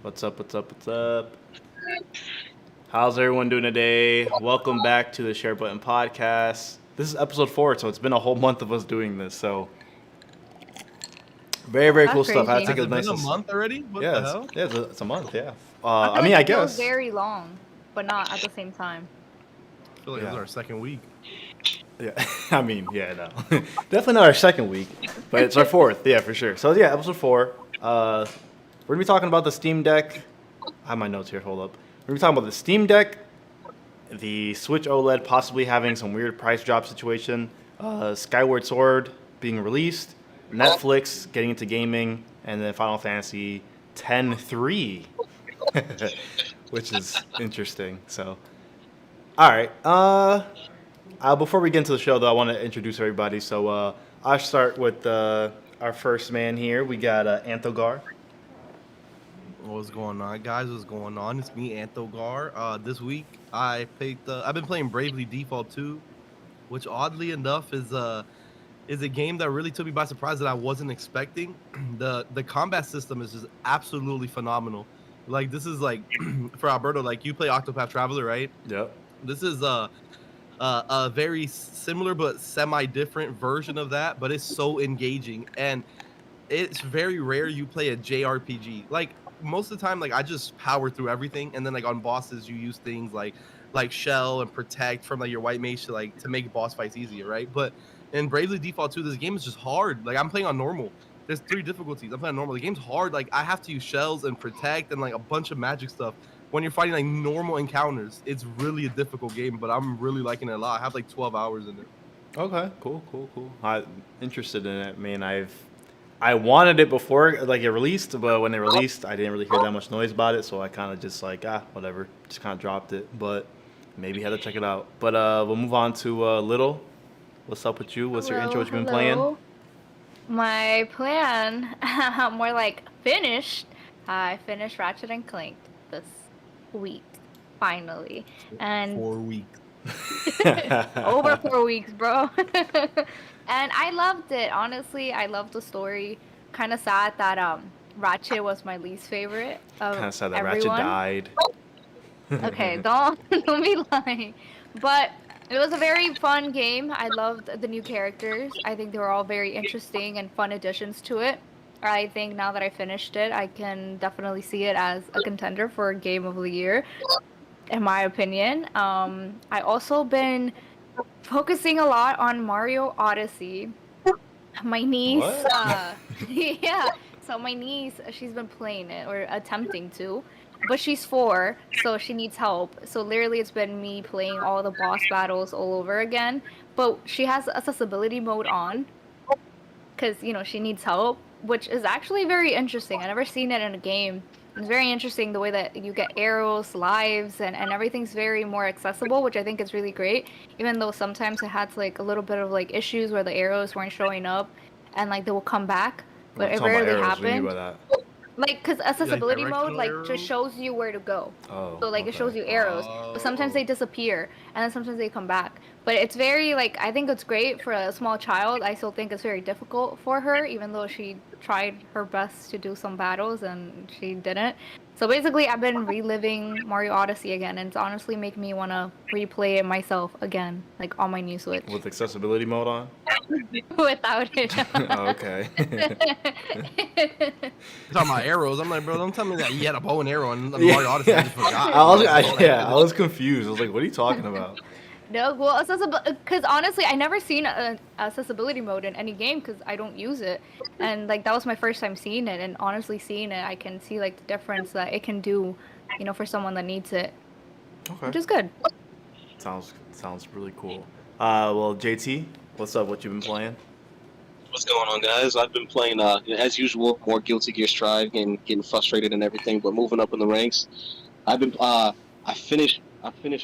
What's up? What's up? What's up? How's everyone doing today? Welcome back to the Share Button Podcast. This is episode 4, so it's been a whole month of us doing this. So very cool That's stuff. I crazy. think Has it's it nice. been a month already? What Yeah, the it's, hell? yeah, it's a month. Yeah. I feel I like it feels guess. very long, but not at the same time. I feel like this is our second week. Yeah. No. Definitely not our second week, but it's our 4th. Yeah, for sure. So yeah, episode 4. We're gonna be talking about the Steam Deck. I have my notes here. Hold up. We're gonna be talking about the Steam Deck, the Switch OLED possibly having some weird price drop situation, Skyward Sword being released, Netflix getting into gaming, and then Final Fantasy X-3, which is interesting. So, all right. Before we get into the show, though, I want to introduce everybody. So I'll start with our first man here. We got Anthogar. What's going on, guys? What's going on? It's me, Anthogar. This week I've been playing Bravely Default 2, which oddly enough is a game that really took me by surprise that I wasn't expecting. The combat system is just absolutely phenomenal. Like, this is like for Alberto, like, you play Octopath Traveler, right? Yep. This is a very similar but semi-different version of that, but it's so engaging, and it's very rare you play a JRPG. Like, most of the time, like, I just power through everything, and then, like, on bosses you use things like shell and protect from, like, your white mage to make boss fights easier, right? But in Bravely Default 2, this game is just hard. Like, I'm playing on normal. There's 3 difficulties. I'm playing on normal. The game's hard. Like, I have to use shells and protect and, like, a bunch of magic stuff when you're fighting, like, normal encounters. It's really a difficult game, but I'm really liking it a lot. I have like 12 hours in it. Okay. Cool. I'm interested in it. I mean, I wanted it before like it released, but when it released, I didn't really hear that much noise about it, so I kind of just like whatever, just kind of dropped it. But maybe had to check it out. But we'll move on to Little. What's up with you? What's your intro? What you been playing? My plan, more like finished. I finished Ratchet and Clank this week, finally, and 4 weeks. over 4 weeks, bro. And I loved it. Honestly, I loved the story. Kind of sad that Ratchet was my least favorite of Kind of sad that everyone. Ratchet died. Okay, don't be lying. But it was a very fun game. I loved the new characters. I think they were all very interesting and fun additions to it. I think now that I finished it, I can definitely see it as a contender for Game of the Year, in my opinion. I also been focusing a lot on Mario Odyssey. My niece, What? yeah. So my niece, she's been playing it or attempting to, but she's 4, so she needs help. So literally, it's been me playing all the boss battles all over again. But she has accessibility mode on, because she needs help, which is actually very interesting. I never seen it in a game. It's very interesting the way that you get arrows, lives, and everything's very more accessible, which I think is really great. Even though sometimes it had like a little bit of like issues where the arrows weren't showing up, and like they will come back, but it rarely happened. What do you mean by that? Like, because accessibility mode directional like arrows? just shows you where to go. Oh. So like it shows you arrows, but sometimes they disappear, and then sometimes they come back. But it's very like, I think it's great for a small child. I still think it's very difficult for her, even though she tried her best to do some battles and she didn't. So basically, I've been reliving Mario Odyssey again, and it's honestly making me want to replay it myself again, like on my new Switch. With accessibility mode on? Without it. Oh, okay. You're talking about arrows. I'm like, bro, don't tell me that you had a bow and arrow in Mario Odyssey. I just forgot. I was confused. I was like, what are you talking about? No, well, because honestly, I never seen a accessibility mode in any game because I don't use it, and like that was my first time seeing it. And honestly, seeing it, I can see like the difference that it can do, for someone that needs it, which is good. Sounds really cool. Well, JT, what's up? What you been playing? What's going on, guys? I've been playing, as usual, more Guilty Gear Strive and getting frustrated and everything, but moving up in the ranks. I've been, I finished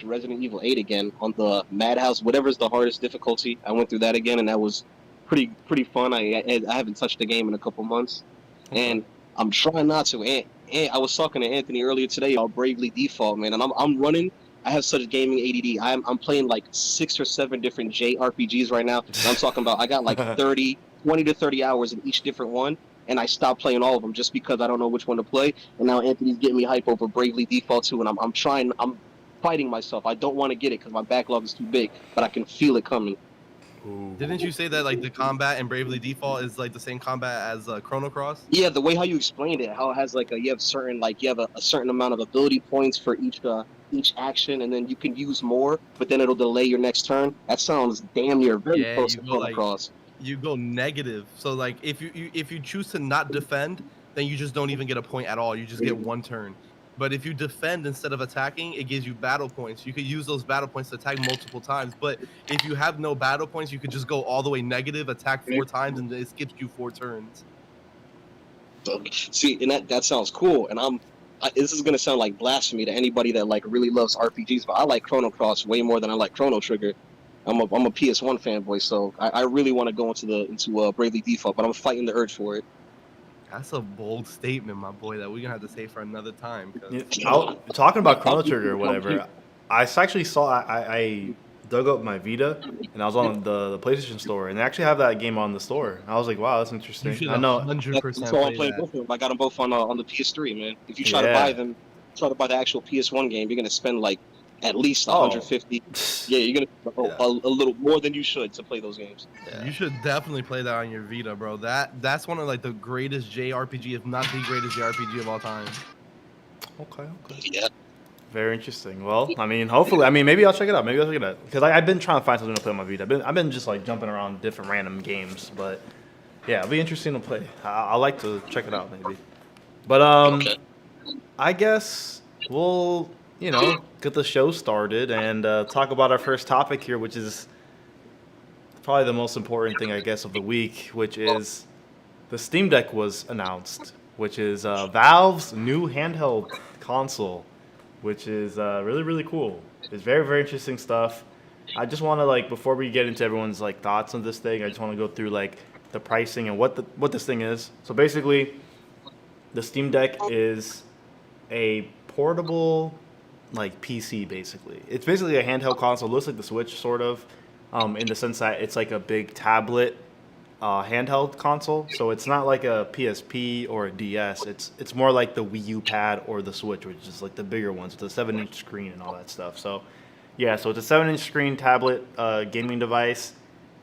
Resident Evil 8 again on the Madhouse, whatever's the hardest difficulty. I went through that again, and that was pretty fun. I haven't touched the game in a couple months, and I'm trying not to. And I was talking to Anthony earlier today about Bravely Default, man, and I'm running. I have such gaming ADD. I'm playing like 6 or 7 different JRPGs right now. And I'm talking about I got like 20 to 30 hours in each different one. and I stopped playing all of them just because I don't know which one to play. And now Anthony's getting me hype over Bravely Default 2, and I'm fighting myself. I don't want to get it because my backlog is too big, but I can feel it coming. Ooh. Didn't you say that like the combat in Bravely Default is like the same combat as Chrono Cross? Yeah, the way how you explained it, how it has like you have a certain amount of ability points for each action, and then you can use more, but then it'll delay your next turn. That sounds damn near very Yeah, close you to go Chrono like Cross. you go negative. So like if you choose to not defend, then you just don't even get a point at all. You just get one turn. But if you defend instead of attacking, it gives you battle points. You could use those battle points to attack multiple times. But if you have no battle points, you could just go all the way negative, attack 4 times, and it skips you 4 turns. See, and that sounds cool. And this is gonna sound like blasphemy to anybody that like really loves RPGs, but I like Chrono Cross way more than I like Chrono Trigger. I'm a PS1 fanboy, so I really want to go into Bravely Default, but I'm fighting the urge for it. That's a bold statement, my boy, that we're gonna have to say for another time. 'Cause Talking about Chrono Trigger or whatever, I actually saw I dug up my Vita and I was on the PlayStation Store, and they actually have that game on the store. I was like, wow, that's you interesting. should I know. 100% That's why I'm play playing that. both of them. I got them both on the PS3, man. If you try to Yeah. buy the actual PS1 game, you're gonna spend like at least Oh. 150. Yeah, you're gonna a little more than you should to play those games. You should definitely play that on your Vita, bro. That's one of like the greatest JRPG, if not the greatest JRPG of all time. Okay. Yeah. Very interesting. Well, I mean, hopefully, maybe I'll check it out. Because I've been trying to find something to play on my Vita. I've been just like jumping around different random games, but yeah, it'll be interesting to play. I like to check it out maybe. But Okay. I guess we'll get the show started and talk about our first topic here, which is probably the most important thing I guess of the week, which is the Steam Deck was announced, which is Valve's new handheld console, which is really, really cool. It's very, very interesting stuff. I just want to before we get into everyone's thoughts on this thing, I just want to go through the pricing and what this thing is. So basically, the Steam Deck is a portable PC basically. It's basically a handheld console. It looks like the Switch sort of, in the sense that it's like a big tablet handheld console. So it's not like a PSP or a DS. It's more like the Wii U pad or the Switch, which is like the bigger ones with a 7-inch screen and all that stuff. So yeah, so it's a 7-inch screen tablet gaming device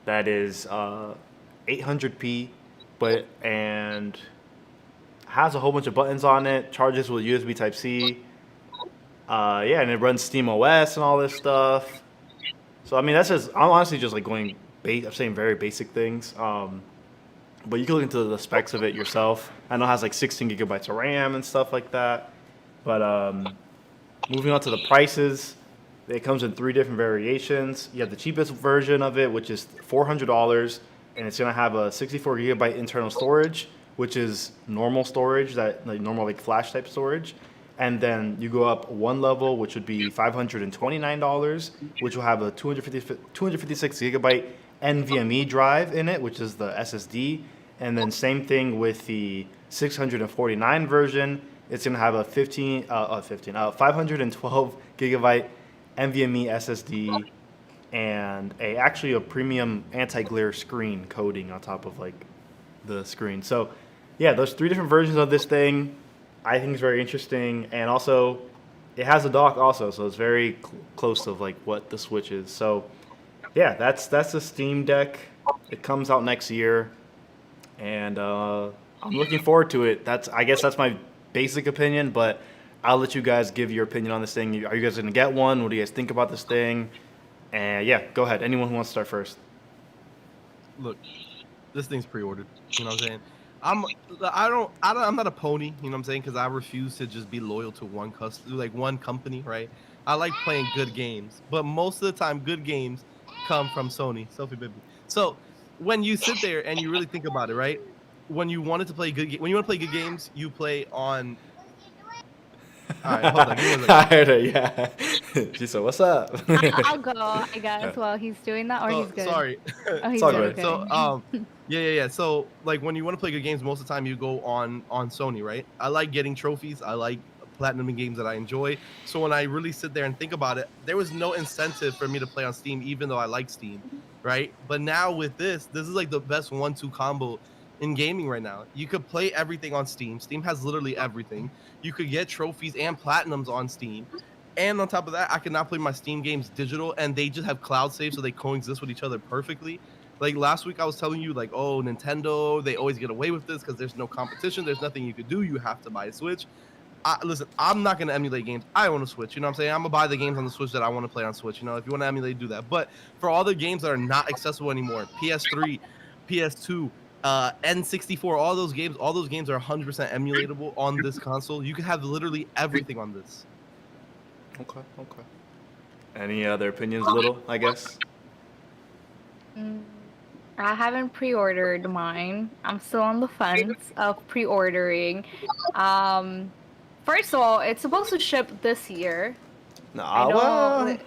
that is 800p, and has a whole bunch of buttons on it. Charges with USB Type-C. And it runs Steam OS and all this stuff. So I mean, I'm honestly just going. I'm saying very basic things. But you can look into the specs of it yourself. I know it has 16 gigabytes of RAM and stuff like that. But moving on to the prices, it comes in 3 different variations. You have the cheapest version of it, which is $400, and it's gonna have a 64 gigabyte internal storage, which is normal storage, normal flash type storage. And then you go up one level, which would be $529, which will have a 256 gigabyte NVMe drive in it, which is the SSD. And then same thing with the 649 version. It's going to have a 512 gigabyte NVMe SSD and actually a premium anti-glare screen coating on top of the screen. So yeah, those 3 different versions of this thing I think is very interesting, and also it has a dock also, so it's very close to what the Switch is. So yeah, that's the Steam Deck. It comes out next year, and I'm looking forward to it. I guess that's my basic opinion, but I'll let you guys give your opinion on this thing. Are you guys gonna get one? What do you guys think about this thing? And yeah, go ahead. Anyone who wants to start first. Look, this thing's pre-ordered. You know what I'm saying? I'm not a pony, you know what I'm saying? Because I refuse to just be loyal to one company, right? I like playing good games, but most of the time, good games come from Sony. Sophie baby. So when you sit there and you really think about it, right? When you want to play good games, you play on. All right, hold on. Give me a second. I heard her, yeah. She said, "What's up?" I'll go, I guess, while he's doing that, or he's good. Sorry. Oh, he's all good. good. Okay. So yeah. So when you want to play good games, most of the time you go on Sony, right? I like getting trophies. I like platinuming games that I enjoy. So when I really sit there and think about it, there was no incentive for me to play on Steam, even though I like Steam, right? But now with this is the best 1-2 combo in gaming right now. You could play everything on Steam. Steam has literally everything. You could get trophies and platinums on Steam. And on top of that, I can now play my Steam games digital, and they just have cloud save, so they coexist with each other perfectly. Like last week, I was telling you, like, oh, Nintendo, they always get away with this because there's no competition. There's nothing you could do. You have to buy a Switch. Listen, I'm not going to emulate games. I own a Switch. You know what I'm saying? I'm going to buy the games on the Switch that I want to play on Switch. You know, if you want to emulate, do that. But for all the games that are not accessible anymore, PS3, PS2, N64, all those games are 100% emulatable on this console. You can have literally everything on this. Okay. Any other opinions, Little, I guess? I haven't pre-ordered mine. I'm still on the fence of pre-ordering. First of all, it's supposed to ship this year. I know. Well,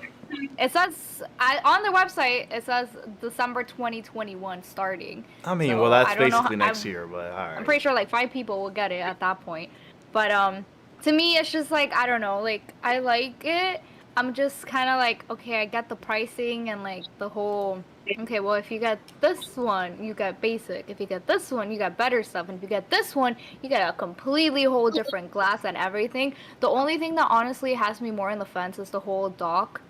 It says on their website. It says December 2021 starting. I mean, So well, that's I don't know basically how- next year, but all right. I'm pretty sure like 5 people will get it at that point. But to me, it's just like I don't know. Like I like it. I'm just kind of like, okay, I get the pricing and like the whole. Okay, well, if you get this one, you get basic. If you get this one, you get better stuff. And if you get this one, you get a completely whole different glass and everything. The only thing that honestly has me more on the fence is the whole dock.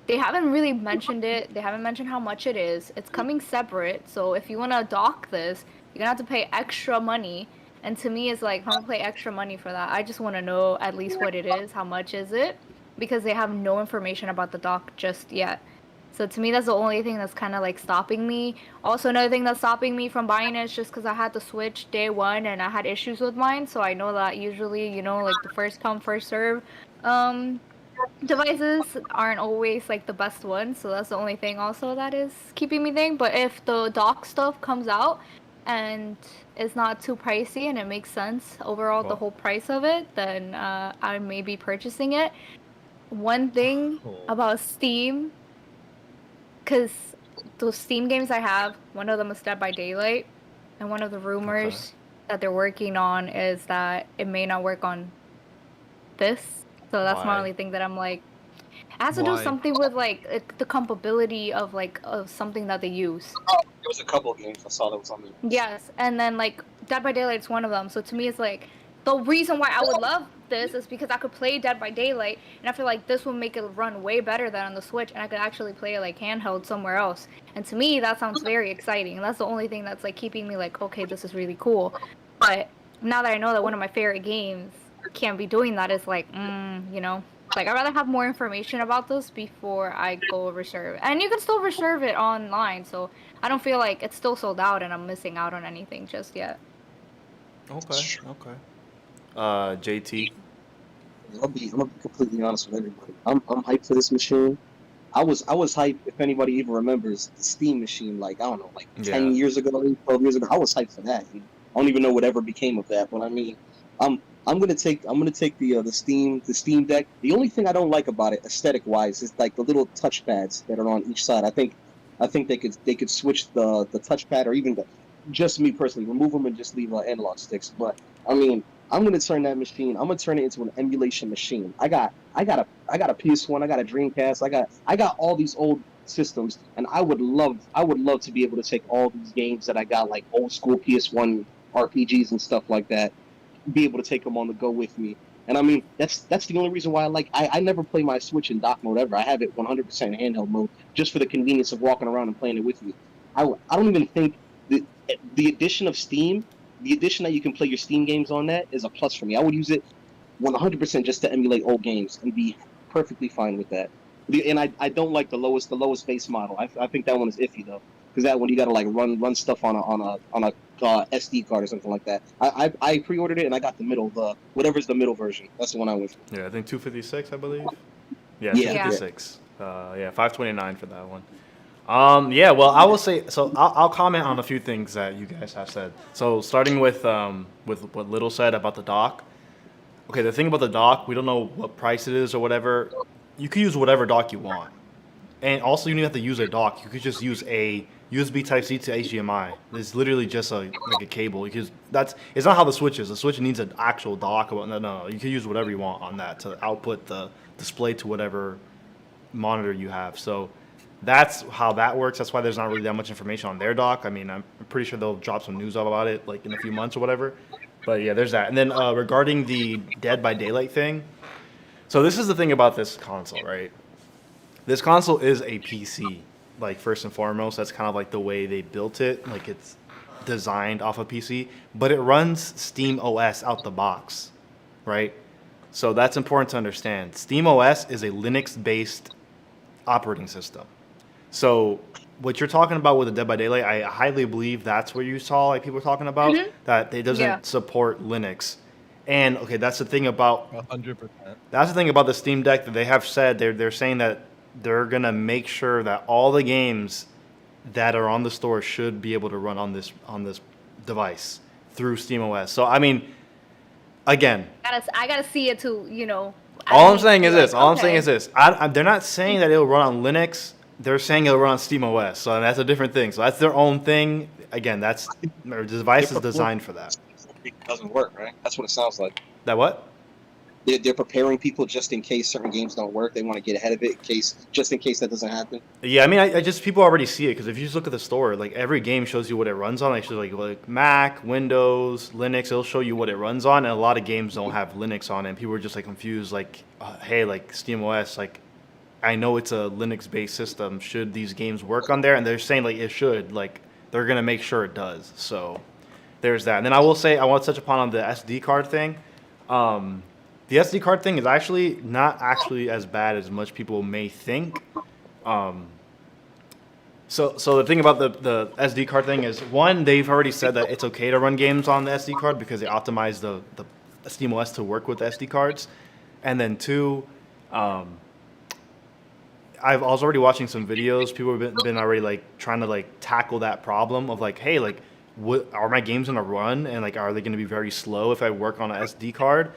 They haven't really mentioned it. They haven't mentioned how much it is. It's coming separate. So if you want to dock this, you're going to have to pay extra money. And to me, it's like, I'm going to pay extra money for that. I just want to know at least what it is. How much is it? Because they have no information about the dock just yet. So to me, that's the only thing that's kind of like stopping me. Also, another thing that's stopping me from buying it is just because I had to switch day one and I had issues with mine. So I know that usually, you know, like the first come, first serve devices aren't always like the best ones. So that's the only thing also that is keeping me there. But if the dock stuff comes out and it's not too pricey and it makes sense overall, the whole price of it, then I may be purchasing it. One thing about Steam, because those Steam games I have, one of them is Dead by Daylight, and one of the rumors that they're working on is that it may not work on this. So that's my only thing that I'm like, it has to do something with like the compatibility of like of something that they use. There was a couple of games I saw that was on there. Yes, and then like Dead by Daylight is one of them. So to me, it's like the reason why I would love this is because I could play Dead by Daylight, and I feel like this would make it run way better than on the Switch, and I could actually play it like handheld somewhere else. And to me, that sounds very exciting. And that's the only thing that's like keeping me like, okay, this is really cool. But now that I know that one of my favorite games can't be doing that, it's like, you know, like I'd rather have more information about this before I go reserve. And you can still reserve it online, so I don't feel like it's still sold out and I'm missing out on anything just yet. Okay. JT. I'm gonna be completely honest with everybody. I'm hyped for this machine. I was hyped, if anybody even remembers the Steam machine, like I don't know, like 10 years ago, 12 years ago. I was hyped for that. I don't even know whatever became of that. But I mean, I'm gonna take the Steam Deck. The only thing I don't like about it, aesthetic wise, is like the little touchpads that are on each side. I think they could switch the touchpad, or even just me personally, remove them and just leave analog sticks. But I mean, I'm gonna turn that machine. I'm gonna turn it into an emulation machine. I got a PS1. I got a Dreamcast. I got all these old systems, and I would love to be able to take all these games that I got, like old school PS1 RPGs and stuff like that, be able to take them on the go with me. And I mean, that's the only reason why I never play my Switch in dock mode ever. I have it 100% handheld mode, just for the convenience of walking around and playing it with me. I don't even think the addition of Steam, the addition that you can play your Steam games on that, is a plus for me. I would use it 100% just to emulate old games and be perfectly fine with that. And I don't like the lowest base model. I think that one is iffy though, because that one you gotta like run stuff on a SD card or something like that. I pre-ordered it and I got the middle, whatever's the middle version. That's the one I went for. Yeah, I think 256, I believe. Yeah, Yeah. 256. Yeah, 529 for that one. Yeah, well, I will say, so I'll comment on a few things that you guys have said. So starting with what Little said about the dock. Okay, the thing about the dock, we don't know what price it is or whatever. You can use whatever dock you want. And also, you don't have to use a dock. You could just use a USB Type-C to HDMI. It's literally just like a cable. Because it's not how the Switch is. The Switch needs an actual dock. No, you can use whatever you want on that to output the display to whatever monitor you have. So That's how that works. That's why there's not really that much information on their doc. I mean, I'm pretty sure they'll drop some news about it like in a few months or whatever. But yeah, there's that. And then regarding the Dead by Daylight thing, so this is the thing about this console, right? This console is a PC, like first and foremost. That's kind of like the way they built it. Like it's designed off a PC, but it runs Steam OS out the box, right? So that's important to understand. Steam OS is a Linux-based operating system. So what you're talking about with the Dead by Daylight, I highly believe that's what you saw like people talking about, that it doesn't Yeah. support Linux. And okay, that's the thing about 100%. that's the thing about the Steam Deck that they have said. They're saying that they're gonna make sure that all the games that are on the store should be able to run on this device through Steam OS. So I mean, again, I gotta see it to, all I'm saying is like, this. All I'm saying okay. is this. They're not saying that it'll run on Linux. They're saying it'll run on Steam OS. So that's a different thing. So that's their own thing. Again, their device is designed for that. It doesn't work, right? That's what it sounds like. That what? They're preparing people just in case certain games don't work. They want to get ahead of it, just in case that doesn't happen. Yeah, I mean, I just people already see it because if you just look at the store, like every game shows you what it runs on. Like shows like Mac, Windows, Linux. It'll show you what it runs on, and a lot of games don't have Linux on it. And people are just like confused, like, hey, like Steam OS, like I know it's a Linux-based system. Should these games work on there? And they're saying like it should. Like they're gonna make sure it does. So there's that. And then I will say I want to touch upon the SD card thing. The SD card thing is actually not actually as bad as much people may think. So the thing about the SD card thing is, one, they've already said that it's okay to run games on the SD card because they optimize the SteamOS to work with SD cards. And then two, I was already watching some videos. People have been already like trying to like tackle that problem of like, hey, like, what are my games gonna run, and like, are they gonna be very slow if I work on an SD card?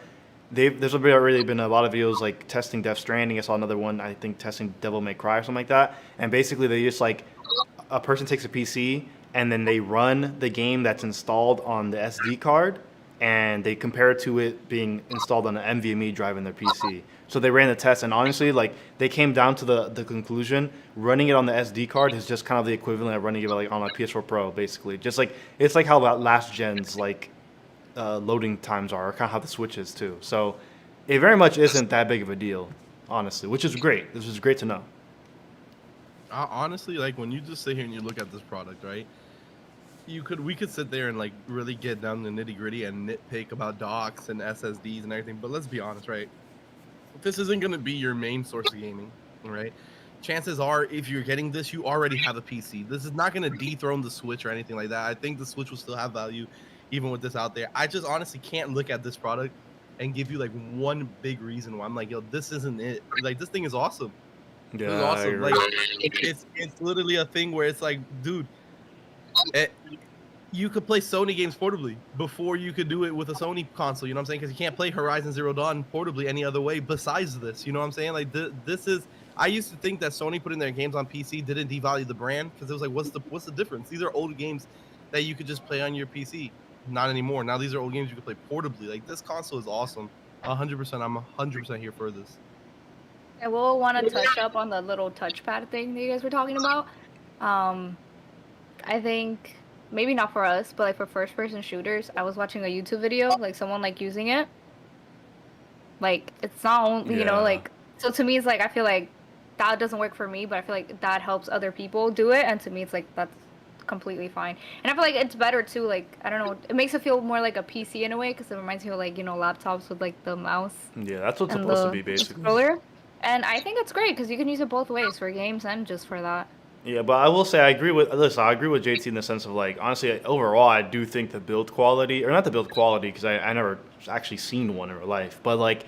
There's already been a lot of videos like testing Death Stranding. I saw another one, I think, testing Devil May Cry or something like that. And basically, they just like a person takes a PC and then they run the game that's installed on the SD card, and they compare it to it being installed on an NVMe drive in their PC. So they ran the test, and honestly, like they came down to the conclusion: running it on the SD card is just kind of the equivalent of running it like on a PS4 Pro, basically. Just like it's like how last gen's like loading times are, kind of how the Switch is too. So it very much isn't that big of a deal, honestly, which is great. This is great to know. Honestly, like when you just sit here and you look at this product, right? We could sit there and like really get down to the nitty gritty and nitpick about docks and SSDs and everything. But let's be honest, right? This isn't going to be your main source of gaming, right? Chances are, if you're getting this, you already have a PC. This is not going to dethrone the Switch or anything like that. I think the Switch will still have value even with this out there. I just honestly can't look at this product and give you like one big reason why I'm like, yo, this isn't it. Like, this thing is awesome. Yeah, It's awesome. Like, it's literally a thing where it's like, dude, you could play Sony games portably before you could do it with a Sony console. You know what I'm saying? Because you can't play Horizon Zero Dawn portably any other way besides this. You know what I'm saying? Like, this is. I used to think that Sony putting their games on PC didn't devalue the brand, because it was like, what's the difference? These are old games that you could just play on your PC. Not anymore. Now these are old games you can play portably. Like, this console is awesome. 100%. I'm 100% here for this. I will want to touch up on the little touchpad thing that you guys were talking about. I think maybe not for us, but like for first-person shooters, I was watching a YouTube video, like someone like using it. Like, it's not only, like, so to me it's like, I feel like that doesn't work for me, but I feel like that helps other people do it, and to me it's like that's completely fine. And I feel like it's better too, like, I don't know, it makes it feel more like a PC in a way, because it reminds me of like, laptops with like the mouse. Yeah, that's what's supposed to be basically. Controller. And I think it's great because you can use it both ways, for games and just for that. Yeah, but I will say I agree with JT in the sense of like, honestly, overall I do think the build quality, or not the build quality because I never actually seen one in real life, but like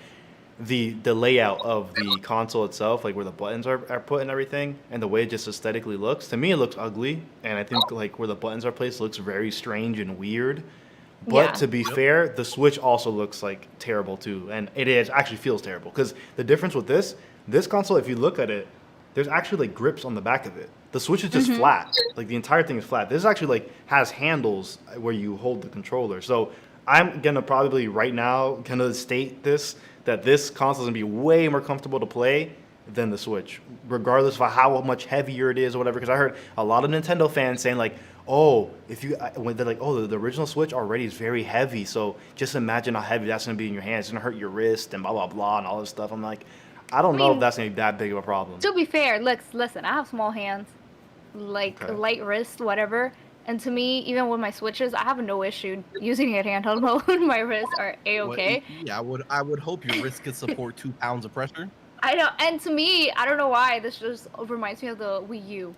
the layout of the console itself, like where the buttons are put and everything, and the way it just aesthetically looks, to me it looks ugly, and I think like where the buttons are placed looks very strange and weird. But to be fair, the Switch also looks like terrible too, and actually feels terrible, because the difference with this console, if you look at it, there's actually like grips on the back of it. The Switch is just flat, like the entire thing is flat. This actually like has handles where you hold the controller. So I'm gonna probably right now gonna state that this console is gonna be way more comfortable to play than the Switch, regardless of how much heavier it is or whatever. Because I heard a lot of Nintendo fans saying like, "Oh, when they're like, oh, the original Switch already is very heavy, so just imagine how heavy that's gonna be in your hands. It's gonna hurt your wrist and blah blah blah and all this stuff." I'm like, I don't know if that's gonna be that big of a problem. To be fair, listen, I have small hands, like Okay. light wrist, whatever. And to me, even with my Switches, I have no issue using it handheld mode. My wrists are a-okay. Yeah, I would hope your wrist could support 2 pounds of pressure. I know, and to me, I don't know why, this just reminds me of the Wii U.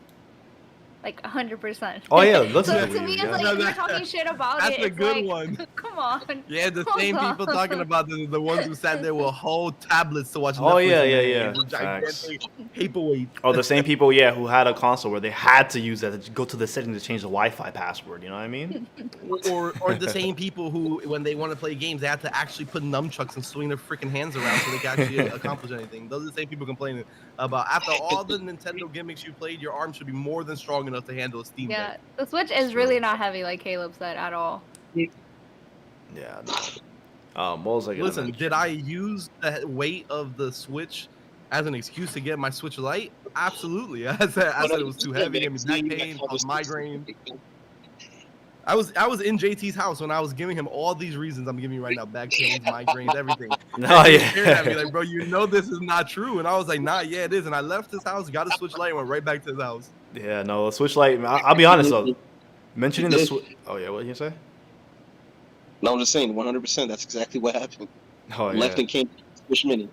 Like 100%. Oh yeah, let's So do to me, it. it's like Yeah. you're talking shit about That's it. a It's good like, one. come on. Yeah, the Hold same people on. talking about the ones who sat there with whole tablets to watch Oh, Netflix. yeah, and yeah, they- yeah. and the Facts. gigantic paperweight. Oh, the same people, yeah, who had a console where they had to use that to go to the settings to change the Wi-Fi password. You know what I mean? Or the same people who, when they want to play games, they have to actually put nunchucks and swing their freaking hands around so they can actually accomplish anything. Those are the same people complaining about after all the Nintendo gimmicks you played, your arm should be more than strong enough to handle a Steam Yeah, Deck. the Switch is really not heavy, like Caleb said, at all. Yeah. What was I gonna Listen, mention? did I use the weight of the Switch as an excuse to get my Switch Lite? Absolutely. I said it was too heavy, gave me back pain, caused migraine. I was in JT's house when I was giving him all these reasons I'm giving you right now: back pains, migraines, everything. Oh, He yeah. was staring at me like, bro, you know this is not true. And I was like, nah, yeah, it is. And I left his house, got a Switch Lite, and went right back to his house. Yeah, no, the Switch Lite. I'll be honest though. Mentioning the Switch. Oh yeah, what did you say? No, I'm just saying, 100%. That's exactly what happened. Oh yeah. Left and came to Switch Mini.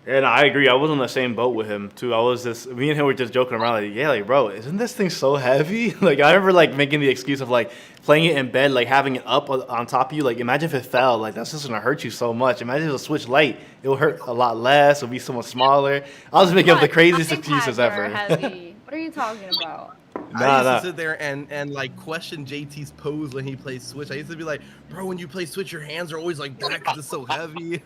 Yeah, no, I agree. I was on the same boat with him too. Me and him were just joking around, like, yeah, like, bro, isn't this thing so heavy? Like, I remember like making the excuse of like playing it in bed, like having it up on top of you. Like, imagine if it fell, like that's just gonna hurt you so much. Imagine if it was a Switch Lite, it would hurt a lot less. It'll be so much smaller. I was making up the craziest excuses iPads are ever. heavy. What are you talking about? I used Nah. to sit there and like question JT's pose when he plays Switch. I used to be like, bro, when you play Switch, your hands are always like that because it's so heavy.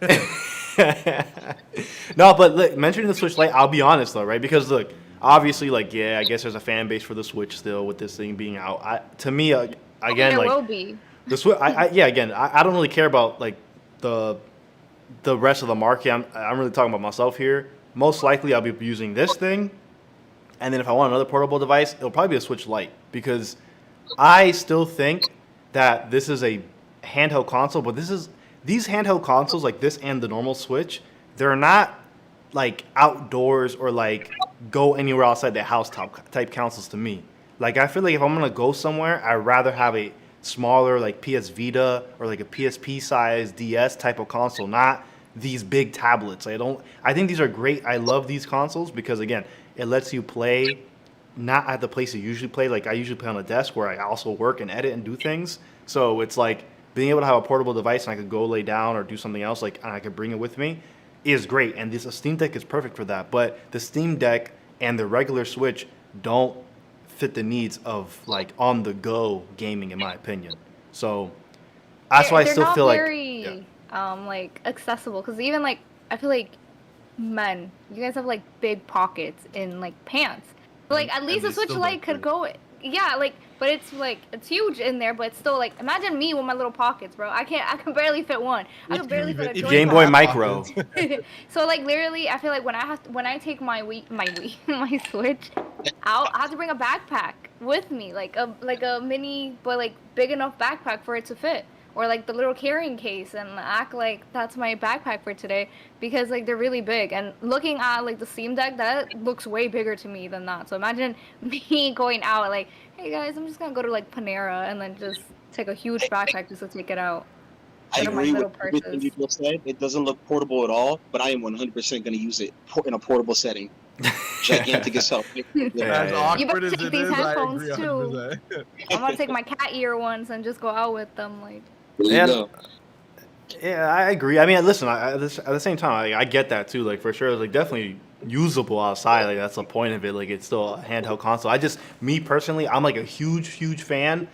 No, but look, mentioning the Switch Lite, I'll be honest though, right? Because look, obviously, like, yeah, I guess there's a fan base for the Switch still with this thing being out. To me, again, There like will be. the Switch, I don't really care about like the rest of the market. I'm really talking about myself here. Most likely, I'll be using this thing, and then if I want another portable device, it'll probably be a Switch Lite because I still think that this is a handheld console, but these handheld consoles like this and the normal Switch, they're not like outdoors or like go anywhere outside the house type consoles to me. Like I feel like if I'm gonna go somewhere, I'd rather have a smaller like PS Vita or like a PSP size DS type of console, not these big tablets. I think these are great. I love these consoles because again, it lets you play not at the place you usually play. Like I usually play on a desk where I also work and edit and do things. So it's like being able to have a portable device and I could go lay down or do something else, like and I could bring it with me, is great. And this Steam Deck is perfect for that. But the Steam Deck and the regular Switch don't fit the needs of like on the go gaming, in my opinion. So that's why I still feel they're like not very like accessible because even like I feel like men, you guys have like big pockets in like pants. But, like at least they a Switch still don't Lite could fit. go. Yeah, like but it's huge in there, but it's still like imagine me with my little pockets, bro. I can barely fit one. I can barely fit a If Joy-Con. Game Boy Micro. So like literally, I feel like when I take my my Switch out, I have to bring a backpack with me, like a mini but like big enough backpack for it to fit, or like the little carrying case, and act like that's my backpack for today because like they're really big. And looking at like the Steam Deck, that looks way bigger to me than that. So imagine me going out like, hey guys, I'm just gonna go to like Panera and then just take a huge backpack just to take it out. I What are my agree little with everything purses? you just said. It doesn't look portable at all, but I am 100% going to use it in a portable setting. Gigantic as hell. As Yeah. awkward as take it these is, I headphones, agree too. 100%. I'm gonna take my cat ear ones and just go out with them like. There you And- go. Yeah, I agree. I mean, listen, at the same time, I get that too. Like for sure, it's like definitely usable outside. Like that's the point of it. Like it's still a handheld console. Me personally, I'm like a huge fan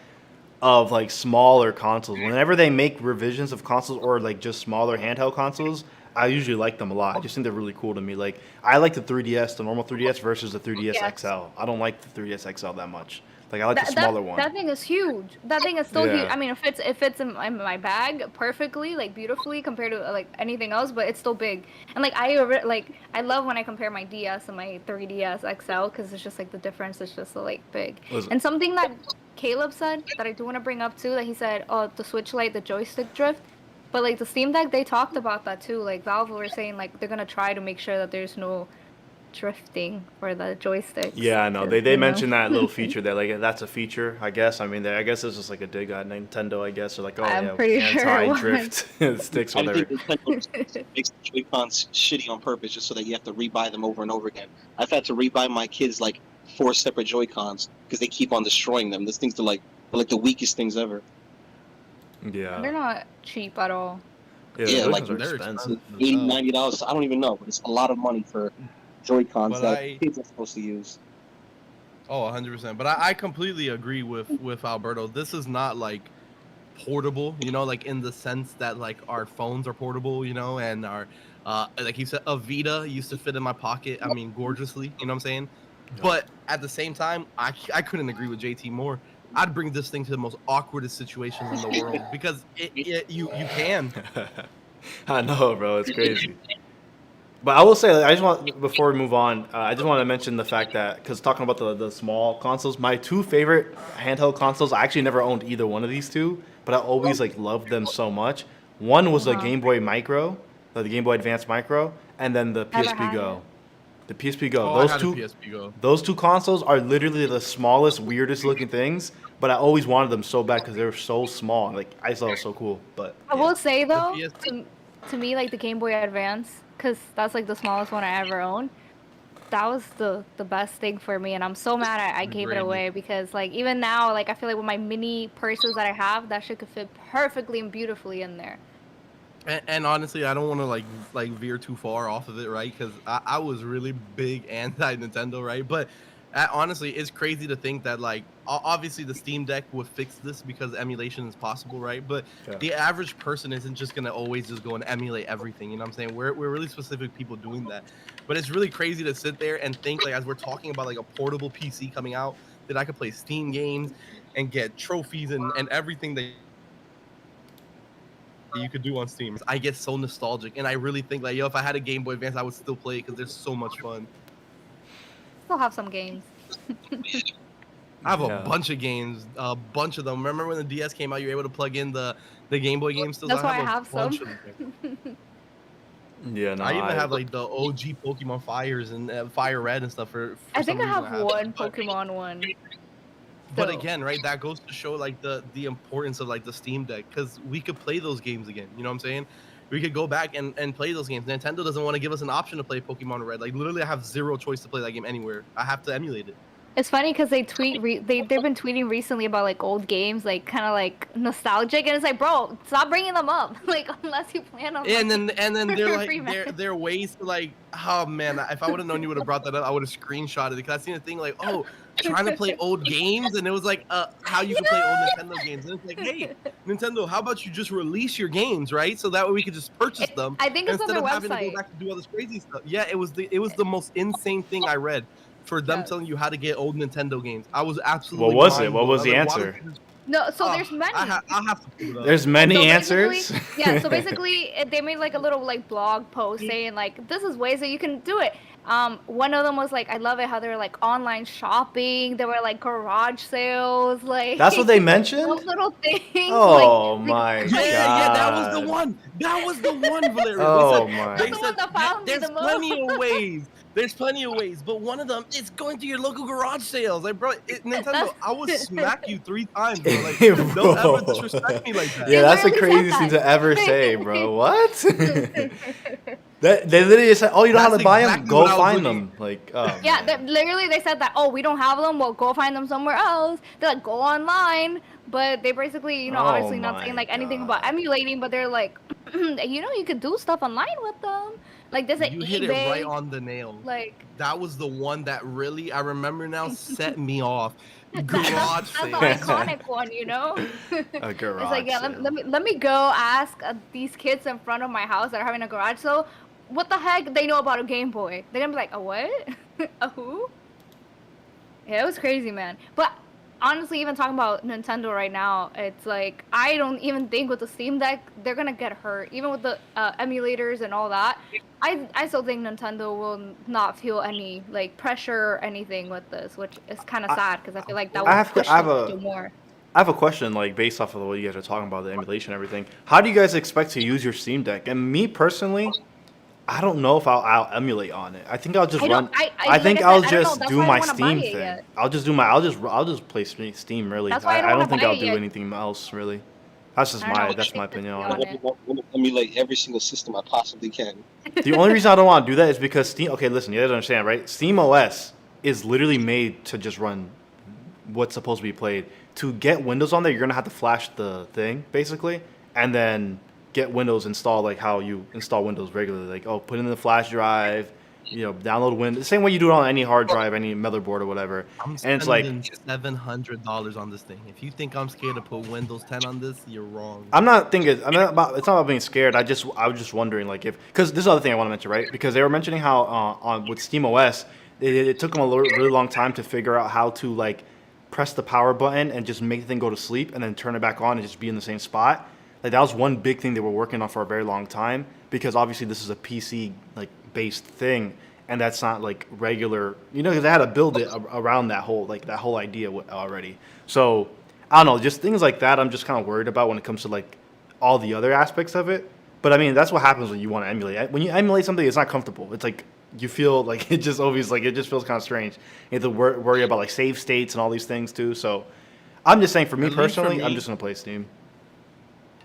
of like smaller consoles. Whenever they make revisions of consoles or like just smaller handheld consoles, I usually like them a lot. I just think they're really cool to me. Like I like the 3DS, the normal 3DS versus the 3DS Yes. XL. I don't like the 3DS XL that much. Like I like the smaller one. That thing is huge. That thing is so huge. Yeah. I mean, it fits in my bag perfectly, like beautifully compared to like anything else, but it's still big. And like I love when I compare my DS and my 3DS XL because it's just like the difference is just so like big. Listen. And something that Caleb said that I do want to bring up too, that he said, oh, the Switch Lite, the joystick drift. But like the Steam Deck, they talked about that too. Like Valve were saying like they're gonna try to make sure that there's no drifting for the joysticks. Yeah, I know. 'cause, They you know. mentioned that little feature there. Like that's a feature, I guess. I mean, I guess it's just like a dig at Nintendo. I guess they're like, oh I'm yeah, pretty sure it anti-drift sticks, I whatever. think Nintendo makes the Joy-Cons shitty on purpose just so that you have to rebuy them over and over again. I've had to rebuy my kids like 4 separate Joy-Cons because they keep on destroying them. These things are like the weakest things ever. Yeah. They're not cheap at all. Yeah, those like, things are they're expensive. expensive. $80, $90. I don't even know, but it's a lot of money for Joy-Cons But that kids are supposed to use. Oh, 100%. But I completely agree with Alberto. This is not like portable, you know, like in the sense that like our phones are portable, you know, and our like he said, a Vita used to fit in my pocket. I mean, gorgeously, you know what I'm saying? Yeah. But at the same time, I couldn't agree with JT more. I'd bring this thing to the most awkwardest situations in the world because you can. I know, bro. It's crazy. But I will say, like, I just want before we move on, I just want to mention the fact that because talking about the small consoles, my 2 favorite handheld consoles, I actually never owned either one of these 2, but I always like loved them so much. One was the Game Boy Micro, the Game Boy Advance Micro, and then the Never PSP had Go. The PSP Go. Oh, I those had a two. PSP Go. Those 2 consoles are literally the smallest, weirdest looking things, but I always wanted them so bad because they were so small. Like I thought it was so cool, but I will say though, PS to me, like the Game Boy Advance, because that's like the smallest one I ever owned. That was the best thing for me, and I'm so mad I gave it Agreed. away because like even now, like I feel like with my mini purses that I have, that shit could fit perfectly and beautifully in there. And honestly, I don't want to like veer too far off of it, right? Because I was really big anti Nintendo, right? But honestly, it's crazy to think that like obviously the Steam Deck would fix this because emulation is possible, right? But Yeah. the average person isn't just gonna always just go and emulate everything. You know what I'm saying? We're really specific people doing that. But it's really crazy to sit there and think like as we're talking about like a portable PC coming out that I could play Steam games and get trophies and everything that you could do on Steam. I get so nostalgic, and I really think like, yo, if I had a Game Boy Advance, I would still play it because they're so much fun. Still have some games. I have Yeah. a bunch of games, a bunch of them. Remember when the DS came out, you were able to plug in the Game Boy games still? That's why I a have bunch some. of them. yeah, no. I even have like the OG Pokemon Fires and Fire Red and stuff for I think some I reason have one But- Pokemon one. But still. again, right, that goes to show like the importance of like the Steam Deck because we could play those games again. You know what I'm saying? We could go back and play those games. Nintendo doesn't want to give us an option to play Pokemon Red. Like literally, I have zero choice to play that game anywhere. I have to emulate it. It's funny because they've been tweeting recently about like old games, like kind of like nostalgic, and it's like, bro, stop bringing them up, like unless you plan on. And then they're Free like man. they're ways to like, oh man, if I would have known you would have brought that up, I would have screenshotted it because I seen a thing like, oh, trying to play old games, and it was like how you can play old Nintendo games, and it's like, hey, Nintendo, how about you just release your games, right? So that way we could just purchase them I think it's on instead their of having to website. go back to do all this crazy stuff. Yeah, it was the most insane thing I read for them Yeah. telling you how to get old Nintendo games. I was absolutely. What was it? mind What blown. was I the like, why answer? would you just- No, so Oh, there's many. I'll have to pull it up. There's many So answers. basically- yeah, so basically they made like a little like blog post saying like this is ways that you can do it. One of them was like I love it how they were like online shopping. There were like garage sales. Like That's what they mentioned? those little things. Oh like, my like, god. Yeah, that was the one. That was the one, Valeria. Oh They my. said, That's the one that found me there's the most." plenty of ways. There's plenty of ways, but one of them is going to your local garage sales. Like, bro, Nintendo, I would smack you 3 times, bro. Like, don't Bro. ever disrespect me like that. Yeah, They that's the literally said craziest thing that. to ever say, bro. What? That they literally said, "Oh, you don't know how That's to buy them? exactly Go what I was find looking- them." Like, oh, Yeah, man. literally they said that. Oh, we don't have them. Well, go find them somewhere else. They're like, go online. But they basically, you know, Oh obviously not my saying like anything God. about emulating. But they're like, you know, you could do stuff online with them. Like there's an You hit eBay. it right on the nail. Like That was the one that really, I remember now, set me off. Garage that's the sales. iconic one, you know. A garage. It's like, yeah, sale. let me go ask these kids in front of my house that are having a garage sale. What the heck they know about a Game Boy? They're gonna be like, a what? A who? Yeah, it was crazy, man. But honestly, even talking about Nintendo right now, it's like I don't even think with the Steam Deck they're gonna get hurt. Even with the emulators and all that, I still think Nintendo will not feel any like pressure or anything with this, which is kind of I, sad because I feel like that I would have to, push them to do more. I have a question, like based off of what you guys are talking about, the emulation and everything. How do you guys expect to use your Steam Deck? And me personally, I don't know if I'll emulate on it. I think I'll just I don't. run. I I like think I I'll said, I don't know. just That's do why I my don't want to buy Steam it thing. yet. I'll just play Steam. Really, That's why I don't I want don't to think buy I'll it do yet. anything else really. That's just I don't know. that's my opinion on On it. it. I want to emulate every single system I possibly can. The only reason I don't want to do that is because Steam. Okay, listen, you guys understand, right? Steam OS is literally made to just run what's supposed to be played. To get Windows on there, you're gonna have to flash the thing basically, and then get Windows installed like how you install Windows regularly. Like, oh, put in the flash drive, download Windows. The same way you do it on any hard drive, any motherboard or whatever. I'm And it's like, spending $700 on this thing. If you think I'm scared to put Windows 10 on this, you're wrong. I'm not thinking. I'm not about. It's not about being scared. I was just wondering, like, if because this is the other thing I want to mention, right? Because they were mentioning how on with SteamOS, it took them a really long time to figure out how to like press the power button and just make the thing go to sleep and then turn it back on and just be in the same spot. Like that was one big thing they were working on for a very long time because obviously this is a PC like based thing and that's not like regular, because they had to build it around that whole idea already. So I don't know, just things like that. I'm just kind of worried about when it comes to like all the other aspects of it. But I mean, that's what happens when you want to emulate. When you emulate something, it's not comfortable. It's like you feel like it just always like it just feels kind of strange. You have to worry about like save states and all these things too. So I'm just saying, for me At least for personally, me- I'm just gonna play Steam.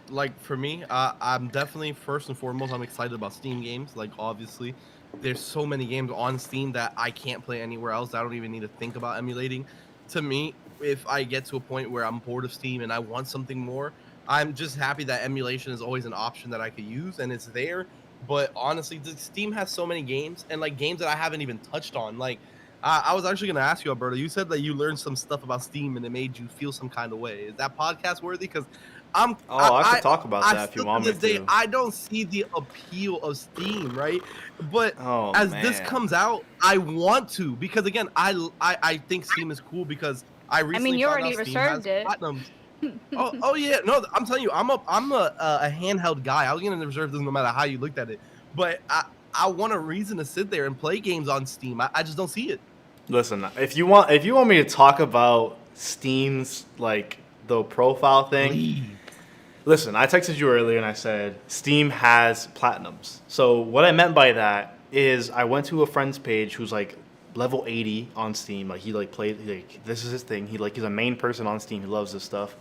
Like for me, I'm definitely first and foremost, I'm excited about Steam games. Like obviously, there's so many games on Steam that I can't play anywhere else. I don't even need to think about emulating. To me, if I get to a point where I'm bored of Steam and I want something more, I'm just happy that emulation is always an option that I could use and it's there. But honestly, Steam has so many games and like games that I haven't even touched on. Like I was actually gonna ask you, Alberto. You said that you learned some stuff about Steam and it made you feel some kind of way. Is that podcast worthy? Because I could talk about that if you still want to me this day, to. I don't see the appeal of Steam, right? But Oh as man. this comes out, I want to because again, I think Steam is cool because I recently you found already out Steam has reserved it. platinums. Oh yeah, no, I'm telling you, I'm a handheld guy. I was gonna reserve this no matter how you looked at it, but I want a reason to sit there and play games on Steam. I just don't see it. Listen, if you want me to talk about Steam's like the profile thing, Please. listen, I texted you earlier and I said Steam has platinums. So what I meant by that is I went to a friend's page who's like level 80 on Steam. Like he like played like this is his thing. He's a main person on Steam. He loves this stuff.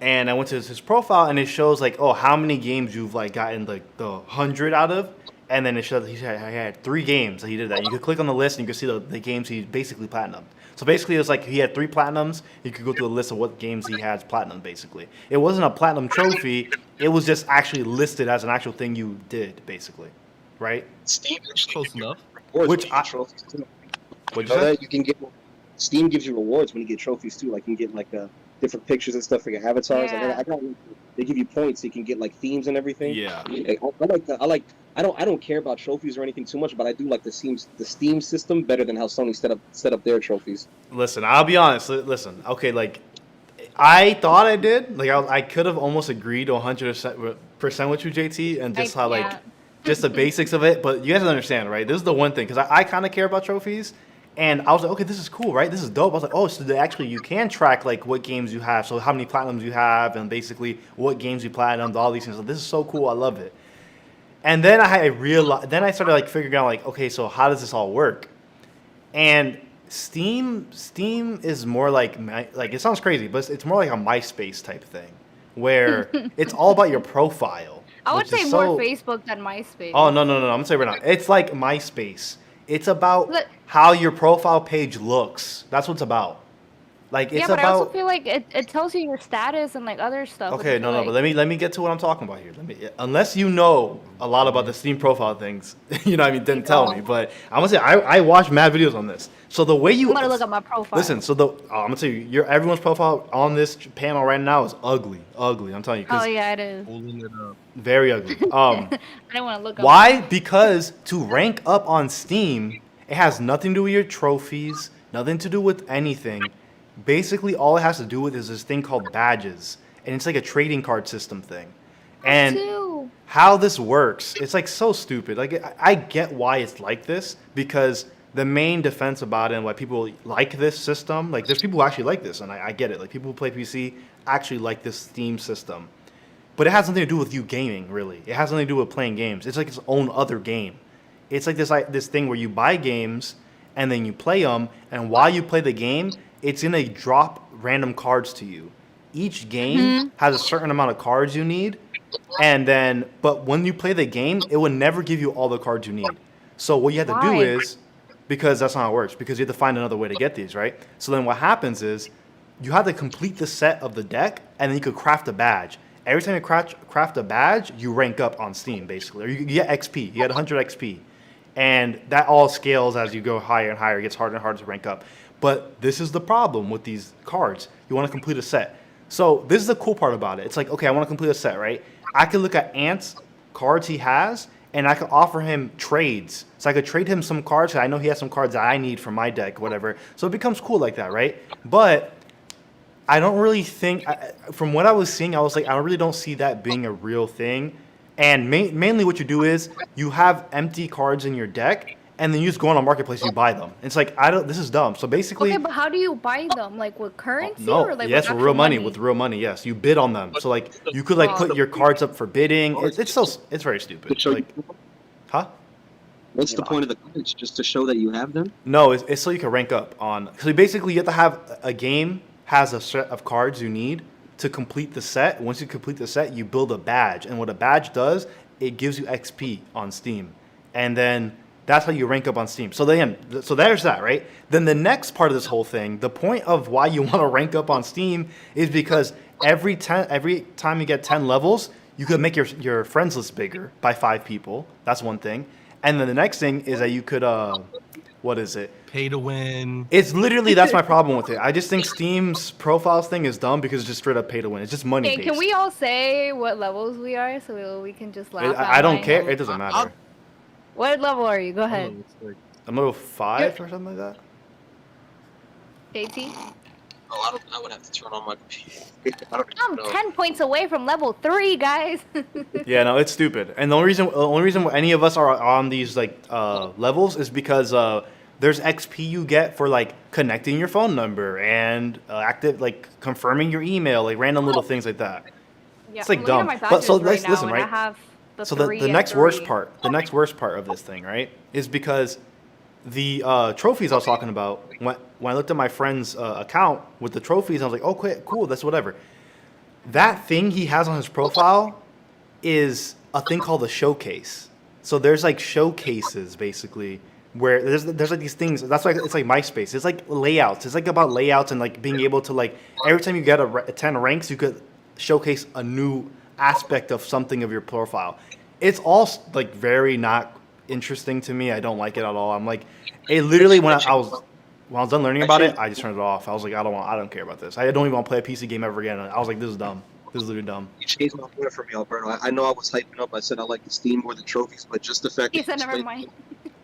And I went to his profile and it shows like, oh, how many games you've like gotten like the 100 out of. And then it showed he had 3 games that he did that. You could click on the list and you could see the games he basically platinumed. So basically, it was like he had 3 platinums. You could go through a list of what games he has platinum. Basically, it wasn't a platinum trophy. It was just actually listed as an actual thing you did, basically, right? Steam actually Close gives you enough. rewards Which when you get I- trophies too. What'd You you know say? that you can get Steam gives you rewards when you get trophies too. Like you can get like different pictures and stuff for your avatars. Yeah. They give you points. So you can get like themes and everything. Yeah. I like that. I don't care about trophies or anything too much, but I do like the Steam system better than how Sony set up their trophies. Listen, I'll be honest. Listen, okay, like I thought I did. Like I could have almost agreed to 100% with you, JT, and just how like can't. just the basics of it. But you guys understand, right? This is the one thing because I kind of care about trophies, and I was like, okay, this is cool, right? This is dope. I was like, oh, so actually you can track like what games you have, so how many platinums you have, and basically what games you platinumed, all these things. Like, this is so cool. I love it. And then I realized, then I started like figuring out like, okay, so how does this all work? And Steam is more like it sounds crazy, but it's more like a MySpace type thing, where it's all about your profile. I would which is say so- more Facebook than MySpace. Oh no! I'm gonna say right now, it's like MySpace. It's about Look- how your profile page looks. That's what it's about. Like it's yeah, but I also about. feel like it tells you your status and like other stuff. which Okay, I no, feel but like- let me get to what I'm talking about here. Unless you know a lot about the Steam profile things, you know what I mean, then tell me. But I'm gonna say I watch mad videos on this. So the way you I'm gonna look at my profile. listen, so I'm gonna tell you, everyone's profile on this panel right now is ugly. I'm telling you, 'cause Oh yeah, it is. Holding it up. very ugly. I don't want to look. Why? Because to rank up on Steam, it has nothing to do with your trophies, nothing to do with anything. basically all it has to do with is this thing called badges, and it's like a trading card system thing. And Too. how this works, it's like so stupid. Like I get why it's like this, because the main defense about it and why people like this system, like there's people who actually like this, and I get it. Like people who play PC actually like this Steam system. But it has nothing to do with you gaming, really. It has nothing to do with playing games. It's like its own other game. It's like this thing where you buy games and then you play them, and while you play the game, it's gonna drop random cards to you. Each game has a certain amount of cards you need, and then but when you play the game, it will never give you all the cards you need. So what you have to do Why? is, because that's not how it works, because you have to find another way to get these, right? So then what happens is you have to complete the set of the deck, and then you could craft a badge. Every time you craft a badge, you rank up on Steam, basically. Or you get XP. You get 100 XP. And that all scales as you go higher and higher. It gets harder and harder to rank up. But this is the problem with these cards. You want to complete a set. So this is the cool part about it. It's like, okay, I want to complete a set, right? I can look at Ant's cards he has, and I can offer him trades. So I could trade him some cards, 'cause I know he has some cards that I need for my deck, whatever. So it becomes cool like that, right? But I don't really think, from what I was seeing, I was like, I really don't see that being a real thing. And mainly what you do is you have empty cards in your deck, and then you just go on a marketplace and you buy them. It's like, this is dumb. So basically, Okay, but how do you buy them? Like with currency no, or like yes, with with real actual money, with real money, yes. You bid on them. So like, you could like put your cards up for bidding. It's very stupid. Like, huh? What's the point of the cards? Just to show that you have them? No, it's so you can rank up on. So basically, you have to have a game has a set of cards you need to complete the set. Once you complete the set, you build a badge, and what a badge does, it gives you XP on Steam, and then that's how you rank up on Steam. So there's that, right? Then the next part of this whole thing, the point of why you want to rank up on Steam is because every time you get 10 levels, you could make your friends list bigger by 5 people. That's one thing, and then the next thing is that you could what is it? Pay to win. It's literally, that's my problem with it. I just think Steam's profiles thing is dumb because it's just straight up pay to win. It's just money Okay, based. can we all say what levels we are so we can just laugh? I don't at care. It doesn't matter. What level are you? Go ahead. I'm level 5 or something like that. JT? Oh, I would have to turn on my computer. I don't I'm know. 10 points away from level 3, guys. Yeah, no, it's stupid. And the only reason any of us are on these like levels is because there's XP you get for like connecting your phone number and confirming your email, like random little things like that. Yeah, It's like I'm looking dumb. at my But so badges right listen, now, right? and I have So three the and next worst three. part, of this thing, right, is because the trophies I was talking about, when I looked at my friend's account with the trophies, I was like, okay, cool, that's whatever. That thing he has on his profile is a thing called a showcase. So there's like showcases basically where there's like these things. That's why it's like MySpace. It's like layouts. It's like about layouts and like being able to like every time you get a 10 ranks, you could showcase a new aspect of something of your profile. It's all like very not interesting to me. I don't like it at all. I'm like, it literally when I was done learning about it, I just turned it off. I was like, I don't care about this. I don't even want to play a PC game ever again. I was like, this is dumb. This is literally dumb. You changed my point for me, Alberto. I know I was hyping up. I said I like the Steam more than trophies, but just the fact He that said, you never explained- mind.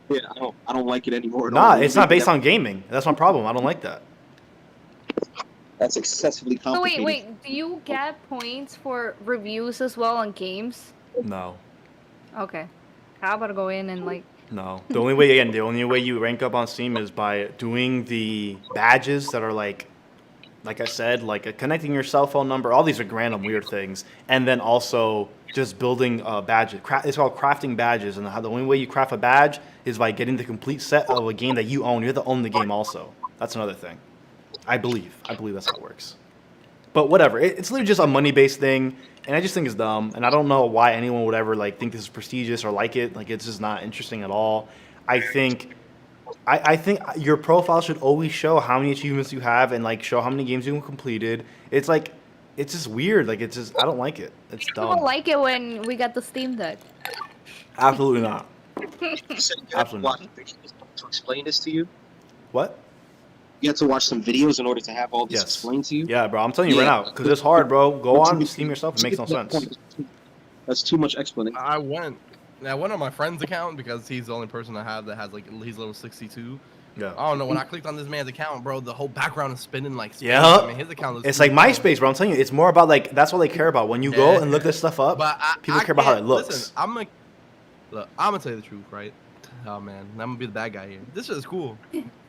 Yeah, I don't like it anymore. Nah, it's not based on gaming. That's my problem. I don't like that. That's excessively So complicated. wait, do you get points for reviews as well on games? No. Okay. How about I go in and like... No. The only way you rank up on Steam is by doing the badges that are like I said, like connecting your cell phone number. All these are random weird things. And then also just building badges. It's called crafting badges. And the only way you craft a badge is by getting the complete set of a game that you own. You have to own the game also. That's another thing. I believe that's how it works. But whatever. It's literally just a money-based thing. And I just think it's dumb. And I don't know why anyone would ever like think this is prestigious or like it. Like it's just not interesting at all. I think your profile should always show how many achievements you have and like show how many games you've completed. It's like, it's just weird. Like it's just, I don't like it. It's dumb. People like it when we got the Steam Deck. Absolutely not. You said you had to Absolutely watch videos to explain this to you. What? You had to watch some videos in order to have all this Yes. explained to you. Yeah, bro. I'm telling you right now, because it's hard, bro. Go on Steam yourself. It makes no sense. That's too much explanation. I went on my friend's account because he's the only person I have that has like he's level 62, Yeah. I don't know. When I clicked on this man's account, bro, the whole background is spinning like space. Yeah. I mean, his account looks It's like pretty cool. MySpace, bro. I'm telling you, it's more about like that's what they care about. When you go and look this stuff up, But people care about how it looks. Listen, I'm gonna tell you the truth, right? Oh man, I'm gonna be the bad guy here. This is cool.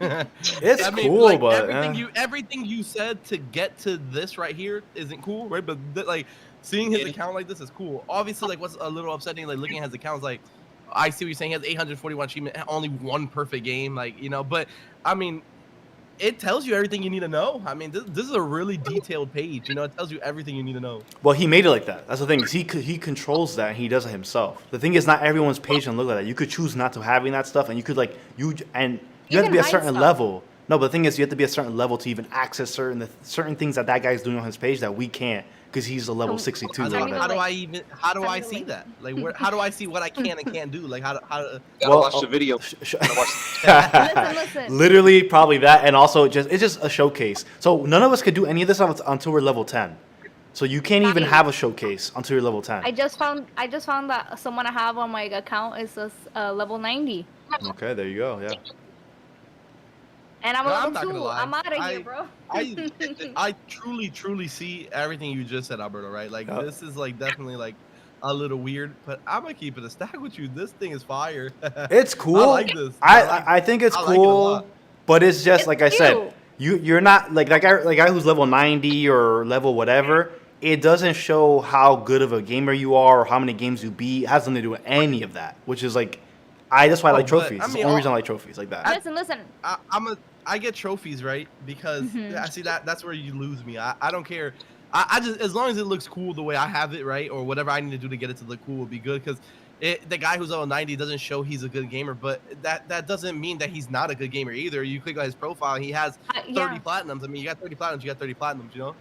It's I mean, cool, like, but everything you said to get to this right here isn't cool, right? But like seeing his account like this is cool. Obviously, like what's a little upsetting, like looking at his account is like, I see what you're saying. He has 841 achievement, only one perfect game, like But I mean, it tells you everything you need to know. I mean, this is a really detailed page. It tells you everything you need to know. well, he made it like that. That's the thing. Is he controls that and he does it himself. The thing is, not everyone's page can look like that. You could choose not to having that stuff, and you could you have to can be a hide certain stuff. level. No, but the thing is, you have to be a certain level to even access certain things that guy's doing on his page that we can't because he's a level 62. How or do whatever. I see that? Like, how do I see what I can and can't do? Like, how Gotta Well, watch the video. Gotta watch Listen. Literally, probably that, and also it's just a showcase. So none of us could do any of this until we're level 10. So you can't even have a showcase until you're level 10. I just found that someone I have on my account is level 90. Okay, there you go. Yeah. And I'm No, a I'm level not gonna 2. lie. I'm out of here, bro. I truly see everything you just said, Alberto, right? Like, this is, like, definitely, like, a little weird, but I'm gonna keep it a stack with you. This thing is fire. It's cool. I like this. I think it's I like it a cool, lot. but it's just It's like I said, cute. you're not like that guy who's level 90 or level whatever. It doesn't show how good of a gamer you are or how many games you beat. It has nothing to do with any of that, which is like, that's why I like but, trophies. I It's mean, the only reason I like trophies like that. Listen. I get trophies, right? Because Mhm. I see that's where you lose me. I don't care. I just, as long as it looks cool the way I have it, right, or whatever I need to do to get it to look cool will be good. Because the guy who's level 90 doesn't show he's a good gamer, but that doesn't mean that he's not a good gamer either. You click on his profile, he has 30 Yeah. platinums. I mean, you got 30 platinums, you got 30 platinums.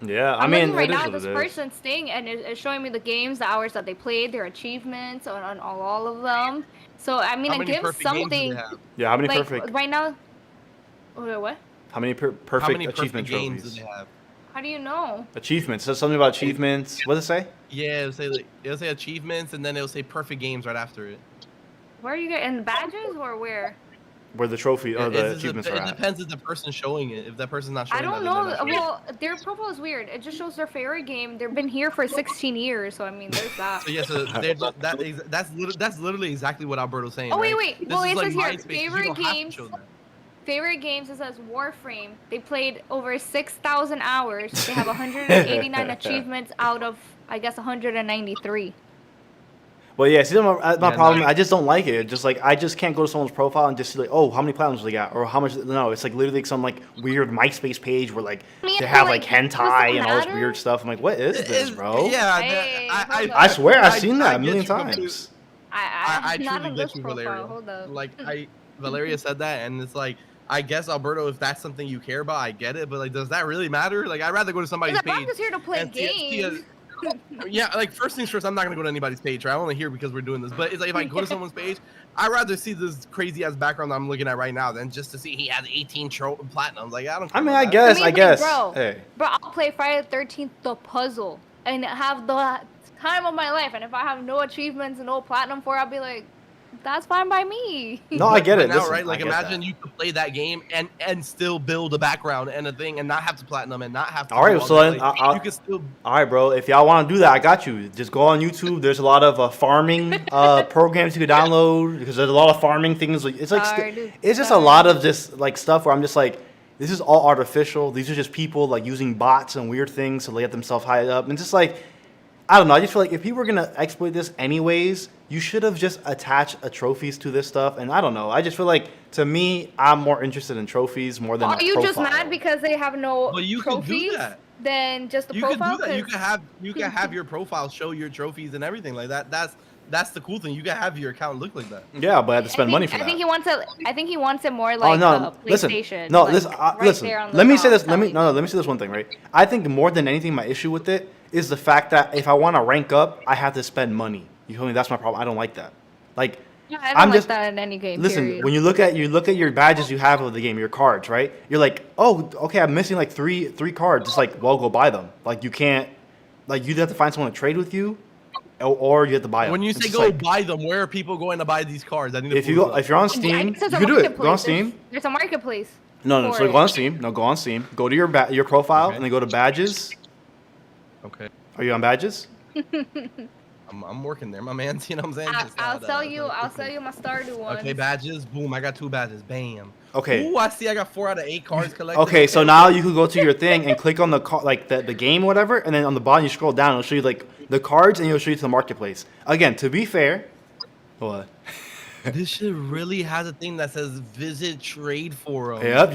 Yeah, I I'm mean, looking right it is now what at this it is. person's thing, and it's showing me the games, the hours that they played, their achievements on all of them. So I mean, How it many gives perfect games do they something. have? Yeah, how many Like perfect? right now. Wait, what? How many How perfect many achievement perfect games trophies? do they have? How do you know? Achievements. Says something about achievements. What does it say? Yeah, it'll say achievements, and then it'll say perfect games right after it. Where are you getting badges or where? Where the trophy or the achievements are It at. depends if the person's showing it. If that person's not showing I don't that, then know. they're not showing it. Well, their profile is weird. It just shows their favorite game. They've been here for 16 years, so I mean, there's that. So yeah, so that's literally exactly what Alberto's saying. Oh wait, right? wait. This Well, is it like says here MySpace, you favorite don't have to games. show that. Favorite games. It says Warframe. They played over 6,000 hours. They have 189 achievements out of, I guess, 193. Well, yeah, see, my Yeah, problem, no. I just don't like it. Just like, I just can't go to someone's profile and just see like, oh, how many platinums they got, or how much. No, it's like literally some like weird MySpace page where like I mean, they have like, like does hentai it and all this matter? weird stuff. I'm like, what is this, bro? Yeah, Hey, hold I swear I've seen that I a million get you completely. times. I I'm not truly on get this you, profile. Valeria. Hold up. Like Valeria said that, and it's like, I guess Alberto, if that's something you care about, I get it. But like, does that really matter? Like, I'd rather go to somebody's Because I'm page. just here to play and see games. Yeah, like first things first, I'm not gonna go to anybody's page. Right? I'm only here because we're doing this. But it's like if I go to someone's page, I'd rather see this crazy ass background that I'm looking at right now than just to see he has 18 platinums. Like, I don't. I mean, care I about guess, I I mean, guess. bro. Hey, Bro, I'll play Friday the 13th, the puzzle, and have the time of my life. And if I have no achievements and no platinum for it, I'll be like, that's fine by me. no, I get But it. now, Listen, right? Like, I get imagine that. you could play that game and still build a background and a thing and not have to platinum and not have to. All right, do so that. then Like, you could still. All right, bro. If y'all want to do that, I got you. Just go on YouTube. There's a lot of farming programs you can download because there's a lot of farming things. It's like it's just a lot of just like stuff where I'm just like, this is all artificial. These are just people like using bots and weird things to get themselves high up, and just like, I don't know. I just feel like if people were gonna exploit this anyways, you should have just attached trophies to this stuff. And I don't know. I just feel like, to me, I'm more interested in trophies more than. Are a you just profile. mad because they have no But you can do trophies that. than just the You profile? can do that. You 'Cause- can have your profile show your trophies and everything like that. That's the cool thing. You can have your account look like that. Yeah, but I have to spend money for I that. think he wants it. I think he wants it more like listen, PlayStation. no, like, listen, right listen. there on the Let me say top, this. Let me telling let me say this one thing, right? I think more than anything, my issue with it is the fact that if I want to rank up, I have to spend money. You feel me? That's my problem. I don't like that. Like, Yeah, I don't I'm like just that in any game. listen. period. When you look at your badges you have of the game, your cards, right? You're like, oh, okay, I'm missing like three cards. It's like, well, go buy them. Like, you can't. Like, you'd have to find someone to trade with you. or you have to buy them. When you It's say just go like, buy them, where are people going to buy these cards? I need to if pull this up. you're on I Steam, guess there's you a can do it. Go on marketplace. Steam. There's a marketplace. No, for so it. go on Steam. No, go on Steam. Go to your profile Okay. and then go to badges. Okay. Are you on badges? I'm working there, my man. You know what I'm saying? I'll sell you my Stardew ones. Okay, badges. Boom, I got 2 badges. Bam. Okay. Ooh, I see. I got 4 out of 8 cards collected. Okay, so now you can go to your thing and click on the game, whatever, and then on the bottom you scroll down. It'll show you like the cards, and it'll show you to the marketplace. Again, to be fair, what? This shit really has a thing that says visit trade forum. Yep.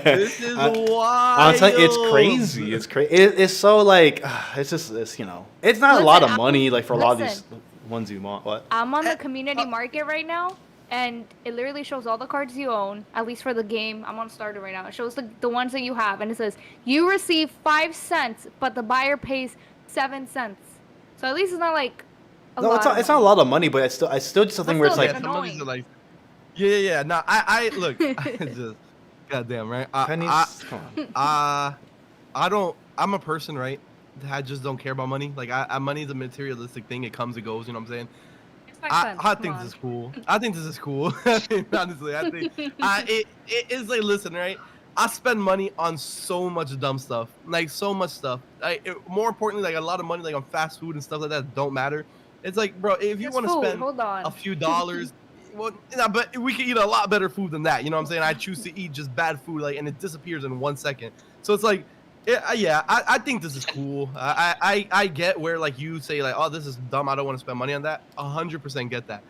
This is wild. I'm telling you, it's crazy. It's crazy. It's so like it's just it's it's not a lot of money like for a lot of these ones you want. What? I'm on the community market right now, and it literally shows all the cards you own, at least for the game. I'm on Starter right now. It shows the ones that you have, and it says you receive 5 cents, but the buyer pays 7 cents. So at least it's not like No, it's not a lot of money, but it's still just something where it's still, like some of these are like, yeah. No, I look. I just, goddamn, right? pennies. Come on. I'm a person, right? I just don't care about money. Like, money is a materialistic thing. It comes and goes. You know what I'm saying? It's 5 I cents. think Come this is cool. I think this is cool. Honestly, I think it is like, listen, right? I spend money on so much dumb stuff, like so much stuff. More importantly, like a lot of money, like on fast food and stuff like that, don't matter. It's like, bro, if you It's want to food. spend Hold on. a few dollars, well, but we can eat a lot better food than that. You know what I'm saying? I choose to eat just bad food, like, and it disappears in 1 second. So it's like, I think this is cool. I get where like you say like, oh, this is dumb. I don't want to spend money on that. 100% get that.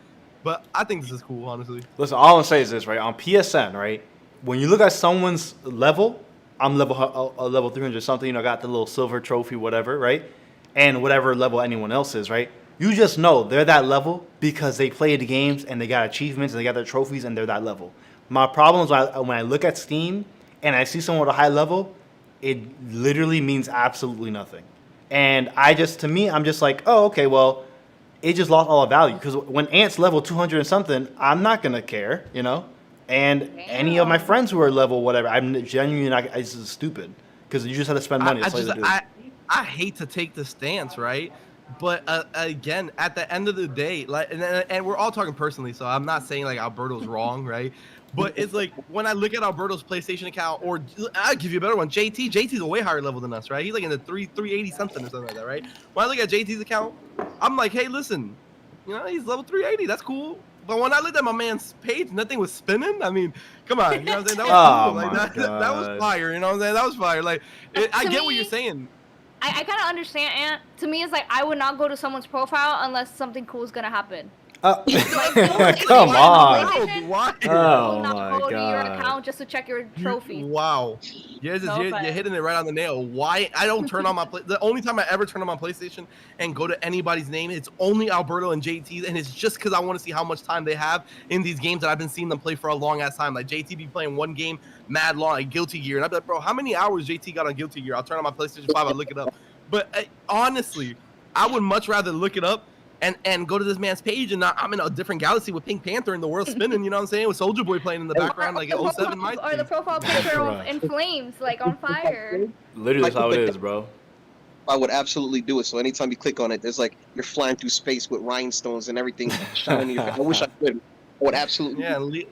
But I think this is cool, honestly. Listen, all I'm saying is this, right? On PSN, right? When you look at someone's level, I'm level 300 something. I got the little silver trophy, whatever, right? And whatever level anyone else is, right? You just know they're that level because they played the games and they got achievements and they got their trophies and they're that level. My problem is when I look at Steam and I see someone with a high level, it literally means absolutely nothing. And to me, I'm just like, oh, okay, well, it just lost all the value. Because when Ant's level 200 and something, I'm not going to care, And any of my friends who are level whatever, I'm genuinely not, it's just stupid. Because you just have to spend money. I hate to take the stance, right? But again, at the end of the day, like, and we're all talking personally, so I'm not saying like Alberto's wrong, right? But it's like when I look at Alberto's PlayStation account, or I'll give you a better one, JT's a way higher level than us, right? He's like in the 380 something or something like that, right? When I look at JT's account, I'm like, hey, listen, he's level 380, that's cool. But when I looked at my man's page, nothing was spinning. I mean, come on, you know what I'm saying? That was cool. Like that was fire, you know what I'm saying? That was fire. Like, I get what you're saying. I kind of understand, Ant. To me, it's like I would not go to someone's profile unless something cool is gonna happen. Come Why? Oh not my go to your God. account just to check your trophy. Wow, you're hitting it right on the nail. Why I don't turn on my the only time I ever turn on my PlayStation and go to anybody's name, it's only Alberto and JT's, and it's just because I want to see how much time they have in these games that I've been seeing them play for a long ass time. Like JT be playing one game mad long, like Guilty Gear, and I'm like, bro, how many hours JT got on Guilty Gear? I'll turn on my PlayStation 5, I'll look it up. But honestly, I would much rather look it up and go to this man's page, and I'm in a different galaxy with Pink Panther and the world spinning, you know what I'm saying? With Soulja Boy playing in the background, like at 07 my or the profile picture in flames, like on fire. Literally, that's how it is, bro. I would absolutely do it. So anytime you click on it, there's like you're flying through space with rhinestones and everything shining in your face. I wish I could. I would absolutely. Yeah, Leia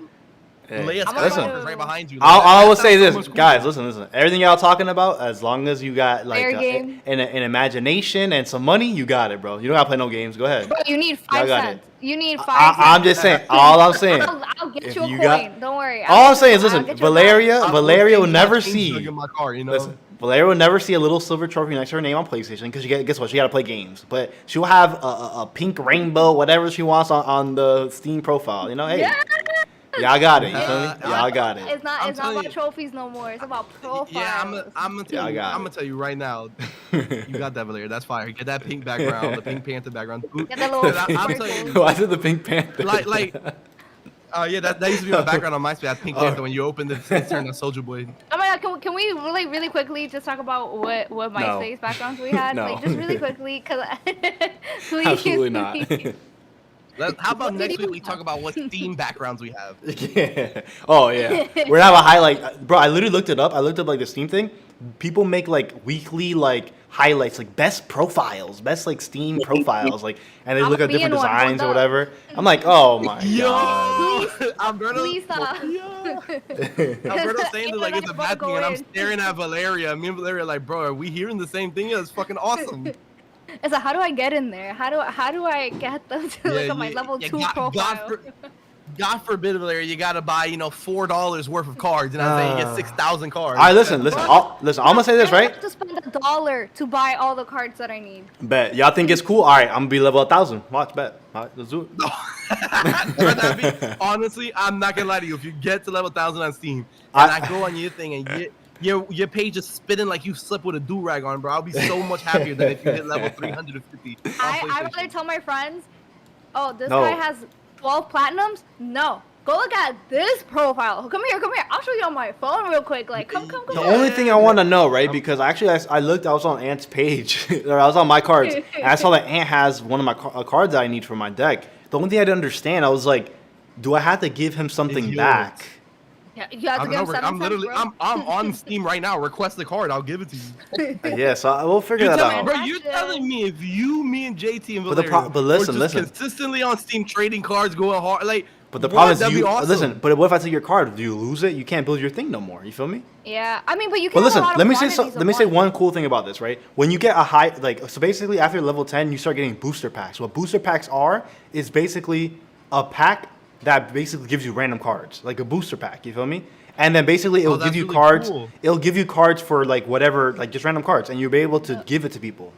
listen, right behind you. I will say this, guys. Listen. Everything y'all talking about, as long as you got like an imagination and some money, you got it, bro. You don't gotta play no games. Go ahead. Bro, you need 5 cents. You need 5 cents. I'm just saying. All I'm saying. I'll get you a coin. Don't worry. All I'm saying is, listen. Valeria will never see. Listen, Valeria will never see a little silver trophy next to her name on PlayStation because guess what? She got to play games. But she'll have a pink rainbow, whatever she wants on the Steam profile. Hey. Yeah. Y'all got it. You feel me? Y'all got it. It's not about trophies no more. It's about profiles. Yeah, I'm gonna tell you right now. You got that, Valeria. That's fire. Get that pink background, the Pink Panther background. Get that little I'm telling you. Why is it the Pink Panther? Yeah, that used to be my background on MySpace. That Pink Panther when you opened it, it turned on Soulja Boy. Oh my God, can we really quickly just talk about what MySpace backgrounds we had? No. Like just really quickly, cause please. Absolutely not. How about next week we talk about what theme backgrounds we have? Yeah. Oh yeah. We're gonna have a highlight, bro. I literally looked it up. I looked up like the Steam thing. people make like weekly like highlights, like best profiles, best like Steam profiles, like, and they I'm look at different being one, designs or hold whatever. I'm like, oh my Yo, god. Alberto, Please stop. Alberto saying this like it's a Everyone bad go thing, and I'm in. staring at Valeria. Me and Valeria are like, bro, are we hearing the same thing? Yeah, it's fucking awesome. It's like, how do I get in there? How do I get them to look at my level 2 profile? God forbid, Valeria, you gotta buy, $4 worth of cards, and I'm saying you get 6,000 cards. All right, listen. I'm gonna say this, I right? have to spend $1 to buy all the cards that I need. Bet. Y'all think it's cool? All right, I'm gonna be level 1,000. Watch, bet. All right, let's do it. Honestly, I'm not gonna lie to you. If you get to level 1,000 on Steam, and I go on your thing, and your page is spinning like you slept with a do-rag on, bro, I'll be so much happier than if you hit level 350. I rather tell my friends, oh, this guy has 12 platinums? No. Go look at this profile. Come here. I'll show you on my phone real quick. Like, come. The only thing I want to know, right? Because actually, I looked. I was on Ant's page, or I was on my cards, and I saw that Ant has one of my cards that I need for my deck. The only thing I didn't understand, I was like, do I have to give him something back? Yeah, you have to give him 7 I'm literally, cents, bro. I'm on Steam right now. Request the card. I'll give it to you. Yeah, so we'll figure that out. Bro, you're telling me if me and JT and Valeria but listen, were just consistently on Steam trading cards, going hard, like. But the problem is, awesome. listen. But what if I take your card? Do you lose it? You can't build your thing no more. You feel me? Yeah, I mean, but you can. But listen, have a lot let of me say one cool thing about this, right? When you get a high, like, so basically after level 10, you start getting booster packs. What booster packs are is basically a pack that basically gives you random cards, like a booster pack. You feel me? And then basically it will give you cards. Cool. It'll give you cards for like whatever, like just random cards, and you'll be able to give it to people.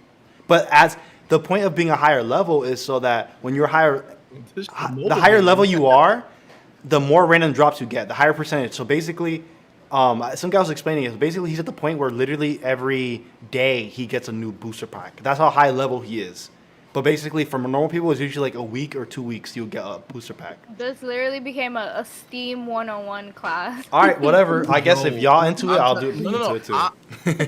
But as the point of being a higher level is so that when you're higher, the higher level you are, the more random drops you get, the higher percentage. So basically, some guy was explaining it. Basically, he's at the point where literally every day he gets a new booster pack. That's how high level he is. But basically, for normal people, it's usually like a week or 2 weeks you'll get a booster pack. This literally became a Steam 101 class. All right, whatever. I guess if y'all into it, I'll do it into it too.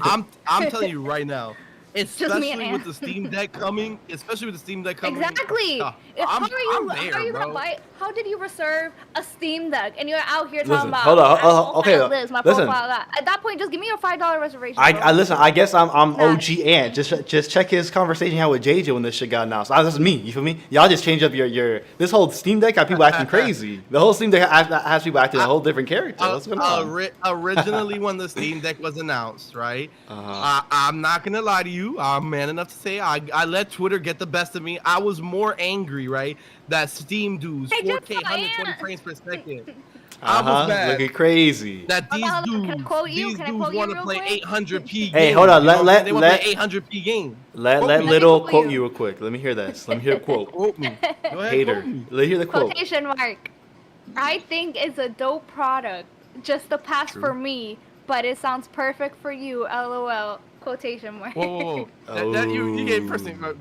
I'm telling you right now. Especially with the Steam Deck coming, Exactly. I'm there, gonna buy? How did you reserve a Steam Deck and you're out here talking about? Hold on. Okay. This, my listen. profile, that. At that point, just give me your $5 reservation. I listen. I guess I'm OG Ant. Just check his conversation he had with JJ when this shit got announced. That's me. You feel me? Y'all just change up your this whole Steam Deck got people acting crazy. The whole Steam Deck has people acting a whole different character. What's going on? Originally, when the Steam Deck was announced, right? I'm not gonna lie to you. I'm man enough to say I let Twitter get the best of me. I was more angry, right? That Steam dudes 4K 120 frames per second. I was mad. Looking crazy. That these dudes want to play 800p games. Hey, hold on. They want to play 800p game. Let little quote you real quick. Let me hear this. Let me hear a quote. Quote me. Go ahead, Hater. Let me hear the quote. Quotation mark. I think it's a dope product. Just a pass for me, but it sounds perfect for you. LOL. Quotation mark. Whoa. You gave person that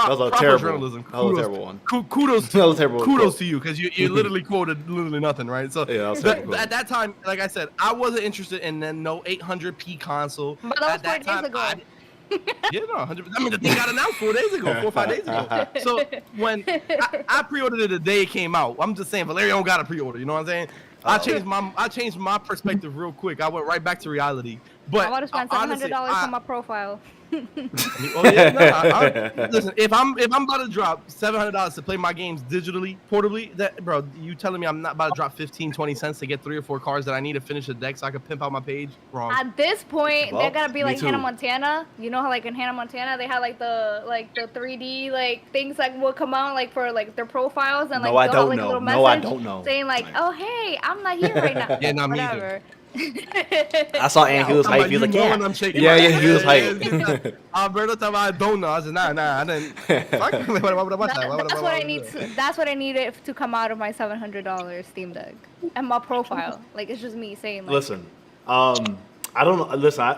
was a terrible journalism. That was a terrible one. Kudos. That was a terrible. Kudos to you because you literally quoted literally nothing, right? So yeah, that was terrible. At that time, like I said, I wasn't interested in no 800p console. But that was 4 days ago. Yeah, no, 100%. I mean, the thing got announced 4 days ago, 4 or 5 days ago. So when I pre-ordered it the day it came out, I'm just saying, Valeria don't got a pre-order. You know what I'm saying? I changed my perspective real quick. I went right back to reality. But I want to spend $700 on my profile. Listen, if I'm about to drop $700 to play my games digitally, portably, that bro, you telling me I'm not about to drop 15-20 cents to get 3 or 4 cards that I need to finish a deck so I can pimp out my page? Wrong. At this point, they're gonna be like too. Hannah Montana. You know how like in Hannah Montana they had like the 3D like things like will come out like for like their profiles and like no, I they'll have, don't like, know. a little No, I message don't know. saying like, oh hey, I'm not here right now. Yeah, not me Whatever. I saw Ant. He was hype. He was like, yeah. Yeah, he was hype. Alberto thought I don't know. I said, nah, I didn't. Fuck. Why would I watch that? That's what I need. That's what I needed to come out of my $700 Steam Deck and my profile. Like it's just me saying. Like, Listen, I don't know. Listen,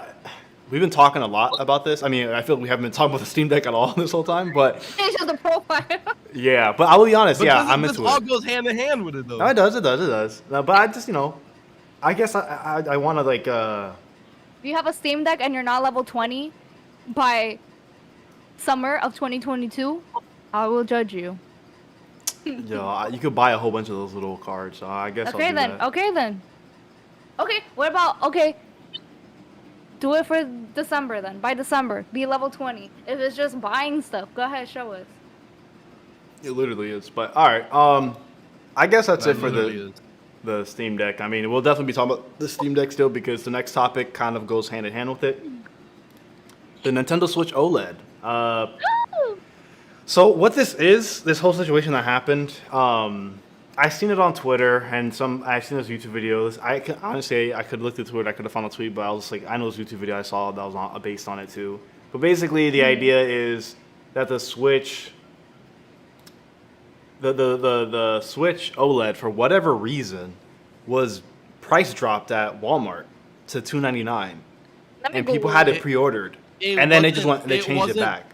we've been talking a lot about this. I mean, I feel like we haven't been talking about the Steam Deck at all this whole time, but it's just the profile. Yeah, but I will be honest. Yeah, I'm into it. This all goes hand in hand with it, though. No, it does. No, but I just, I guess I want to like. If you have a Steam Deck and you're not level 20 by summer of 2022, I will judge you. Yeah, you could buy a whole bunch of those little cards. So I guess. Okay I'll do then. that. Okay then. Okay. What about Do it for December then. By December, be level 20. If it's just buying stuff, go ahead, show us. It literally is. But all right, I guess that's it for literally the Steam Deck. I mean, we'll definitely be talking about the Steam Deck still because the next topic kind of goes hand in hand with it. The Nintendo Switch OLED. So what this whole situation that happened, I seen it on Twitter and I've seen those YouTube videos. Honestly, I could look through Twitter, I could have found a tweet, but I was just like, I know this YouTube video I saw that was based on it too. But basically, the idea is that the Switch, the Switch OLED, for whatever reason, was price dropped at Walmart to $299, and people had it pre-ordered, and then they changed it back.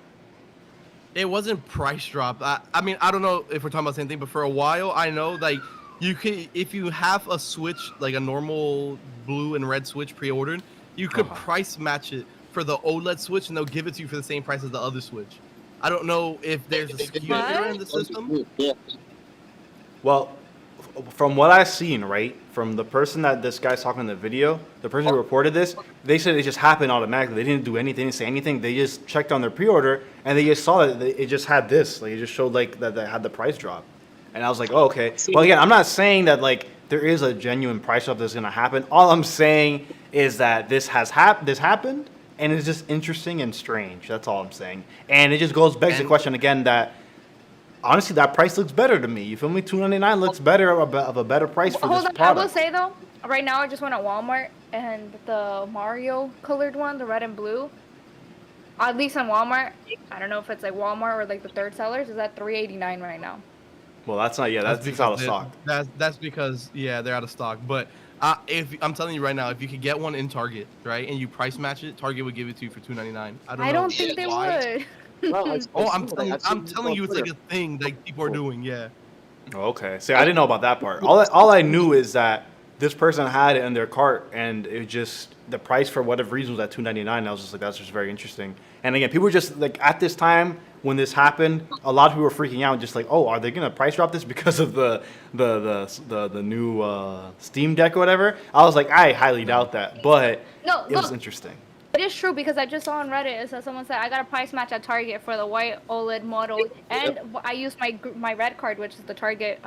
It wasn't price drop. I mean, I don't know if we're talking about the same thing, but for a while, I know like you can, if you have a Switch, like a normal blue and red Switch pre-ordered, you could price match it for the OLED Switch, and they'll give it to you for the same price as the other Switch. I don't know if there's a SKU error in the system. Well, from what I've seen, right, from the person that this guy's talking in the video, the person who reported this, they said it just happened automatically. They didn't do anything, they didn't say anything. They just checked on their pre-order, and they just saw that it just had this. Like, it just showed, like, that they had the price drop. And I was like, oh, okay. Well, again, I'm not saying that, like, there is a genuine price drop that's going to happen. All I'm saying is that this happened, and it's just interesting and strange. That's all I'm saying. And it just begs the question again that, honestly, that price looks better to me. You feel me? $299 looks better of a better price for this product. I will say though, right now I just went at Walmart and the Mario colored one, the red and blue, at least on Walmart, I don't know if it's like Walmart or like the third sellers, is at $389 right now. Well, that's not. Yeah, that's out of stock. That's because they're out of stock. But if I'm telling you right now, if you could get one in Target, right, and you price match it, Target would give it to you for $299. I don't think they would. I'm telling you, it's like a thing that people are doing. Yeah. Okay. See, I didn't know about that part. All I knew is that this person had it in their cart, and it just the price for whatever reason was at $299. I was just like, that's just very interesting. And again, people were just like, at this time when this happened, a lot of people were freaking out, just like, oh, are they gonna price drop this because of the new Steam Deck or whatever? I was like, I highly doubt that, but it was interesting. It is true because I just saw on Reddit, it said someone said I got a price match at Target for the white OLED model, and I used my red card, which is the Target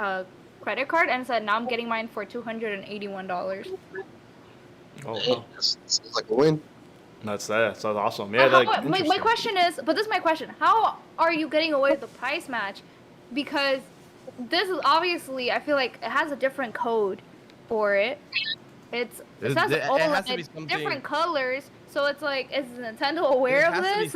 credit card, and it said now I'm getting mine for $281. Oh, Sounds like a win. That's awesome. Yeah, my question is, but this is my question: how are you getting away with the price match? Because this is obviously, I feel like it has a different code for it. It says OLED, different colors. So it's like, is Nintendo aware of this?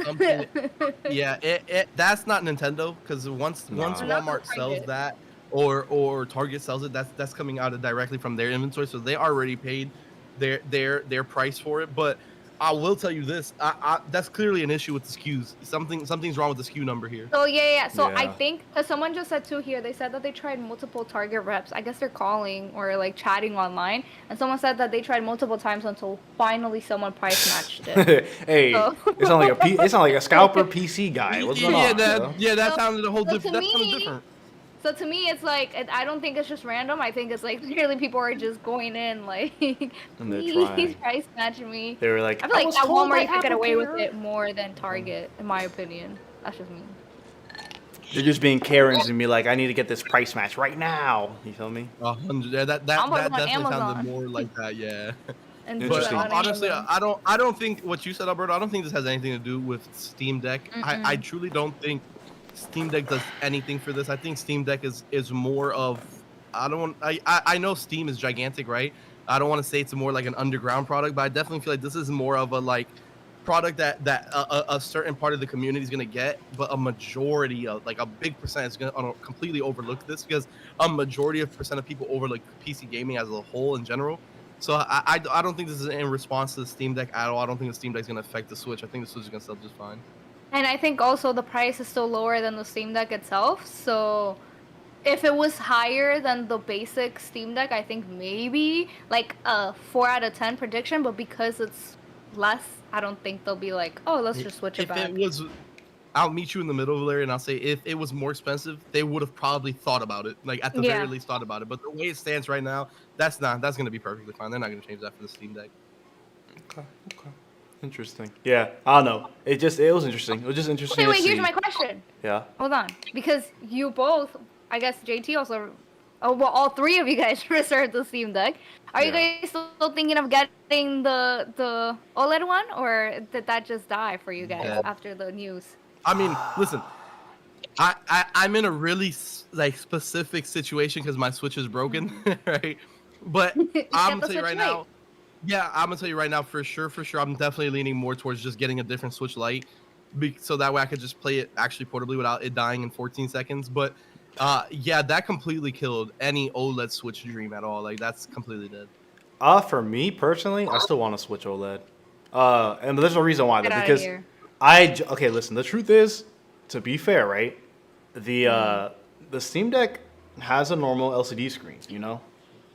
Yeah, that's not Nintendo, because once Walmart sells that or Target sells it, that's coming out directly from their inventory, so they already paid their price for it. But I will tell you this, that's clearly an issue with the SKUs. Something's wrong with the SKU number here. So I think, because someone just said too here, they said that they tried multiple Target reps. I guess they're calling or like chatting online, and someone said that they tried multiple times until finally someone price matched it. Hey, so. It's not like a scalper PC guy. What's going on? That sounded a whole different. That sounded different. So to me, it's like, I don't think it's just random. I think it's like clearly people are just going in like, please price match me. They were like, I feel like at Walmart you could get away with it more than Target, in my opinion. That's just me. You're just being Karens and be like, I need to get this price match right now. You feel me? 100. Yeah, that definitely sounded more like that. Yeah. But honestly, I don't think what you said, Alberto. I don't think this has anything to do with Steam Deck. I truly don't think Steam Deck does anything for this. I think Steam Deck is more of, I know Steam is gigantic, right? I don't want to say it's more like an underground product, but I definitely feel like this is more of a like product that a certain part of the community is going to get, but a majority of, like a big percent is going to completely overlook this, because a majority of people overlook PC gaming as a whole in general. So I don't think this is in response to the Steam Deck at all. I don't think the Steam Deck is going to affect the Switch. I think the Switch is going to sell just fine. And I think also the price is still lower than the Steam Deck itself. So if it was higher than the basic Steam Deck, I think maybe like a 4 out of 10 prediction. But because it's less, I don't think they'll be like, oh, let's just switch it back. I'll meet you in the middle, Larry, and I'll say if it was more expensive, they would have probably thought about it. Like at the very least thought about it. But the way it stands right now, that's going to be perfectly fine. They're not going to change that for the Steam Deck. Okay. Interesting. Yeah, I don't know. It was interesting. It was just interesting Wait, to see. here's my question. Yeah. Hold on, because you both, I guess JT also, oh well, all three of you guys reserved the Steam Deck. Are you Yeah. guys still thinking of getting the OLED one, or did that just die for you guys Yeah. after the news? I mean, listen, I'm in a really like specific situation because my Switch is broken, right? But I'm Get the gonna tell you Switch right Lite. now. Yeah, I'm gonna tell you right now for sure. I'm definitely leaning more towards just getting a different Switch Lite, so that way I could just play it actually portably without it dying in 14 seconds. But yeah, that completely killed any OLED Switch dream at all. Like that's completely dead. For me personally, I still want to switch OLED. And there's a reason why though, Get outta because here. okay, listen. The truth is, to be fair, right? The Steam Deck has a normal LCD screen. You know,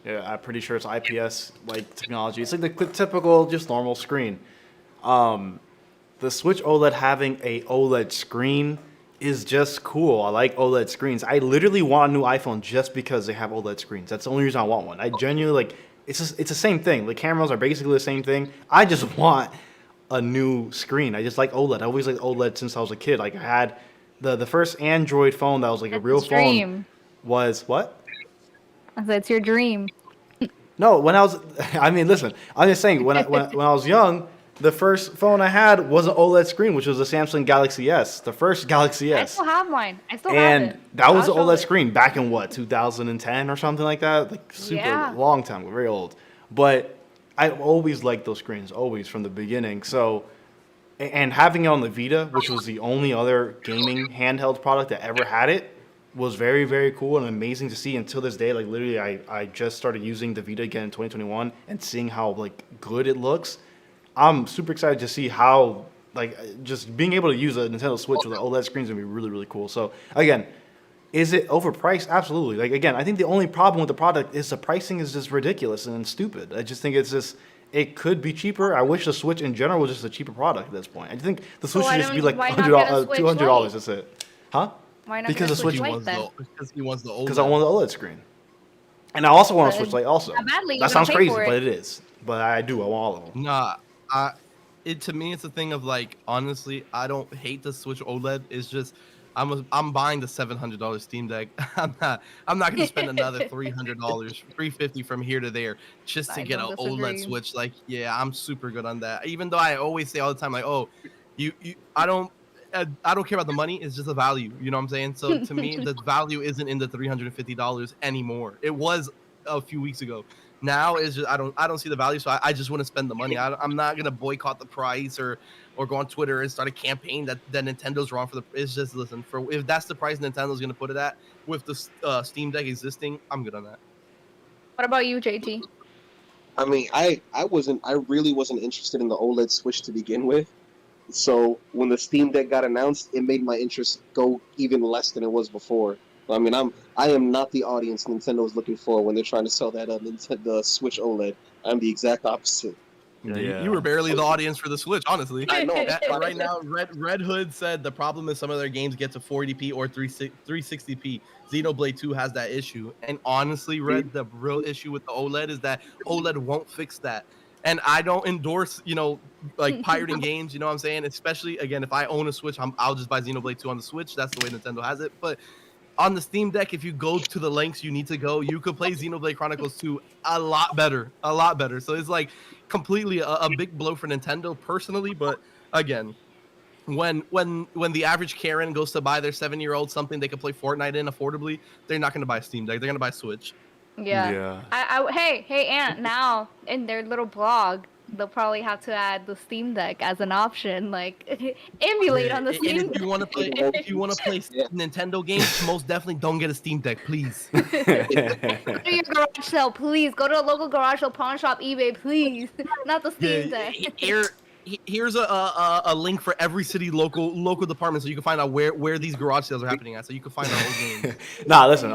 yeah, I'm pretty sure it's IPS like technology. It's like the typical, just normal screen. The Switch OLED having a OLED screen is just cool. I like OLED screens. I literally want a new iPhone just because they have OLED screens. That's the only reason I want one. I genuinely like. It's the same thing. The cameras are basically the same thing. I just want a new screen. I just like OLED. I always liked OLED since I was a kid. Like I had the first Android phone that was like a That's real his phone dream. was what? I said it's your dream. No, when I was, I mean, listen, I'm just saying, when I was young, the first phone I had was an OLED screen, which was a Samsung Galaxy S, the first Galaxy I S. still have mine. I still have And it. that was an I'll show OLED it. screen back in what, 2010 or something like that? Like super Yeah. long time ago, very old. But I always liked those screens, always from the beginning. So, and having it on the Vita, which was the only other gaming handheld product that ever had it, was very, very cool and amazing to see. Until this day, like literally, I just started using the Vita again in 2021 and seeing how like good it looks. I'm super excited to see how like just being able to use a Nintendo Switch with an OLED screen is gonna be really, really cool. So again, is it overpriced? Absolutely. Like again, I think the only problem with the product is the pricing is just ridiculous and stupid. I just think it's just it could be cheaper. I wish the Switch in general was just a cheaper product at this point. I think the Switch why should just don't be you- like why not get a Switch $200. Lite? That's it. Huh? Why not Because get a the Switch Switch Lite wants then? because he wants the OLED. Because I want the OLED screen, and I also want a But Switch Lite. Also, not badly, that you're sounds gonna pay crazy, for but it. it is. But I do. I want all of them. Nah, to me it's a thing of like honestly, I don't hate the Switch OLED. It's just I'm buying the $700 Steam Deck. I'm not gonna spend another $300, $350 from here to there just to I get don't an disagree. OLED Switch. Like, yeah, I'm super good on that. Even though I always say all the time, like, oh, you I don't care about the money. It's just the value. You know what I'm saying? So to me, the value isn't in the $350 anymore. It was a few weeks ago. Now is just I don't see the value, so I just want to spend the money. I'm not gonna boycott the price or go on Twitter and start a campaign that Nintendo's wrong for the. It's just listen for if that's the price Nintendo's gonna put it at with the Steam Deck existing, I'm good on that. What about you, JT? I mean, I really wasn't interested in the OLED Switch to begin with. So when the Steam Deck got announced, it made my interest go even less than it was before. I mean, I am not the audience Nintendo is looking for when they're trying to sell that the Switch OLED. I'm the exact opposite. Yeah, you were barely the audience for the Switch, honestly. I know. Right now, Red Hood said the problem is some of their games get to 480p or 360p. Xenoblade 2 has that issue. And honestly, Red, the real issue with the OLED is that OLED won't fix that. And I don't endorse, like pirating games, you know what I'm saying? Especially, again, if I own a Switch, I'll just buy Xenoblade 2 on the Switch. That's the way Nintendo has it. But on the Steam Deck, if you go to the lengths you need to go, you could play Xenoblade Chronicles 2 a lot better. So it's like completely a big blow for Nintendo personally. But again, when the average Karen goes to buy their 7-year-old something they can play Fortnite in affordably, they're not going to buy a Steam Deck. They're going to buy a Switch. Yeah. Hey, Ant. Now in their little blog, they'll probably have to add the Steam Deck as an option, like emulate on the And Steam. if you want to play, Yeah. Nintendo games, most definitely don't get a Steam Deck, please. Go to your garage sale, please. Go to a local garage sale, pawn shop, eBay, please. Not the Steam Deck. Here's a link for every city local department so you can find out where these garage sales are happening at, so you can find out whole games. Nah, listen.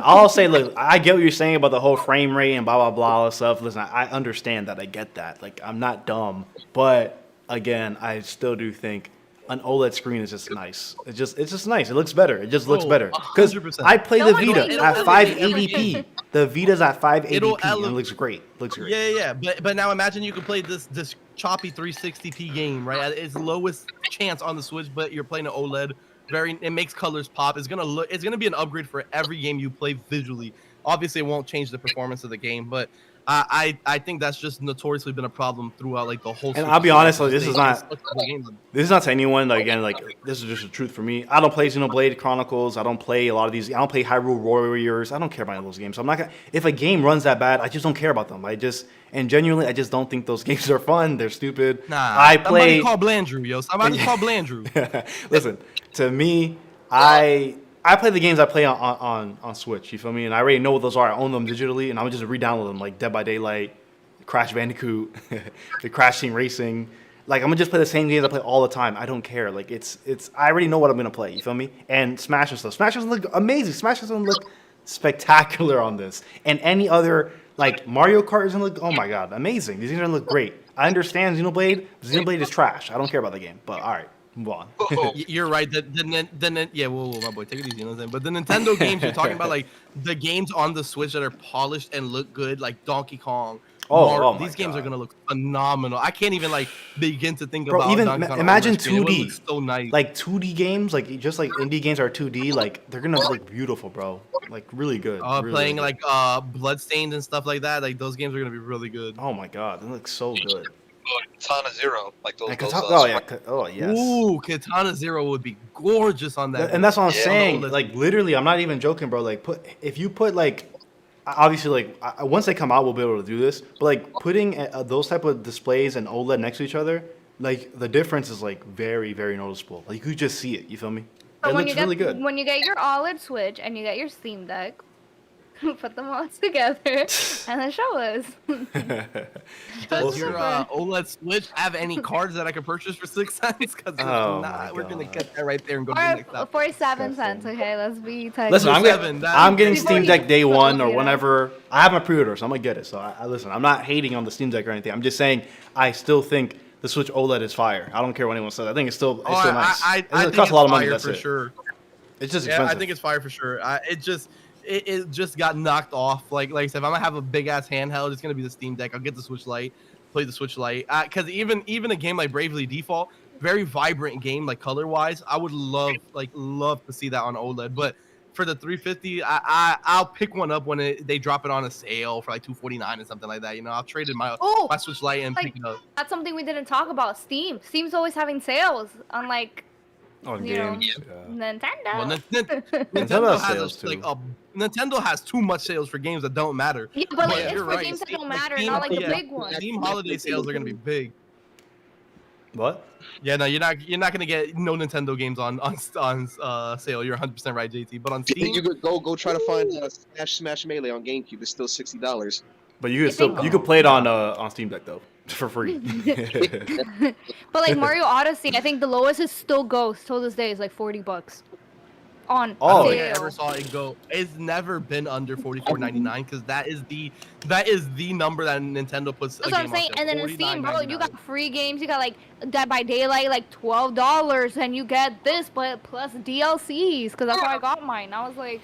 I'll say, look, I get what you're saying about the whole frame rate and blah blah blah all that stuff. Listen, I understand that. I get that. Like, I'm not dumb, but again, I still do think an OLED screen is just nice. It's just nice. It looks better. It just looks better. Because 100%. I play No the one Vita really at knows 580p. The Vita's at 580p, It'll and it looks great. Looks great. Yeah. But now imagine you could play this choppy 360p game, right? At its lowest chance on the Switch, but you're playing an OLED. It makes colors pop. It's gonna be an upgrade for every game you play visually. Obviously, it won't change the performance of the game, but I think that's just notoriously been a problem throughout like the whole. And Switch I'll be honest, like, this is not to anyone. Like, again, like this is just the truth for me. I don't play Xenoblade Chronicles. I don't play a lot of these. I don't play Hyrule Warriors. I don't care about those games. So I'm not gonna. If a game runs that bad, I just don't care about them. Genuinely, I just don't think those games are fun. They're stupid. Nah, I play. Somebody call Blandrew, yo. Somebody call Blandrew. Listen, to me, I play the games I play on Switch. You feel me? And I already know what those are. I own them digitally, and I'm just re-download them, like Dead by Daylight, Crash Bandicoot, the Crash Team Racing. Like, I'm gonna just play the same games I play all the time. I don't care. Like, it's. I already know what I'm gonna play. You feel me? And Smash and stuff. Smash doesn't look amazing. Smash doesn't look spectacular on this. And any other, like, Mario Kart doesn't look. Oh my god, amazing. These games are gonna look great. I understand Xenoblade. Xenoblade is trash. I don't care about the game. But all right. Move on. You're right. Yeah, whoa, my boy, take it easy. You know what I'm saying? But the Nintendo games, you're talking about like the games on the Switch that are polished and look good, like Donkey Kong. These games are gonna look phenomenal. I can't even like begin to think about. Even Donkey Kong imagine on 2D, so nice. Like 2D games, like just like indie games are 2D. Like they're gonna look beautiful, bro. Like really good. Really playing good. like Bloodstained and stuff like that. Like those games are gonna be really good. Oh my god, they look so good. Katana Zero, like those. Oh yes. Ooh, Katana Zero would be gorgeous on that. And that's what I'm saying. No, like literally, I'm not even joking, bro. Like if you put like, obviously like once they come out, we'll be able to do this. But like putting those type of displays and OLED next to each other, like the difference is like very very noticeable. Like you could just see it. You feel me? It looks really good. When you get your OLED Switch and you get your Steam Deck, put them all together and then show us. Does your OLED Switch have any cards that I can purchase for 6 cents? Because we're gonna get that right there and go to the next topic. 47 cents. Okay, let's be tight. Listen, I'm getting Steam Deck day one or whenever. I have my pre-order, so I'm gonna get it. So I listen. I'm not hating on the Steam Deck or anything. I'm just saying I still think the Switch OLED is fire. I don't care what anyone says. I think it's still nice. I it think costs a lot of money. For sure. It's just expensive. I think it's fire for sure. It just got knocked off. Like I said, if I'm gonna have a big ass handheld, it's gonna be the Steam Deck. I'll get the Switch Lite, play the Switch Lite. Because even a game like Bravely Default, very vibrant game, like color wise, I would love to see that on OLED. But for the 350, I'll pick one up when they drop it on a sale for like $249 or something like that. You know, I'll trade in my Switch Lite and pick it up. That's something we didn't talk about. Steam's always having sales on like. On games, Nintendo. Well, Nintendo has Nintendo has too much sales for games that don't matter. Yeah, but like it's for games that don't matter, not like the big ones. Steam holiday sales are gonna be big. What? Yeah, no, you're not gonna get no Nintendo games on sale. You're 100% right, JT. But on Steam, you could go try to find Smash Melee on GameCube. It's still $60. But you could play it on Steam Deck though for free. But like Mario Odyssey, I think the lowest is still Ghost till this day is like $40 on I don't sale. think I ever saw it go. It's never been under $44.99 because that is the number that Nintendo puts. That's what I'm saying. And then in Steam, bro, you got free games. You got like Dead by Daylight, like $12, and you get this, but plus DLCs. Because that's how I got mine. I was like,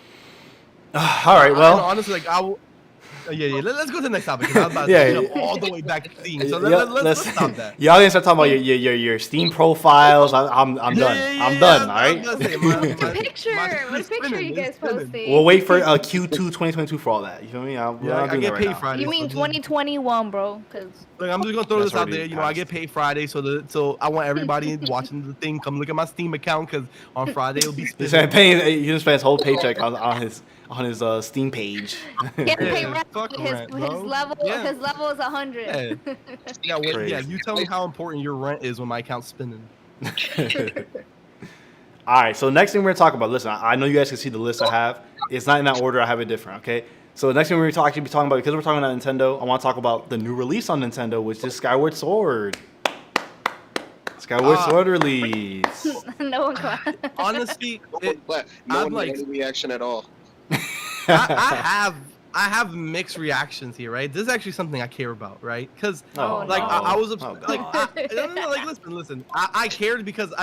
all right, well, honestly, like yeah. Let's go to the next topic. I was about to jump all the way back to Steam. So let's stop that. Y'all gonna start talking about your Steam profiles. I'm done. I'm done. All right. what picture you guys posting? We'll wait for Q2 2022 for all that. You feel me? I get paid Friday. You mean 2021, bro? Cause look, I'm just gonna throw this out there. You know, I get paid Friday, so I want everybody watching the thing come look at my Steam account because on Friday it'll be. He just spent his whole paycheck on his Steam page. His level is 100. Yeah, you tell me how important your rent is when my account's spinning. All right, so next thing we're gonna talk about. Listen, I know you guys can see the list I have. It's not in that order. I have it different. Okay. So the next thing we're actually be talking about, because we're talking about Nintendo, I want to talk about the new release on Nintendo, which is Skyward Sword. Skyward Sword release. No one clapped. Honestly, I'm like any reaction at all. I have mixed reactions here, right? This is actually something I care about, right? Because I was upset. Listen. I cared because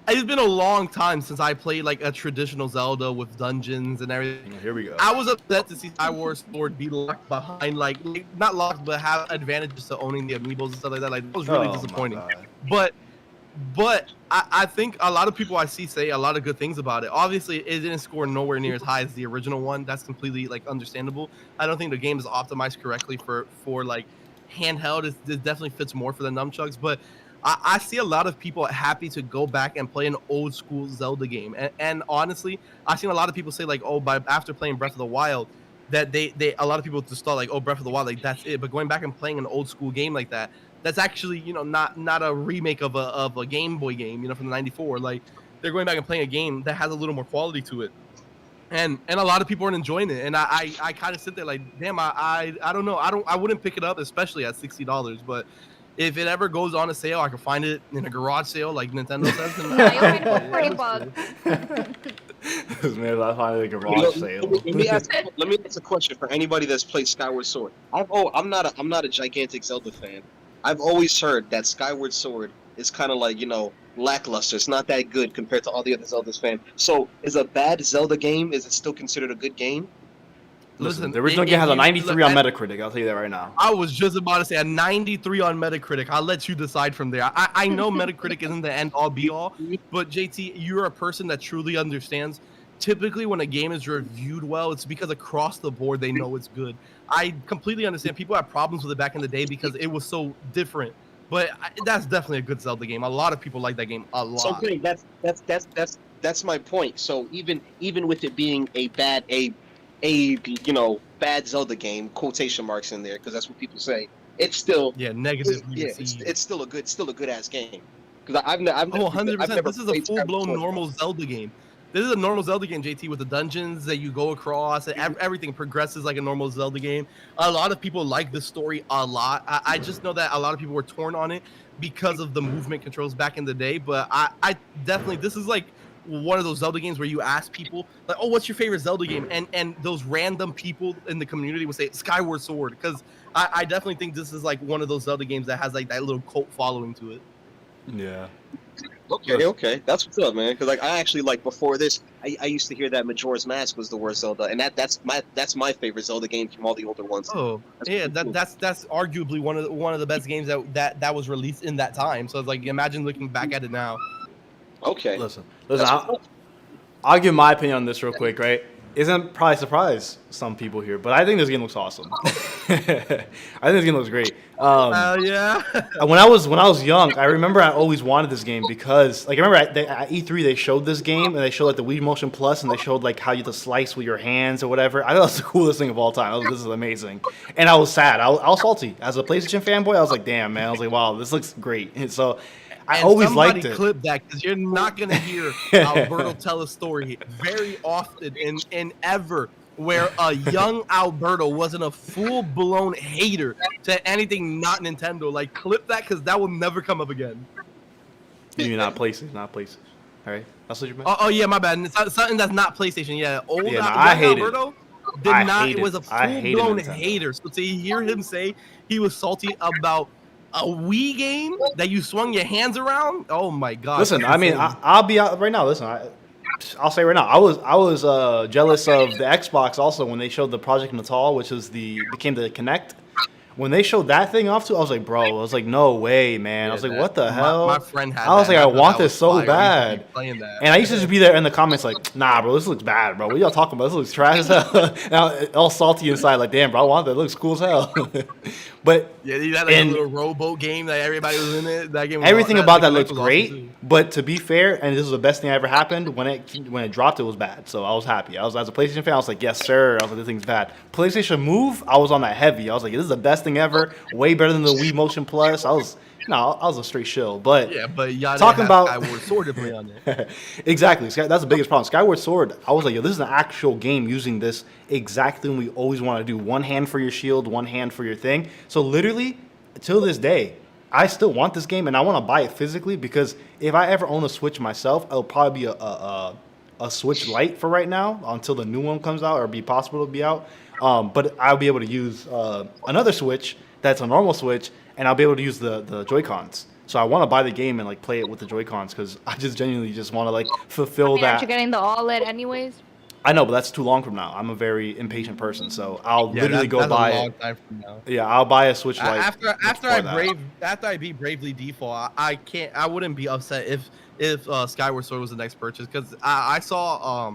it's been a long time since I played like a traditional Zelda with dungeons and everything. Here we go. I was upset to see Skyward Sword be locked behind, like not locked, but have advantages to owning the amiibos and stuff like that. Like, that was really disappointing. But I think a lot of people I see say a lot of good things about it. Obviously, it didn't score nowhere near as high as the original one. That's completely like understandable. I don't think the game is optimized correctly for like handheld. It definitely fits more for the nunchucks. But I see a lot of people happy to go back and play an old school Zelda game. And honestly, I've seen a lot of people say like, oh, after playing Breath of the Wild, that they a lot of people just thought like, oh, Breath of the Wild, like that's it. But going back and playing an old school game like that, that's actually, you know, not a remake of a Game Boy game, you know, from the '94. Like, they're going back and playing a game that has a little more quality to it, and a lot of people aren't enjoying it. And I kind of sit there like, damn, I don't know, I wouldn't pick it up, especially at $60. But if it ever goes on a sale, I can find it in a garage sale like Nintendo says. And Pretty bug. This man, I find it a garage sale. Let me ask a question for anybody that's played Skyward Sword. I'm not a gigantic Zelda fan. I've always heard that Skyward Sword is kind of like, you know, lackluster. It's not that good compared to all the other Zeldas fans. So, is a bad Zelda game, is it still considered a good game? Listen, the original game has a 93 on Metacritic. I'll tell you that right now. I was just about to say a 93 on Metacritic. I'll let you decide from there. I know Metacritic isn't the end all be all, but JT, you're a person that truly understands. Typically, when a game is reviewed well, it's because across the board they know it's good. I completely understand people have problems with it back in the day because it was so different. But that's definitely a good Zelda game. A lot of people like that game a lot. So okay, that's my point. So even with it being a bad Zelda game, quotation marks in there because that's what people say. It's still negative. It's still a good ass game. Because I've never 100%. This is a full blown normal Zelda game. This is a normal Zelda game, JT, with the dungeons that you go across, and everything progresses like a normal Zelda game. A lot of people like the story a lot. I just know that a lot of people were torn on it because of the movement controls back in the day. But I definitely, this is like one of those Zelda games where you ask people, like, oh, what's your favorite Zelda game? And those random people in the community would say Skyward Sword, because I definitely think this is like one of those Zelda games that has like that little cult following to it. Yeah. Okay, that's what's up, man. Because like I actually like before this, I used to hear that Majora's Mask was the worst Zelda, and that's my favorite Zelda game from all the older ones. Oh, that's arguably one of the best games that was released in that time. So it's like, imagine looking back at it now. Okay. Listen. I'll give my opinion on this real quick, right? Isn't probably surprise some people here, but I think this game looks awesome. I think this game looks great. Yeah. When I was young, I remember I always wanted this game because, like, I remember at E3 they showed this game and they showed like the Wii Motion Plus and they showed like how you have to slice with your hands or whatever. I thought it was the coolest thing of all time. I was like, this is amazing, and I was sad. I was salty as a PlayStation fanboy. I was like, damn, man. I was like, wow, this looks great. And so I always liked it. Clip that because you're not gonna hear Alberto tell a story very often and ever where a young Alberto wasn't a full-blown hater to anything not Nintendo. Like, clip that because that will never come up again. You mean not PlayStation, not PlayStation. All right, that's what you meant. Oh yeah, my bad. It's something that's not PlayStation. Yeah, I hate Alberto was a full-blown hater. So to hear him say he was salty about a Wii game that you swung your hands around? Oh my god! Listen, I mean, I'll be out right now. Listen, I'll say right now, I was jealous of the Xbox also when they showed the Project Natal, which became the Kinect. When they showed that thing off too, I was like, bro, I was like, no way, man. Yeah, I was like, what the hell? My friend had I was that, like, I want this so bad. And I used to just be there in the comments like, nah, bro, this looks bad, bro. What y'all talking about? This looks trash as hell. And all salty inside, like, damn, bro, I want that. It looks cool as hell. But yeah, you had like a little rowboat game that everybody was in it. That game. Everything about that looks great. But to be fair, and this was the best thing that ever happened, when it dropped, it was bad. So I was happy. As a PlayStation fan, I was like, yes, sir. I was like, this thing's bad. PlayStation Move, I was on that heavy. I was like, this is the best thing ever. Way better than the Wii Motion Plus. I was a straight shill. But yeah, but y'all talking about Skyward Sword to play on it. Exactly. That's the biggest problem. Skyward Sword, I was like, yo, this is an actual game using this exact thing we always want to do. One hand for your shield, one hand for your thing. So literally, till this day, I still want this game and I want to buy it physically because if I ever own a Switch myself, it'll probably be a Switch Lite for right now until the new one comes out or be possible to be out. But I'll be able to use another Switch that's a normal Switch, and I'll be able to use the Joy-Cons. So I want to buy the game and like play it with the Joy-Cons because I just genuinely just want to like fulfill Aren't that. you getting the OLED anyways? I know, but that's too long from now. I'm a very impatient person, so I'll Yeah, literally go that's buy a long it. time from now. Yeah, I'll buy a Switch Lite After before that. after I beat Bravely Default, I wouldn't be upset if Skyward Sword was the next purchase because I saw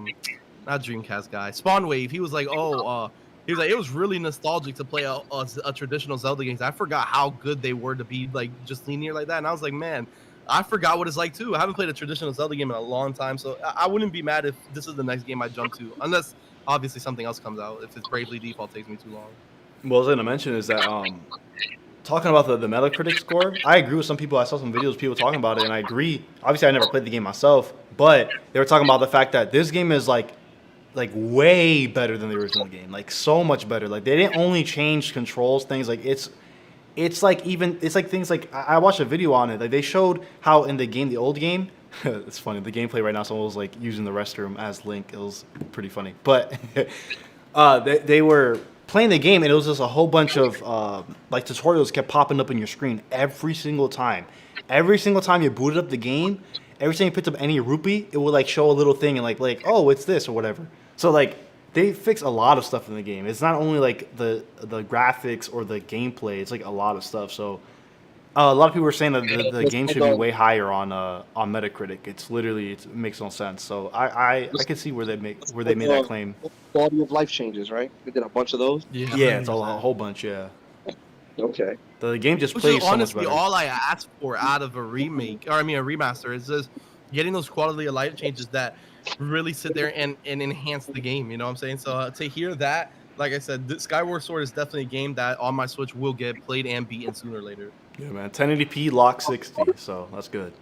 not Dreamcast guy Spawn Wave. He was like, he was like, it was really nostalgic to play a traditional Zelda games. I forgot how good they were to be like just linear like that, and I was like, man, I forgot what it's like too. I haven't played a traditional Zelda game in a long time, so I wouldn't be mad if this is the next game I jump to, unless obviously something else comes out. If it's Bravely Default takes me too long. What I was gonna mention is that talking about the Metacritic score, I agree with some people. I saw some videos of people talking about it, and I agree. Obviously, I never played the game myself, but they were talking about the fact that this game is like way better than the original game, like so much better. Like they didn't only change controls, things like it's like even it's like things like I watched a video on it. Like they showed how in the game, the old game, it's funny. The gameplay right now, someone was like using the restroom as Link. It was pretty funny, but they were playing the game and it was just a whole bunch of like tutorials kept popping up in your screen every single time. Every single time you booted up the game, every time you picked up any rupee, it would like show a little thing and like oh it's this or whatever. So like they fix a lot of stuff in the game. It's not only like the graphics or the gameplay. It's like a lot of stuff. So a lot of people were saying that the game should be way higher on Metacritic. It's literally it makes no sense. So I can see where they made that claim. Quality of life changes, right? We did a bunch of those. Yeah, it's a whole bunch. Yeah. Okay. The game just Which plays is so much honestly better. all I asked for out of a remake, or I mean a remaster, is just getting those quality of life changes that really sit there and enhance the game. You know what I'm saying? So to hear that, like I said, Skyward Sword is definitely a game that on my Switch will get played and beaten sooner or later. Yeah, man. 1080p lock 60, so that's good.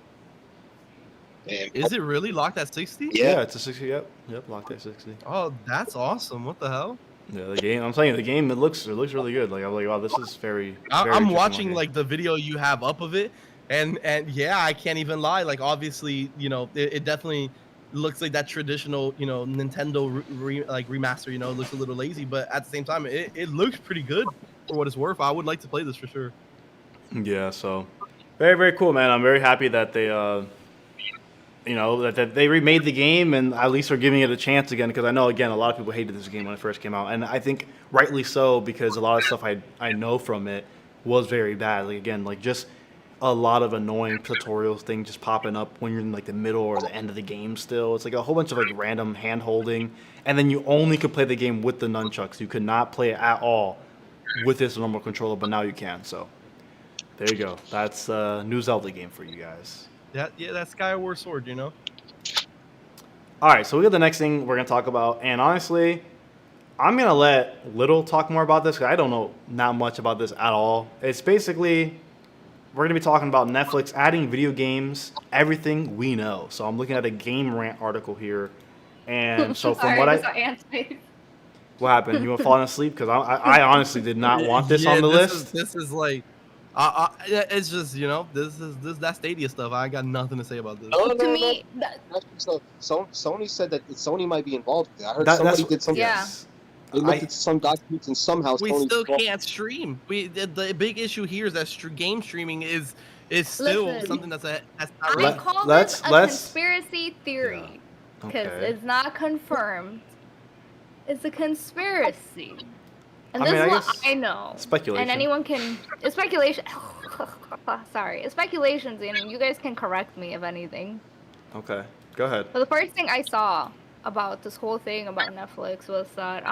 Damn. Is it really locked at 60? Yeah, it's a 60. Yep, locked at 60. Oh, that's awesome. What the hell? Yeah, the game. I'm telling you, the game. It looks really good. Like I'm like, wow, this is very. very I'm different watching looking. like the video you have up of it, and yeah, I can't even lie. Like obviously, you know, it definitely looks like that traditional, you know, Nintendo remaster. You know, it looks a little lazy, but at the same time, it looks pretty good for what it's worth. I would like to play this for sure. Yeah, so very cool, man. I'm very happy that they you know that they remade the game and at least are giving it a chance again, because I know again a lot of people hated this game when it first came out, and I think rightly so, because a lot of stuff I know from it was very bad. Like again, like just a lot of annoying tutorials things just popping up when you're in like the middle or the end of the game still. It's like a whole bunch of like random hand holding, and then you only could play the game with the nunchucks. You could not play it at all with this normal controller, but now you can. So there you go. That's a new Zelda game for you guys. Yeah, that's Skyward Sword, you know. All right, so we got the next thing we're gonna talk about, and honestly, I'm gonna let Little talk more about this because I don't know not much about this at all. It's basically we're gonna be talking about Netflix adding video games, everything we know. So I'm looking at a Game Rant article here, and so from what what happened? You were falling asleep because I honestly did not want this on the list. This is like, it's just, you know, this that Stadia stuff. I got nothing to say about this. No, To me, So Sony said that Sony might be involved. I heard That's somebody did some. Yeah. They looked at some documents and somehow We Sony's still involved. can't stream. The big issue here is that game streaming is still Listen. something that's not I right. call let's- this a let's- conspiracy theory because Okay. it's not confirmed. It's a conspiracy, and I this mean, I is what guess I know. speculation. And anyone can. It's speculation. Sorry, it's speculations, and you guys can correct me if anything. Okay, go ahead. But the first thing I saw about this whole thing about Netflix was that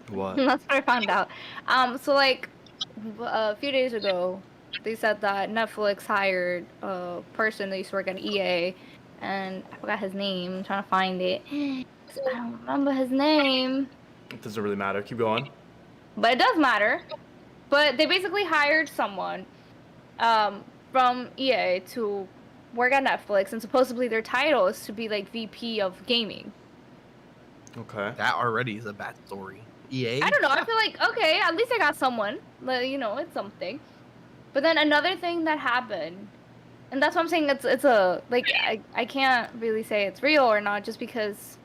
What? that's what I found out. So like a few days ago, they said that Netflix hired a person that used to work at EA, and I forgot his name. I'm trying to find it. I don't remember his name, It doesn't really matter. Keep going. but it does matter. But they basically hired someone from EA to work at Netflix, and supposedly their title is to be like VP of gaming. Okay. That already is a bad story. EA. I don't know. I feel like, okay, at least I got someone. You know, it's something. But then another thing that happened, and that's what I'm saying. It's a like I can't really say it's real or not just because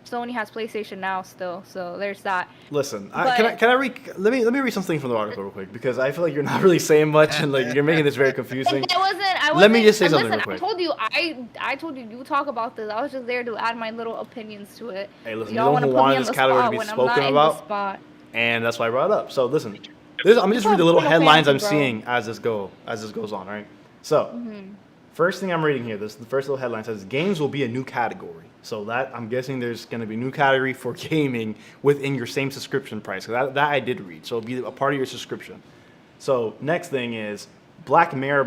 Sony has PlayStation Now still, so there's that. Listen, But- can I read? Let me read something from the article real quick because I feel like you're not really saying much and like you're making this very confusing. I wasn't. Let me just say and something listen, real quick. I told you talk about this. I was just there to add my little opinions to it. Hey, listen, Y'all you want know to who put me wanted on this the category to spot be when I'm spoken not about? in the spot. And that's why I brought it up. So listen, I'm gonna just read the little Final headlines I'm Fantasy, bro. seeing as this goes on. Right. So, first thing I'm reading here, the first little headline says games will be a new category. So that I'm guessing there's gonna be a new category for gaming within your same subscription price. That I did read. So it'll be a part of your subscription. So next thing is Black Mirror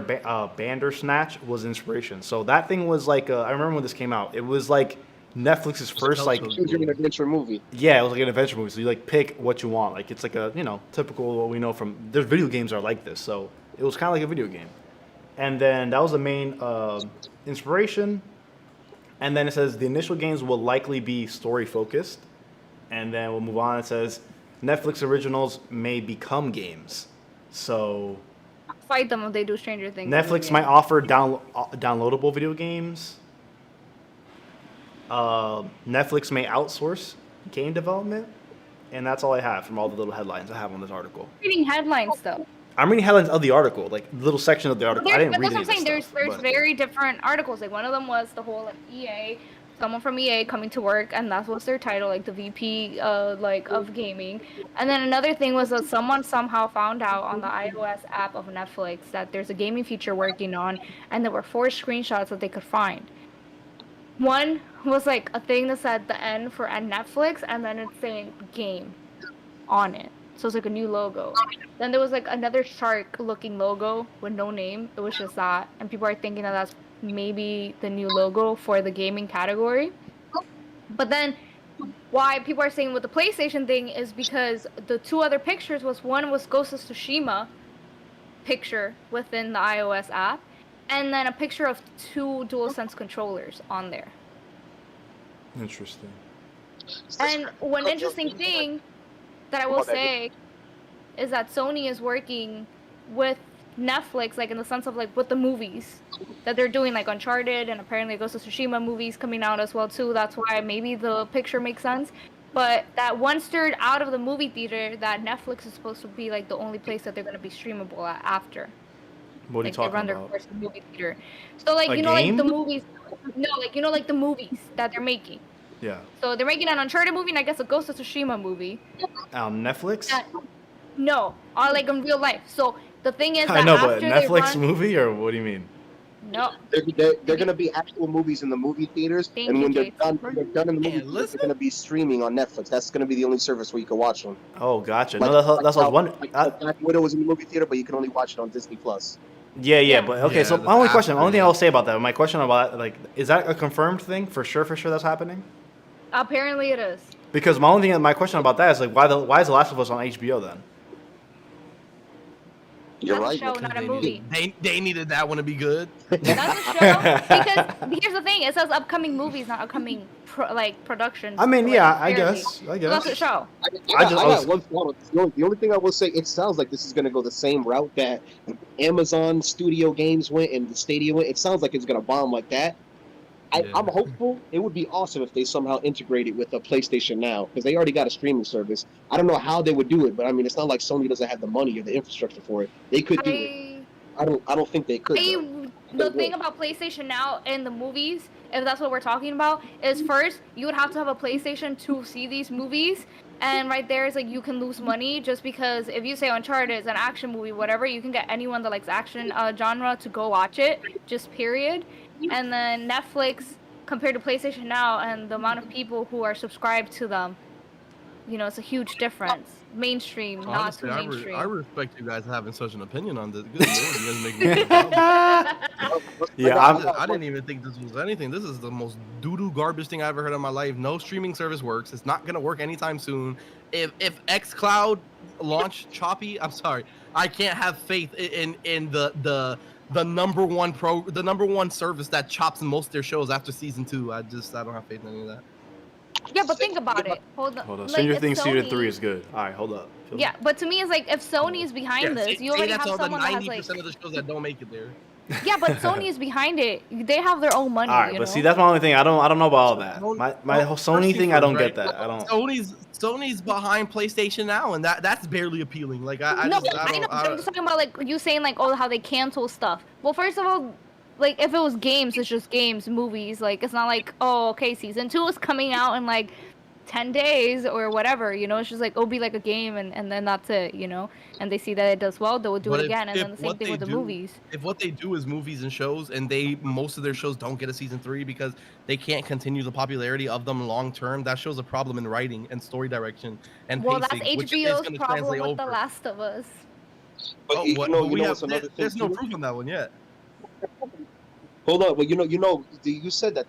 Bandersnatch was inspiration. So that thing was like I remember when this came out. It was like Netflix's first like Choose an adventure movie. yeah, it was like an adventure movie. So you like pick what you want. Like it's like a typical what we know from there's video games are like this. So it was kind of like a video game. And then that was the main inspiration. And then it says the initial games will likely be story focused. And then we'll move on. It says Netflix originals may become games. So Fight them if they do Stranger Things. Netflix might offer downloadable video games. Netflix may outsource game development. And that's all I have from all the little headlines I have on this article. Reading headlines though. I'm reading headlines of the article, like little section of the article. I didn't But read that's any what I'm of saying. this There's stuff, but- very different articles. Like one of them was the whole like EA, someone from EA coming to work, and that was their title, like the VP like of gaming. And then another thing was that someone somehow found out on the iOS app of Netflix that there's a gaming feature working on, and there were 4 screenshots that they could find. One was like a thing that said the N for Netflix, and then it's saying game on it. So it's like a new logo. Then there was like another shark-looking logo with no name. It was just that, and people are thinking that that's maybe the new logo for the gaming category. But then, why people are saying with the PlayStation thing is because the 2 other pictures one was Ghost of Tsushima picture within the iOS app, and then a picture of 2 DualSense controllers on there. Interesting. And one interesting thing that I will say is that Sony is working with Netflix, like in the sense of like with the movies that they're doing, like Uncharted and apparently Ghost of Tsushima movies coming out as well too. That's why maybe the picture makes sense. But that once they're out of the movie theater, that Netflix is supposed to be like the only place that they're gonna be streamable at after. What are you Like they talking run their about? course in the movie theater. So like A you know game? like the movies, no, like you know like the movies that they're making. Yeah. So they're making an Uncharted movie and I guess a Ghost of Tsushima movie. Netflix? No, or like in real life. So the thing is that I know, after but they Netflix run, movie or what do you mean? no, They're going to be actual movies in the movie theaters, Thank and you, when Jake. they're done in the movie Hey, theaters, listen. they're going to be streaming on Netflix. That's going to be the only service where you can watch them. Oh, gotcha. Like- No, that's what I was wondering. Like Black Widow was in the movie theater, but you can only watch it on Disney Plus. Yeah, but okay. Yeah, So that's my only question, after, only thing yeah. I'll say about that, my question about like, is that a confirmed thing for sure that's happening? apparently it is. Because my question about that is like, why is The Last of Us on HBO then? You're That's a right. show, Nick. not a movie. They needed that one to be good. That's a show because here's the thing: it says upcoming movies, not upcoming productions. I mean, like, yeah, I fairly. guess. So that's a show. I just- The only thing I will say, it sounds like this is going to go the same route that Amazon Studio Games went and the Stadia went. It sounds like it's going to bomb like that. Yeah. I'm hopeful. It would be awesome if they somehow integrated with the PlayStation Now, because they already got a streaming service. I don't know how they would do it, but I mean, it's not like Sony doesn't have the money or the infrastructure for it. They could do it. I don't think they could. though. The thing about PlayStation Now and the movies, if that's what we're talking about, is first you would have to have a PlayStation to see these movies, and right there is like you can lose money just because if you say Uncharted is an action movie, whatever, you can get anyone that likes action genre to go watch it, just period. And then Netflix compared to PlayStation Now and the amount of people who are subscribed to them, you know, it's a huge difference. Mainstream, Honestly, not too mainstream. I respect you guys having such an opinion on this. Good lord, you guys make me feel dumb. Yeah, I didn't even think this was anything. This is the most doo-doo garbage thing I ever heard in my life. No streaming service works. It's not gonna work anytime soon. If xCloud launch choppy, I'm sorry. I can't have faith in the number one service that chops most of their shows after season 2. I don't have faith in any of that. Yeah, but think about it. Hold on. Hold on. Like, Stranger if Things season Sony- 3 is good. All right, hold up. Yeah, but to me, it's like if Sony is behind this, you already have that's all the someone that has 90% like. of the shows that don't make it there. Yeah, but Sony is behind it. They have their own money. All right, you but know? see, that's my only thing. I don't know about all that. Sony- My whole Sony thing, I don't right? get that. I don't. Sony's behind PlayStation now, and that's barely appealing. Like I No, just I I know. don't. But I'm just talking about like you saying like, oh, how they cancel stuff. Well, first of all, like if it was games, it's just games, movies. Like it's not like, oh, okay, season 2 is coming out in like 10 days or whatever. You know, it's just like it'll be like a game, and then that's it. You know, and they see that it does well, they will do But it if- again, and if then the same what thing they with the do- movies. If what they do is movies and shows, and most of their shows don't get a season 3 because they can't continue the popularity of them long term, that shows a problem in writing and story direction and Well, pacing, that's which is HBO's going to problem translate with over. The Last of Us. But Oh, you what- know, but we have what's another thing there's no too? proof on that one yet. Hold on, but you said that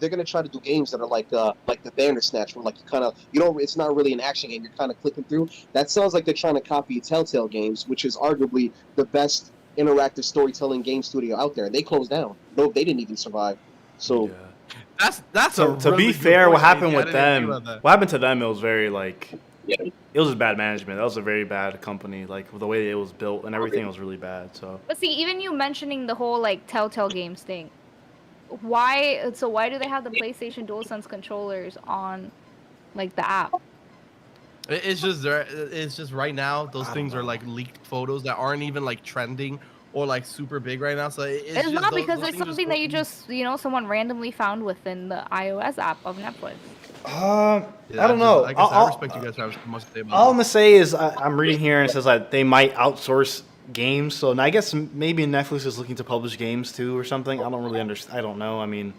they're gonna try to do games that are like the Bandersnatch, where like you kind of it's not really an action game. You're kind of clicking through. That sounds like they're trying to copy Telltale Games, which is arguably the best interactive storytelling game studio out there. They closed down. No, they didn't even survive. So Yeah. That's So a to really be good fair, point, what happened Casey. I with didn't think them? about that. What happened to them? It was very like. yeah, It was just bad management. That was a very bad company. Like the way it was built and everything was really bad. So But see, even you mentioning the whole like Telltale Games thing, why? So why do they have the PlayStation DualSense controllers on like the app? It's just right now those I don't things are know. like leaked photos that aren't even like trending or like super big right now. So It's just not those- because those it's things are something so that you easy. just someone randomly found within the iOS app of Netflix. Yeah, I don't know. I guess I respect you guys for having so much to say about All I'm that. gonna say is I'm reading here and it says that they might outsource games. So I guess maybe Netflix is looking to publish games too or something. I don't really understand. I don't know. I mean,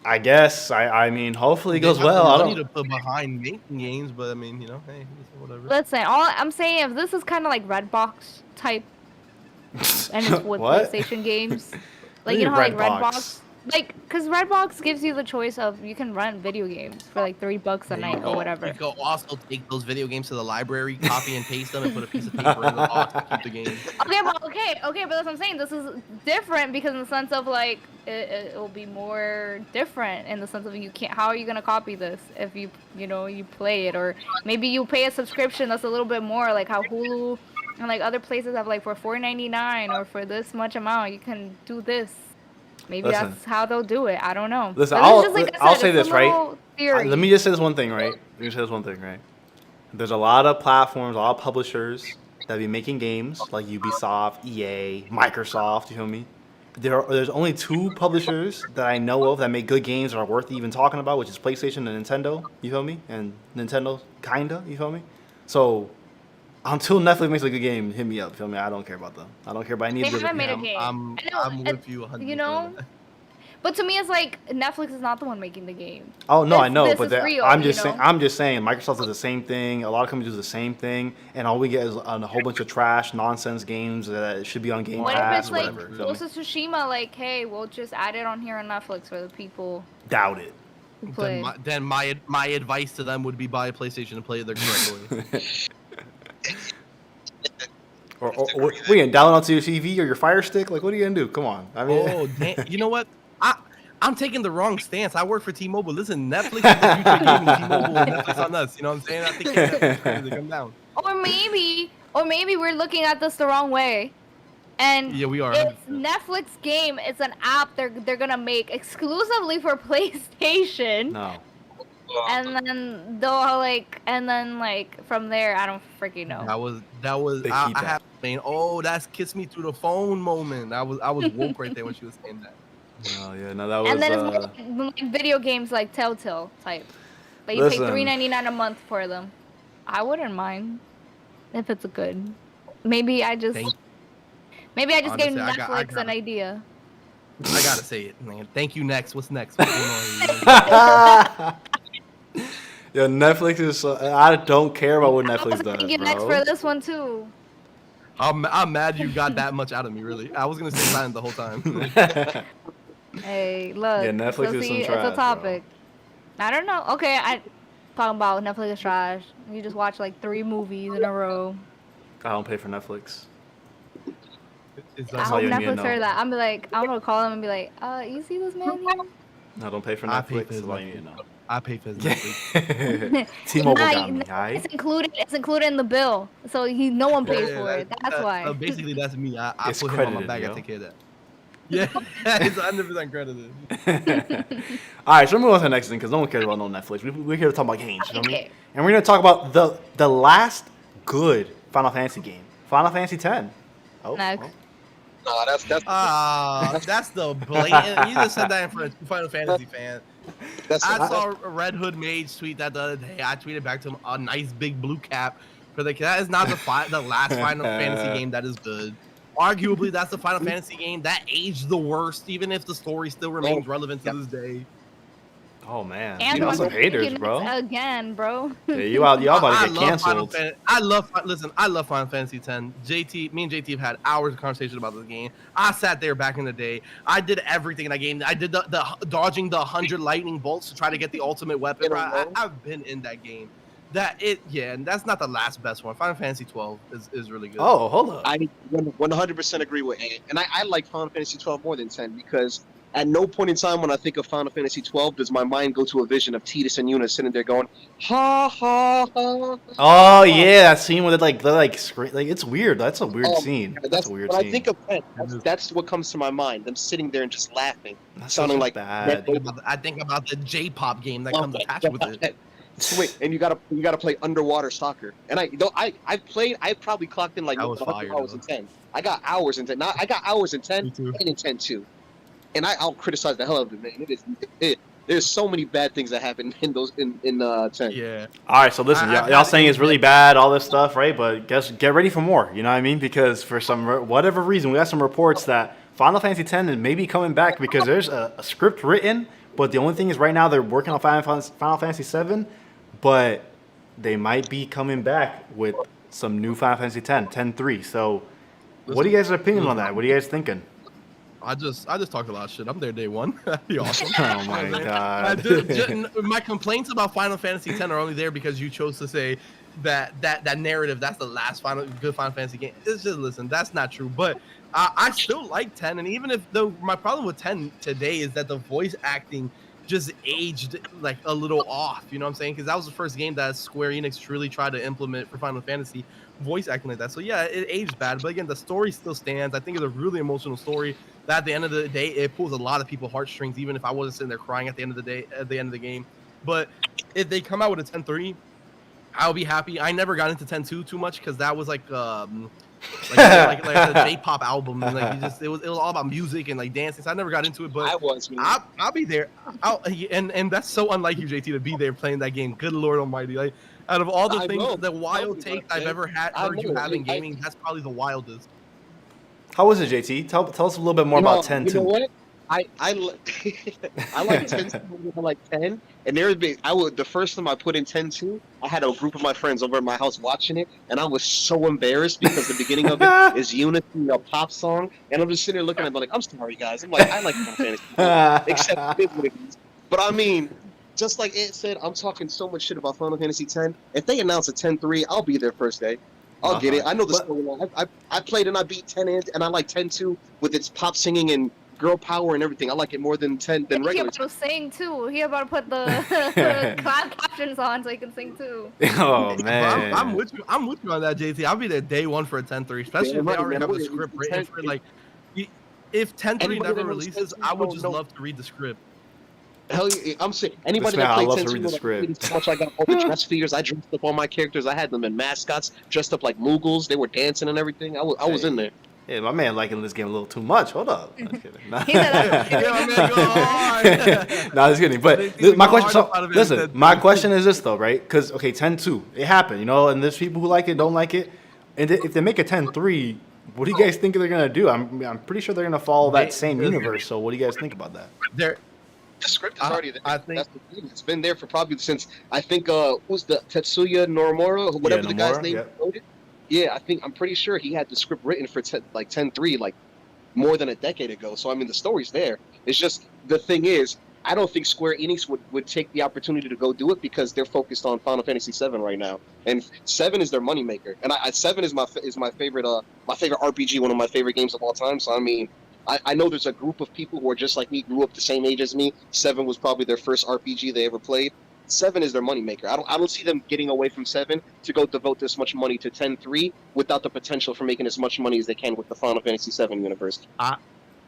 I guess I mean, hopefully it They goes have the well. I money don't. to put behind making games, but I mean, hey, whatever. Listen, all I'm saying, if this is kind of like Redbox type, and it's with What? PlayStation games, What like do you you know how like mean Redbox? Redbox, like because Redbox gives you the choice of you can rent video games for like $3 a There you night go. or whatever. You go also take those video games to the library, copy and paste them, and put a piece of paper in the box to keep the game. Okay, but that's what I'm saying. This is different because in the sense of like it will be more different in the sense of you can't. How are you gonna copy this if you play it, or maybe you pay a subscription that's a little bit more, like how Hulu and like other places have like for $4.99 or for this much amount you can do this. Maybe Listen. that's how they'll do it. I don't know. Listen, But it's just, like I I'll said, say it's a this, right? little theory. Let me just say this one thing, right? Let me say this one thing, right? There's a lot of platforms, a lot of publishers that be making games like Ubisoft, EA, Microsoft. You feel me? There's only 2 publishers that I know of that make good games that are worth even talking about, which is PlayStation and Nintendo. You feel me? And Nintendo, kinda. You feel me? So until Netflix makes a good game, hit me up. Feel me? I don't care about them. I don't care about any They of the. haven't made a I'm- game. I'm- I know, I'm with you 100%. You know, but to me, it's like Netflix is not the one making the game. Oh no, I This- know, this but is that, real, I'm you just saying. know? I'm just saying. Microsoft does the same thing. A lot of companies do the same thing, and all we get is a whole bunch of trash, nonsense games that should be on Game What if Pass, it's like whatever. feel me? Ghost of Tsushima? Like, hey, we'll just add it on here on Netflix for the people Doubt it. who play. Then my advice to them would be buy a PlayStation and play it the correct way. Or what are you gonna download onto your TV or your Fire Stick? Like, what are you gonna do? Come on. I mean, Oh, damn. You know what? I'm taking the wrong stance. I work for T-Mobile. Listen, Netflix is the future of gaming. T-Mobile and Netflix on us. You know what I'm saying? I think that's crazy. Come down. Or maybe we're looking at this the wrong way. And Yeah, we are. it's Netflix game. It's an app they're gonna make exclusively for PlayStation. no. And then like from there, I don't freaking know. That was. They I keep that. have saying, oh, that's kiss me through the phone moment. I was woke right there when she was saying that. Oh yeah, no, that was. And then it's more like video games like Telltale type. But you pay Listen. $3.99 a month for them. I wouldn't mind if it's good. Maybe I just Thank- gave Honestly, I Netflix got an it. idea. I gotta say it, man. Thank you. Next. What's next? What's going on? Yeah, Netflix is. I don't care about what Netflix does, Thank you next for bro. this one too. I'm mad you got that much out of me. Really, I was gonna stay silent the whole time. Hey, look. Yeah, Netflix so is some see, trash, it's a topic. I don't know. Okay, I talking about Netflix is trash. You just watch like 3 movies in a row. I don't pay for Netflix. It's I like, all hope you need to Netflix know. heard that. I'm gonna call them and be like, you see this man here? I don't pay for I pay Netflix. for That's all you need to know. I pay for his Netflix. T-Mobile Nah, got me, alright? It's included in the bill, so no one pays for it. That's why. Basically, that's me. I It's put him on my credited, back. yo. I take care of that. Yeah, it's 100% credited. All right, so we're moving on to the next thing because no one cares about no Netflix. We're here to talk about games, you know what I mean? Okay. And we're going to talk about the last good Final Fantasy game, Final Fantasy X. Oh, Next. oh. No, that's That's the blatant. You just said that in front of Final Fantasy fan. that's I saw a Red Hood Mage tweet that the other day. I tweeted back to him a nice big blue cap for that is not the last Final Fantasy game that is good. Arguably, that's the Final Fantasy game that aged the worst, even if the story still remains relevant to this day. Oh, man. And You got some we're haters, thinking bro. it's again, bro. Yeah, y'all about to get canceled. I love Final Fantasy X. Me and JT have had hours of conversation about this game. I sat there back in the day. I did everything in that game. I did the dodging the 100 lightning bolts to try to get the ultimate weapon. Bro, I've been in that game. And that's not the last best one. Final Fantasy 12 is really good. Oh, hold up. I 100% agree with Ant. And I like Final Fantasy 12 more than 10 because at no point in time when I think of Final Fantasy 12 does my mind go to a vision of Tidus and Yuna sitting there going, ha ha ha. Oh, yeah, that scene where they're scream, it's weird. That's a weird scene. That's a weird when scene. I think of 10, that's what comes to my mind. Them sitting there and just laughing, That's sounding so like bad. I think about the J-pop game that comes attached with it. Sweet, and you gotta play underwater soccer. And I probably clocked in like That was 100 fire, hours though. in 10. I got hours in 10. Now I got hours in 10 Me too. and in 10 too. And I'll criticize the hell out of it, man. There's so many bad things that happen in 10. Yeah. All right, so listen, y'all saying it's really bad, all this stuff, right? But get ready for more. You know what I mean? Because for whatever reason, we got some reports that Final Fantasy X is maybe coming back because there's a script written, but the only thing is right now they're working on Final Fantasy VII, but they might be coming back with some new Final Fantasy X, 10.3. So, what are you guys' opinion on that? What are you guys thinking? I just talked a lot of shit. I'm there day one. That'd be awesome. Oh my god. My complaints about Final Fantasy X are only there because you chose to say that narrative. That's the last good Final Fantasy game. It's just listen. That's not true. But I still like 10. And even if my problem with 10 today is that the voice acting just aged like a little off. You know what I'm saying? Because that was the first game that Square Enix truly tried to implement for Final Fantasy voice acting like that. So yeah, it aged bad. But again, the story still stands. I think it's a really emotional story. That at the end of the day, it pulls a lot of people's heartstrings, even if I wasn't sitting there crying at the end of the day, at the end of the game. But if they come out with a 10.3, I'll be happy. I never got into 10.2 too much because that was like a J-pop album. And, like it was all about music and like dancing. So I never got into it. But I'll be there. And that's so unlike you, JT, to be there playing that game. Good Lord Almighty! Like out of all the things, the wild takes I've ever heard you have in gaming, that's probably the wildest. How was it, JT? Tell us a little bit more about 10 You too. know what? I like 10 more than like 10. And the first time I put in 10.2, I had a group of my friends over at my house watching it, and I was so embarrassed because the beginning of it is Unity, a pop song, and I'm just sitting there looking at it like, I'm sorry guys. I'm like, I like Final Fantasy, except it is. But I mean, just like Ant said, I'm talking so much shit about Final Fantasy X. If they announce a 10.3, I'll be there first day. I'll get it. I know the storyline. I played and I beat 10 and I like 10.2 with its pop singing and girl power and everything. I like it more than 10 than regular. He about to sing too. He about to put the cloud captions on so he can sing too. Oh man, I'm with you. I'm with you on that, JT. I'll be there day one for a 10.3, especially if they already have the script written for it. Like, if 10.3 never releases, I would just love to read the script. Hell yeah, I'm saying anybody that played love 10 to read the script. So much I got all the dress figures. I dressed up all my characters. I had them in mascots, dressed up like Moogles. They were dancing and everything. I was in there. Yeah, my man liking this game a little too much. Hold up. I'm just kidding. Nah. He said No, I'm just kidding. But my question. So, listen, my question is this though, right? Because 10.2, it happened, and there's people who like it, don't like it, and if they make a 10.3, what do you guys think they're gonna do? I'm pretty sure they're gonna follow that same universe. So what do you guys think about that? The script is already there. I think that's the thing. It's been there for probably since I think who's the Tetsuya Nomura, whatever the guy's name wrote it. Yeah, I'm pretty sure he had the script written for 10.3 like more than a decade ago. So I mean the story's there. It's just the thing is I don't think Square Enix would take the opportunity to go do it because they're focused on Final Fantasy VII right now, and 7 is their moneymaker. And 7 is my favorite RPG, one of my favorite games of all time. So I mean, I know there's a group of people who are just like me, grew up the same age as me. 7 was probably their first RPG they ever played. 7 is their moneymaker. I don't see them getting away from 7 to go devote this much money to 10-3 without the potential for making as much money as they can with the Final Fantasy 7 universe.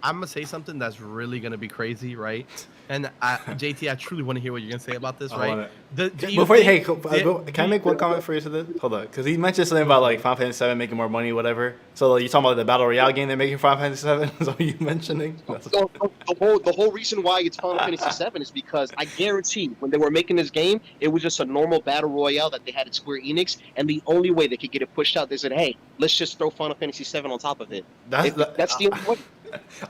I'm gonna say something that's really gonna be crazy, right? And JT, I truly want to hear what you're gonna say about this, right? Can I make one comment for you to this? Hold on, because he mentioned something about like Final Fantasy 7 making more money, whatever. So you talking about the Battle Royale game they're making Final Fantasy 7? Is what you mentioning? The whole reason why it's Final Fantasy 7 is because I guarantee when they were making this game, it was just a normal battle royale that they had at Square Enix, and the only way they could get it pushed out, they said, "Hey, let's just throw Final Fantasy 7 on top of it." That's the only way.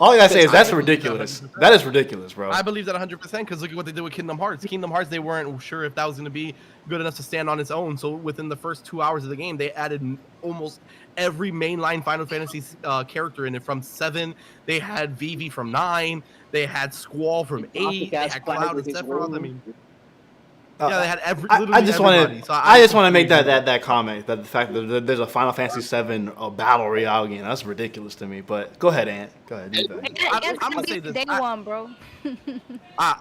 All I gotta say is that's ridiculous. That is ridiculous, bro. I believe that 100% because look at what they did with Kingdom Hearts. Kingdom Hearts, they weren't sure if that was going to be good enough to stand on its own. So within the first 2 hours of the game, they added almost every mainline Final Fantasy character in it. From 7, they had Vivi from 9, they had Squall from 8, they had Cloud and Sephiroth. I mean, yeah, they had I just want to make that comment that the fact that there's a Final Fantasy 7 battle royale game, that's ridiculous to me. But go ahead, Ant. Go ahead. I'm gonna say this. Day one, bro.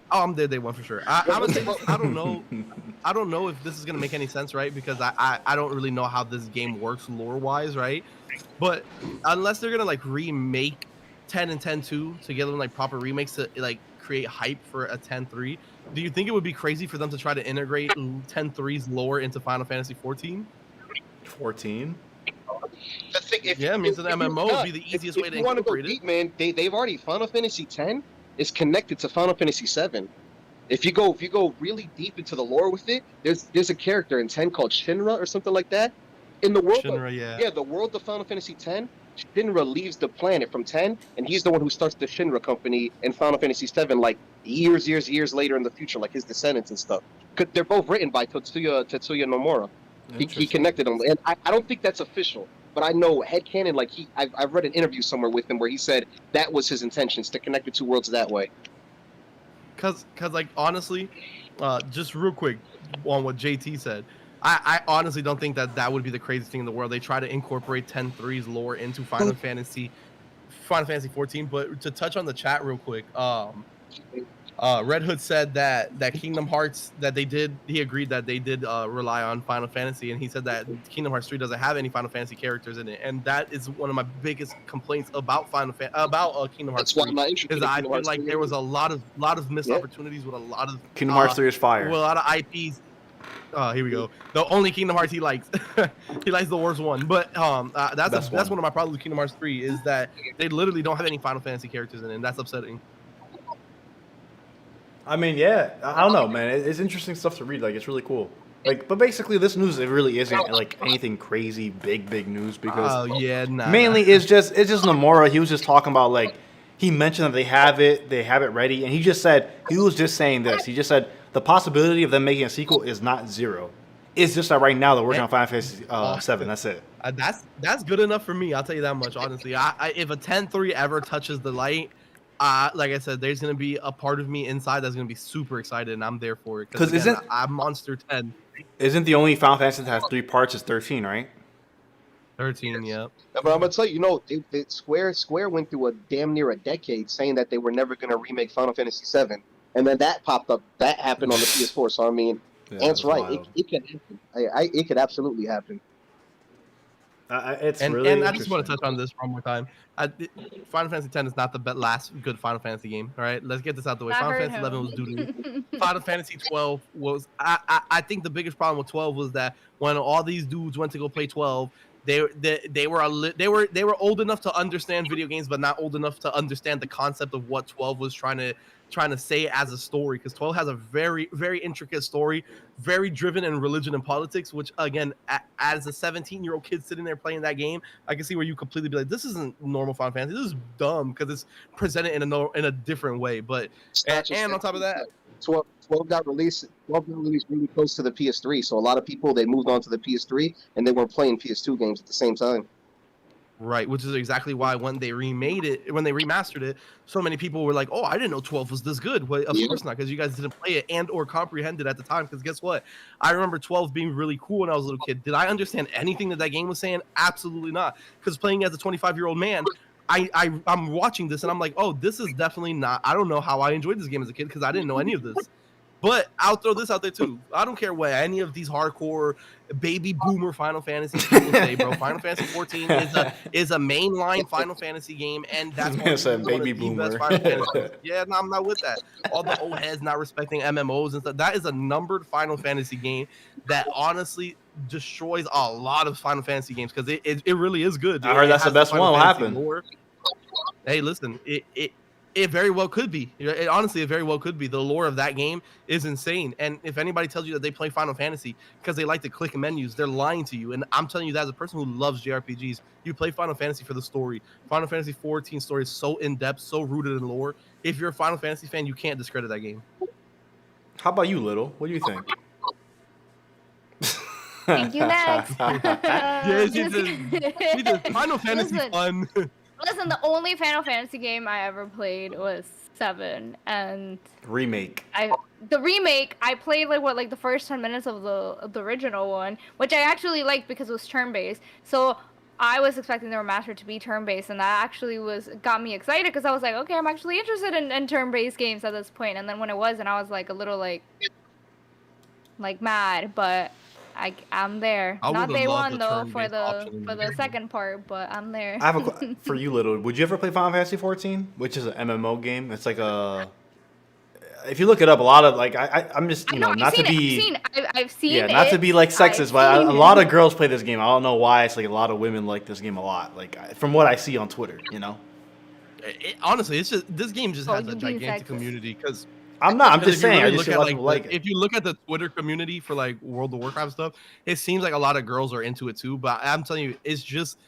I'm there day one for sure. I'm gonna say this. I don't know if this is gonna make any sense, right? Because I don't really know how this game works lore wise, right? But unless they're gonna like remake 10 and 10-2 to get them like proper remakes to like create hype for a 10-3. Do you think it would be crazy for them to try to integrate 10-3's lore into Final Fantasy 14? 14? Yeah, I mean, so the MMO would be the easiest way to incorporate it. Man, they've already Final Fantasy 10 is connected to Final Fantasy 7. If you go really deep into the lore with it, there's a character in 10 called Shinra or something like that. In the world, the world of Final Fantasy 10, Shinra leaves the planet from 10, and he's the one who starts the Shinra company in Final Fantasy 7, like years later in the future, like his descendants and stuff. They're both written by Tetsuya Nomura. He connected them, and I don't think that's official, but I know headcanon. Like I've read an interview somewhere with him where he said that was his intentions to connect the two worlds that way. Cause like honestly, just real quick on what JT said. I honestly don't think that would be the craziest thing in the world. They try to incorporate 10-3's lore into Final Fantasy 14. But to touch on the chat real quick, Red Hood said that Kingdom Hearts he agreed that they did rely on Final Fantasy, and he said that Kingdom Hearts 3 doesn't have any Final Fantasy characters in it, and that is one of my biggest complaints about Kingdom Hearts 3. Because I feel like there was a lot of missed opportunities with a lot of Kingdom Hearts 3 is fire. With a lot of IPs. Here we go. The only Kingdom Hearts he likes. He likes the worst one. But that's one of my problems with Kingdom Hearts 3 is that they literally don't have any Final Fantasy characters in it, and that's upsetting. I mean, yeah, I don't know, man. It's interesting stuff to read. Like, it's really cool. Like, but basically, this news it really isn't like anything crazy, big news because mainly it's just Nomura. He was just talking about like he mentioned that they have it ready, and he was just saying this. He just said the possibility of them making a sequel is not zero. It's just that right now they're working on Final Fantasy 7. That's it. That's good enough for me. I'll tell you that much. Honestly, if a 10-3 ever touches the light, like I said, there's gonna be a part of me inside that's gonna be super excited, and I'm there for it. Because I'm Monster 10. Isn't the only Final Fantasy that has 3 parts is 13, right? 13, yeah. But I'm gonna tell you, Square went through a damn near a decade saying that they were never gonna remake Final Fantasy 7, and then that popped up. That happened on the PS4. So I mean, Ant's right. It can happen. It could absolutely happen. It's and really I just want to touch on this one more time. Final Fantasy X is not the last good Final Fantasy game. All right, let's get this out the way. Final Fantasy 11 was doo-doo. Final Fantasy 12 was. I think the biggest problem with 12 was that when all these dudes went to go play 12, they were old enough to understand video games, but not old enough to understand the concept of what 12 was trying to say as a story, because 12 has a very, very intricate story, very driven in religion and politics, which again, as a 17-year-old kid sitting there playing that game, I can see where you completely be like, this isn't normal Final Fantasy, this is dumb, because it's presented in a different way. But and on top of that, 12 got released really close to the PS3, so a lot of people, they moved on to the PS3 and they weren't playing PS2 games at the same time. Right, which is exactly why when they remastered it, so many people were like, "Oh, I didn't know 12 was this good." Well, of course not, because you guys didn't play it and or comprehend it at the time. Because guess what? I remember 12 being really cool when I was a little kid. Did I understand anything that game was saying? Absolutely not. Because playing as a 25-year-old man, I'm watching this and I'm like, oh, this is definitely not. I don't know how I enjoyed this game as a kid because I didn't know any of this. But I'll throw this out there too. I don't care what any of these hardcore baby boomer Final Fantasy people say, bro. Final Fantasy 14 is a mainline Final Fantasy game, and that's why It's a it's one of baby the boomer. best Final Fantasy. Yeah, no, I'm not with that. All the old heads not respecting MMOs and stuff. That is a numbered Final Fantasy game that honestly destroys a lot of Final Fantasy games because it really is good. I heard that's the best one. What happened? Lore. Hey, listen, it very well could be. Honestly, it very well could be. The lore of that game is insane. And if anybody tells you that they play Final Fantasy because they like to click menus, they're lying to you. And I'm telling you that as a person who loves JRPGs, you play Final Fantasy for the story. Final Fantasy 14 story is so in-depth, so rooted in lore. If you're a Final Fantasy fan, you can't discredit that game. How about you, Little? What do you think? Thank you, next. Final Fantasy fun. Listen, the only Final Fantasy game I ever played was 7, and Remake. the remake I played like the first 10 minutes of the original one, which I actually liked because it was turn-based. So I was expecting the remaster to be turn-based, and that actually got me excited because I was like, okay, I'm actually interested in turn-based games at this point. And then when it wasn't, I was like a little like mad, but I'm there. Not day one though for the second part, but I'm there. I have for you, Little. Would you ever play Final Fantasy 14, which is an MMO game? It's like if you look it up, a lot of I'm just not to be I've seen it. not to be like sexist, but a lot of girls play this game. I don't know why. It's like a lot of women like this game a lot. Like from what I see on Twitter, Honestly, it's just this game just has a you being gigantic sexist. community because. I'm not. I'm just saying. Really I just feel like it. if you look at the Twitter community for like World of Warcraft stuff, it seems like a lot of girls are into it too. But I'm telling you, it's just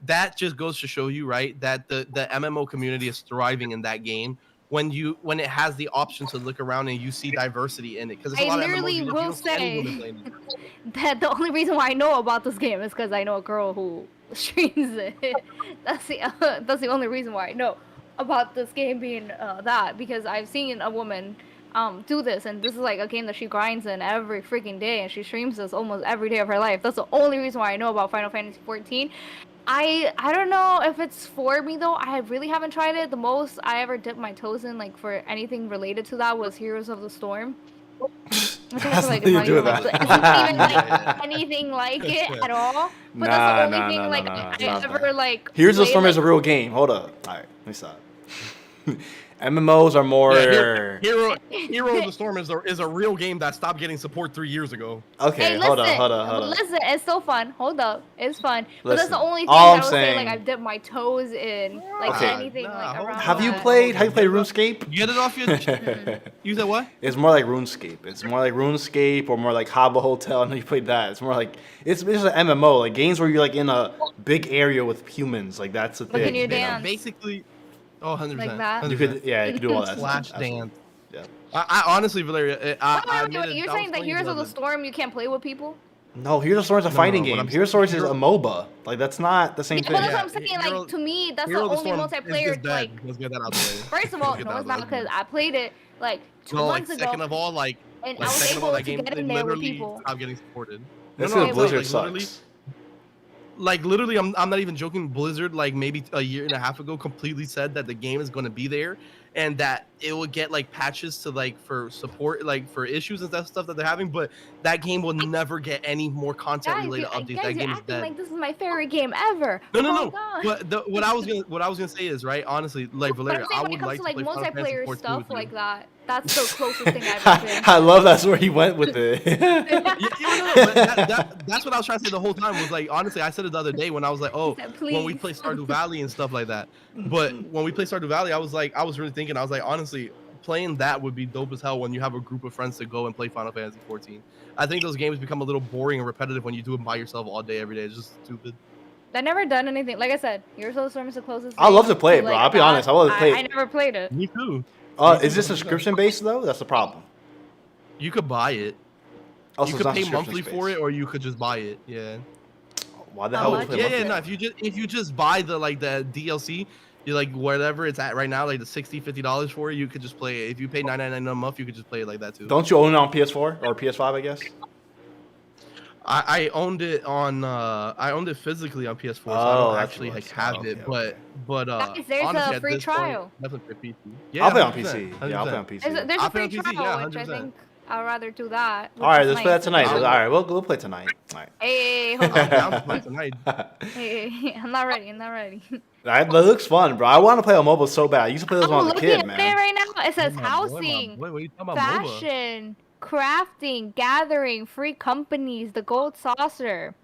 that just goes to show you, right, that the MMO community is thriving in that game when it has the option to look around and you see diversity in it. Because I literally will say that the only reason why I know about this game is because I know a girl who streams it. That's the only reason why I know about this game being that, because I've seen a woman do this, and this is like a game that she grinds in every freaking day, and she streams this almost every day of her life. That's the only reason why I know about Final Fantasy 14. I don't know if it's for me though. I really haven't tried it. The most I ever dipped my toes in like for anything related to that was Heroes of the Storm. Which I feel like it's not even like anything like it at all. But that's the only thing I ever like. Heroes of the Storm is a real game. Hold up. All right, let me stop. MMOs are more. Hero of the Storm is a real game that stopped getting support 3 years ago. Okay, hey, hold listen, up. Listen, it's still fun. Hold up, it's fun. But that's the only thing all that I I'm would saying, say like I've dipped my toes in, like anything like around. Have you that. played RuneScape? Get it off your. You said what? It's more like RuneScape. It's more like RuneScape or more like Habbo Hotel. I know you played that. It's more like it's just an MMO, like games where you're like in a big area with humans. Like that's the thing. Can you dance? Basically. Oh, 100%. Like that? You could do all that. Flash stuff. dance. Yeah. I honestly, Valeria, Wait, you're saying that Heroes of the Storm you can't play with people? No, Heroes of the Storm is a fighting game. Heroes of the Storm is a MOBA. Like that's not the same thing. Well, that's what I'm saying. Like to me, that's the only multiplayer. Like, let's get that out the way. First of all, no, it's not because I played it like 2 months ago. Second of all, and I was able to get in there with people. Stop getting supported. This is Blizzard sucks. Like literally, I'm not even joking. Blizzard, like maybe a year and a half ago, completely said that the game is going to be there, and that it would get like patches to like for support, like for issues and stuff that they're having. But that game will never get any more content related updates. That game is dead. Like this is my favorite game ever. No. But what I was gonna say is right. Honestly, like Valeria, I would like to play multiplayer stuff like that. That's the closest thing I've ever been. I love that's where he went with it. That's what I was trying to say the whole time. Was like honestly, I said it the other day when I was like, when we play Stardew Valley and stuff like that. But when we play Stardew Valley, I was really thinking. I was like, honestly, playing that would be dope as hell when you have a group of friends to go and play Final Fantasy 14. I think those games become a little boring and repetitive when you do it by yourself all day, every day. It's just stupid. I've never done anything. Like I said, Heroes of the Storm is the closest. I love to play it, bro. I'll be honest. I love to play it. I never played it. Me too. Is this subscription based though? That's the problem. You could buy it. Also, you could pay monthly for it, or you could just buy it. Yeah. Why the hell would you pay monthly? No. If you just buy the DLC, you like whatever it's at right now, like the $60-$50 for it, you could just play it. If you pay $9.99 a month, you could just play it like that too. Don't you own it on PS4 or PS5? I guess. I owned it on I owned it physically on PS4, so I Oh, don't that's actually what like it was. have Oh, it. okay, But Guys, there's honestly, a at free this point, trial. definitely play PC. I'll play on 100%, PC. Yeah, I'll play on 100%. PC. There's I'll a play free on PC, trial, yeah, which I 100%. think I'd rather do that. All right, which is let's play that nice. tonight. I'll- All right, we'll play tonight. All right. Hey, hold I'm down to on. play tonight. Hey, I'm not ready. That looks fun, bro. I want to play on mobile so bad. I used to play those when I I'm was a looking kid, at it man. right now. It says My boy, housing, what are you talking about, MOBA? fashion, crafting, gathering, free companies, the gold saucer.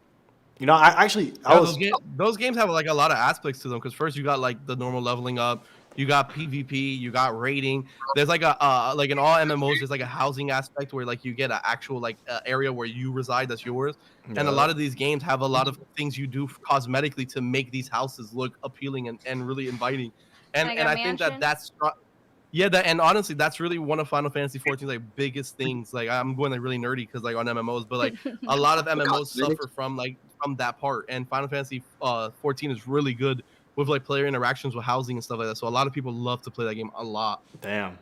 You know, I Yeah, was. those games have like a lot of aspects to them because first you got like the normal leveling up, you got PvP, you got raiding. There's like a like in all MMOs, there's like a housing aspect where like you get an actual like area where you reside that's yours. And a lot of these games have a lot of things you do cosmetically to make these houses look appealing and really inviting. And Like and a I think mansion? that's yeah, and honestly, that's really one of Final Fantasy 14's like biggest things. Like I'm going like really nerdy because like on MMOs, but like a lot of MMOs suffer from that part, and Final Fantasy 14 is really good with like player interactions with housing and stuff like that. So a lot of people love to play that game a lot. Damn,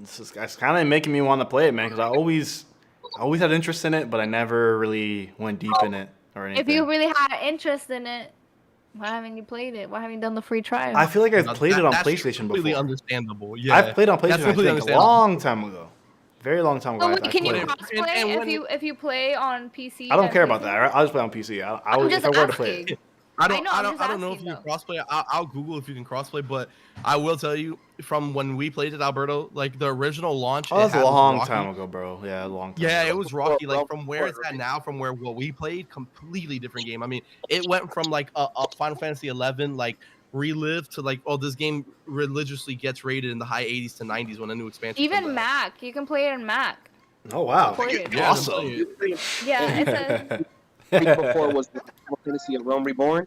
it's kind of making me want to play it, man. Because I always had interest in it, but I never really went deep in it or anything. If you really had interest in it, why haven't you played it? Why haven't you done the free trial? I feel like I've Now, played it on that's PlayStation completely before. understandable. Yeah, I've played on that's PlayStation, I completely think, a understandable. long time ago. Very long time ago. So I wait, can you played it. crossplay And when- if you play on PC? I don't and care about PC? that. I'll just play on PC. I I'm would, just if I were to play asking. it. I know, I'm don't just know if asking, you though. crossplay. I'll Google if you can crossplay, but I will tell you from when we played it, Alberto, like the original launch. Oh, that's it a had was long rocky. time ago, bro. Yeah, a long time. Yeah, ago. it was rocky. Bro, Like from where it's at now, from where what we played, completely different game. I mean, it went from like a Final Fantasy 11 like relive to like, oh, this game religiously gets rated in the high 80s to 90s when a new expansion. Even comes out. Mac, you can play it in Mac. Oh wow, Supported. Yeah, awesome. Yeah, it says. Before was the Final Fantasy of Realm Reborn.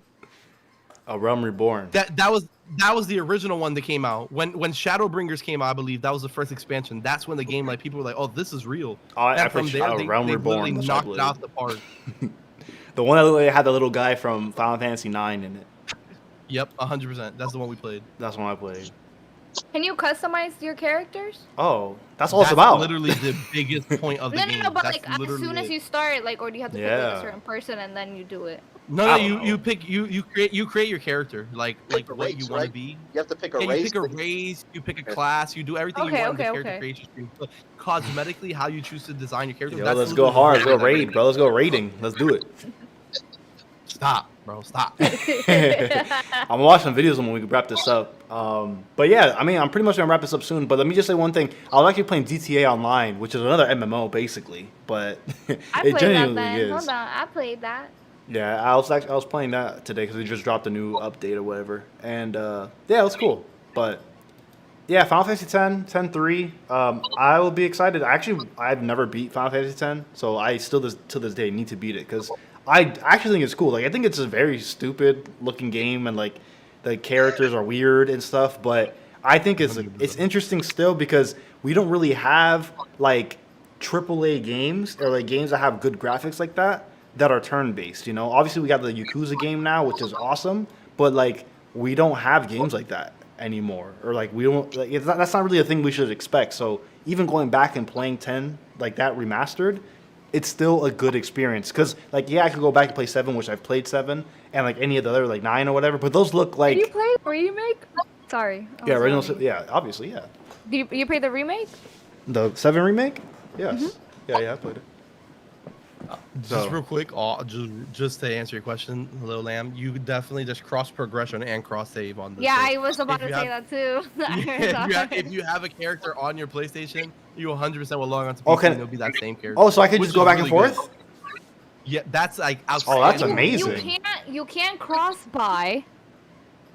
A Realm Reborn. That was the original one that came out when Shadowbringers came out. I believe that was the first expansion. That's when the game like people were like, oh, this is real. Oh, I And from played there, they Realm literally Reborn. That's knocked what it I out played. the park. The one that literally had the little guy from Final Fantasy 9 in it. Yep, 100%. That's the one we played. That's one I played. Can you customize your characters? Oh, that's all it's about. Literally the biggest point of the No, game. no, but That's like as literally soon as it. you start, like, or do you have to pick like, Yeah. a certain person and then you do it? No, I no, don't know. you pick you create your character like Pick a what you race, want to right? be. You have to pick a Yeah, you race. pick a race, you pick a class, you do everything you Okay, want in the okay, character okay. creation screen. But cosmetically, how you choose to design your character. Yo, that's let's go literally hard. Let's the go raid, bro. Let's go raiding. Let's do it. Stop, bro. Stop. I'm gonna watch some videos when we wrap this up. But yeah, I mean, I'm pretty much gonna wrap this up soon. But let me just say one thing. I was actually playing GTA Online, which is another MMO basically, but I it played that genuinely then. is. Hold on, I played that. Yeah, I was playing that today because they just dropped a new update or whatever, and yeah, it was cool. But yeah, Final Fantasy 10, 10.3. I will be excited. I've never beat Final Fantasy 10, so I still to this day need to beat it because I actually think it's cool. Like I think it's a very stupid looking game and like the characters are weird and stuff, but I think it's interesting still because we don't really have like AAA games or like games that have good graphics like that are turn based. You know, obviously we got the Yakuza game now, which is awesome, but like we don't have games like that anymore, or like we don't. Like, that's not really a thing we should expect. So even going back and playing 10 like that remastered, it's still a good experience. Because like yeah, I could go back and play 7, which I've played 7, and like any of the other like 9 or whatever, but those look like Did you play the remake? Sorry. Oh, yeah, original. sorry. Yeah, obviously, yeah. Did you play the remake? The 7 remake? Yes. Mm-hmm. Yeah, I played it. Just So- real quick, just to answer your question, Little Lamb, you definitely just cross progression and cross save on this. Yeah, So I was about if to you say have- that too. if you have a character on your PlayStation, you 100% will log on to PC Okay. and it'll be that same character. Oh, so I could which just go is back and really good. forth? Yeah, that's like Oh, that's outstanding. amazing. You can't cross buy.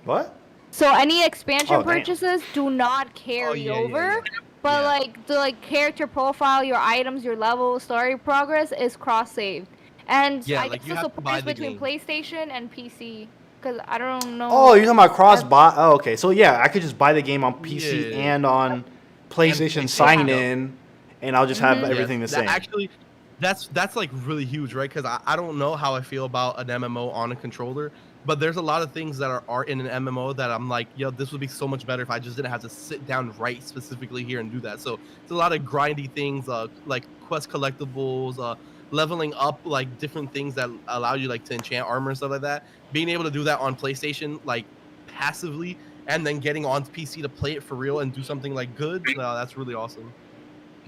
What? So any expansion Oh, damn. purchases do not carry yeah, yeah, over. yeah. But Yeah. like the character profile, your items, your level, story progress is cross saved. And Yeah, I like, guess you the have to support buy is the between game. PlayStation and PC. Because I don't know. Oh, you're talking about cross buy? Oh, okay. So yeah, I could just buy the game on PC Yeah. and on PlayStation, PlayStation, sign yeah. in, and I'll just have Mhm. everything the Yes, same. Actually, that's like really huge, right? Because I don't know how I feel about an MMO on a controller, but there's a lot of things that are in an MMO that I'm like, yo, this would be so much better if I just didn't have to sit down right specifically here and do that. So it's a lot of grindy things, like quest collectibles, leveling up like different things that allow you like to enchant armor and stuff like that. Being able to do that on PlayStation like passively, and then getting on PC to play it for real and do something like good. That's really awesome.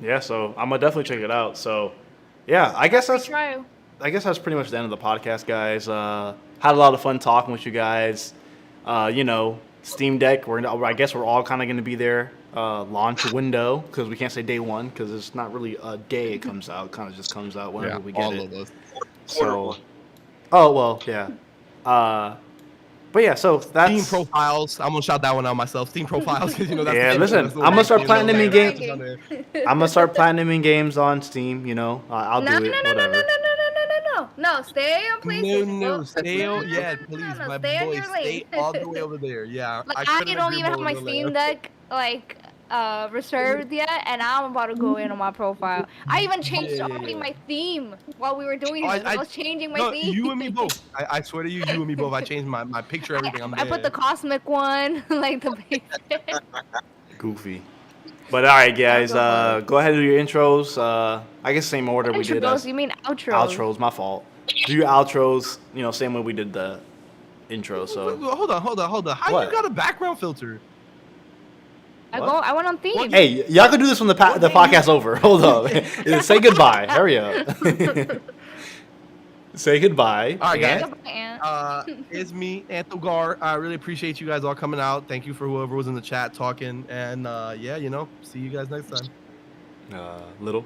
Yeah, so I'm gonna definitely check it out. So, yeah, I guess that's Try. pretty much the end of the podcast, guys. Had a lot of fun talking with you guys. Steam Deck. I guess we're all kind of gonna be there. Launch window, because we can't say day one because it's not really a day it comes out. It kind of just comes out whenever we get all it. of us. So, oh well, yeah. But yeah, so that's Steam profiles. I'm gonna shout that one out myself. Steam profiles, because that's Yeah, the listen, that's the I'm gonna one start thing, platinuming that's games. on there. I'm gonna start platinuming games on Steam. I'll No, do it. no, no, no, no, Whatever. no, no, no, no, no. Stay on PlayStation. No, bro. stay on. Yeah, No, please, no, my stay on boy, your stay lane. all the way over there. Yeah, Like, I couldn't don't agree even have more my with Steam Leo. Deck reserved yet, and I'm about to go in on my profile. I even changed already my theme while we were doing this. I was changing my No, theme. you and me both. I swear to you, you and me both. I changed my picture, everything. I put the cosmic one, like the basic. Goofy. But all right, guys. That's so Go ahead and do your intros. I guess same order we did. Intros, you mean outros? Outros, my fault. Do your outros. Same way we did the intro. So Hold on. How What? you got a background filter? I went on theme. hey, y'all can do this when the podcast over. Hold up. Say goodbye. Hurry up. Say goodbye. All right, guys. Goodbye, Aunt. It's me, Antogar. I really appreciate you guys all coming out. Thank you for whoever was in the chat talking. And see you guys next time. Little.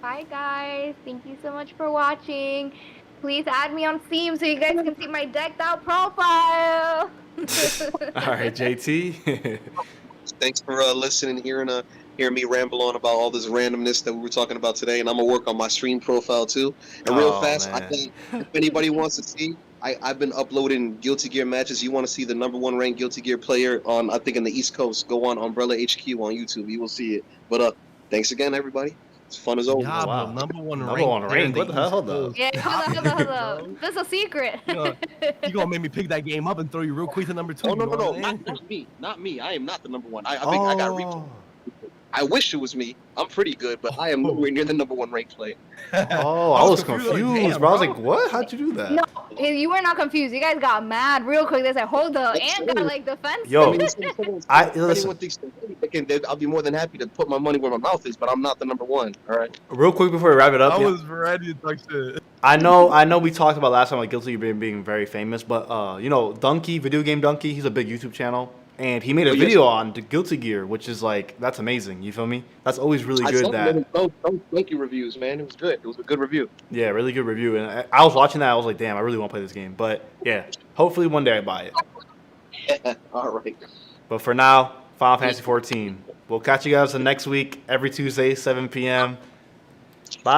Bye, guys. Thank you so much for watching. Please add me on Steam so you guys can see my decked out profile. All right, JT. Thanks for listening, hearing me ramble on about all this randomness that we were talking about today, and I'm gonna work on my stream profile too. And real fast, man. I think if anybody wants to see, I've been uploading Guilty Gear matches. You want to see the #1 ranked Guilty Gear player on, I think, in the East Coast? Go on Umbrella HQ on YouTube. You will see it. But thanks again, everybody. It's fun as always. Yeah, wow. number one Number rank. one rank. What the hell? Hold up. Yeah, hold up. That's a secret. You gonna make me pick that game up and throw you real quick to number 2. Oh no, you know what I'm not me. I am not the #1. I got Oh. I wish it was me. I'm pretty good, but I am nowhere near the #1 ranked player. Oh, I was confused, confused, like, damn, bro. I was bro. like, what? How'd you do that? No, you were not confused. You guys got mad real quick. They said, hold up. That's And true. got like defensive. Yo, If listen. anyone thinks they're thinking, I'll be more than happy to put my money where my mouth is, but I'm not the #1. All right. Real quick before we wrap it up, I yeah, was ready to talk shit. I know we talked about last time like Guilty Gear being very famous, but Donkey, video game Donkey, he's a big YouTube channel, and he made a Oh, yes. video on the Guilty Gear, which is like that's amazing. You feel me? That's always really I good. saw That those thank you reviews, man. It was good. It was a good review. yeah, really good review. And I was watching that, I was like, damn, I really want to play this game. But yeah, hopefully one day I buy it. All right. But for now, Final Fantasy 14. We'll catch you guys the next week, every Tuesday, 7 p.m. Bye.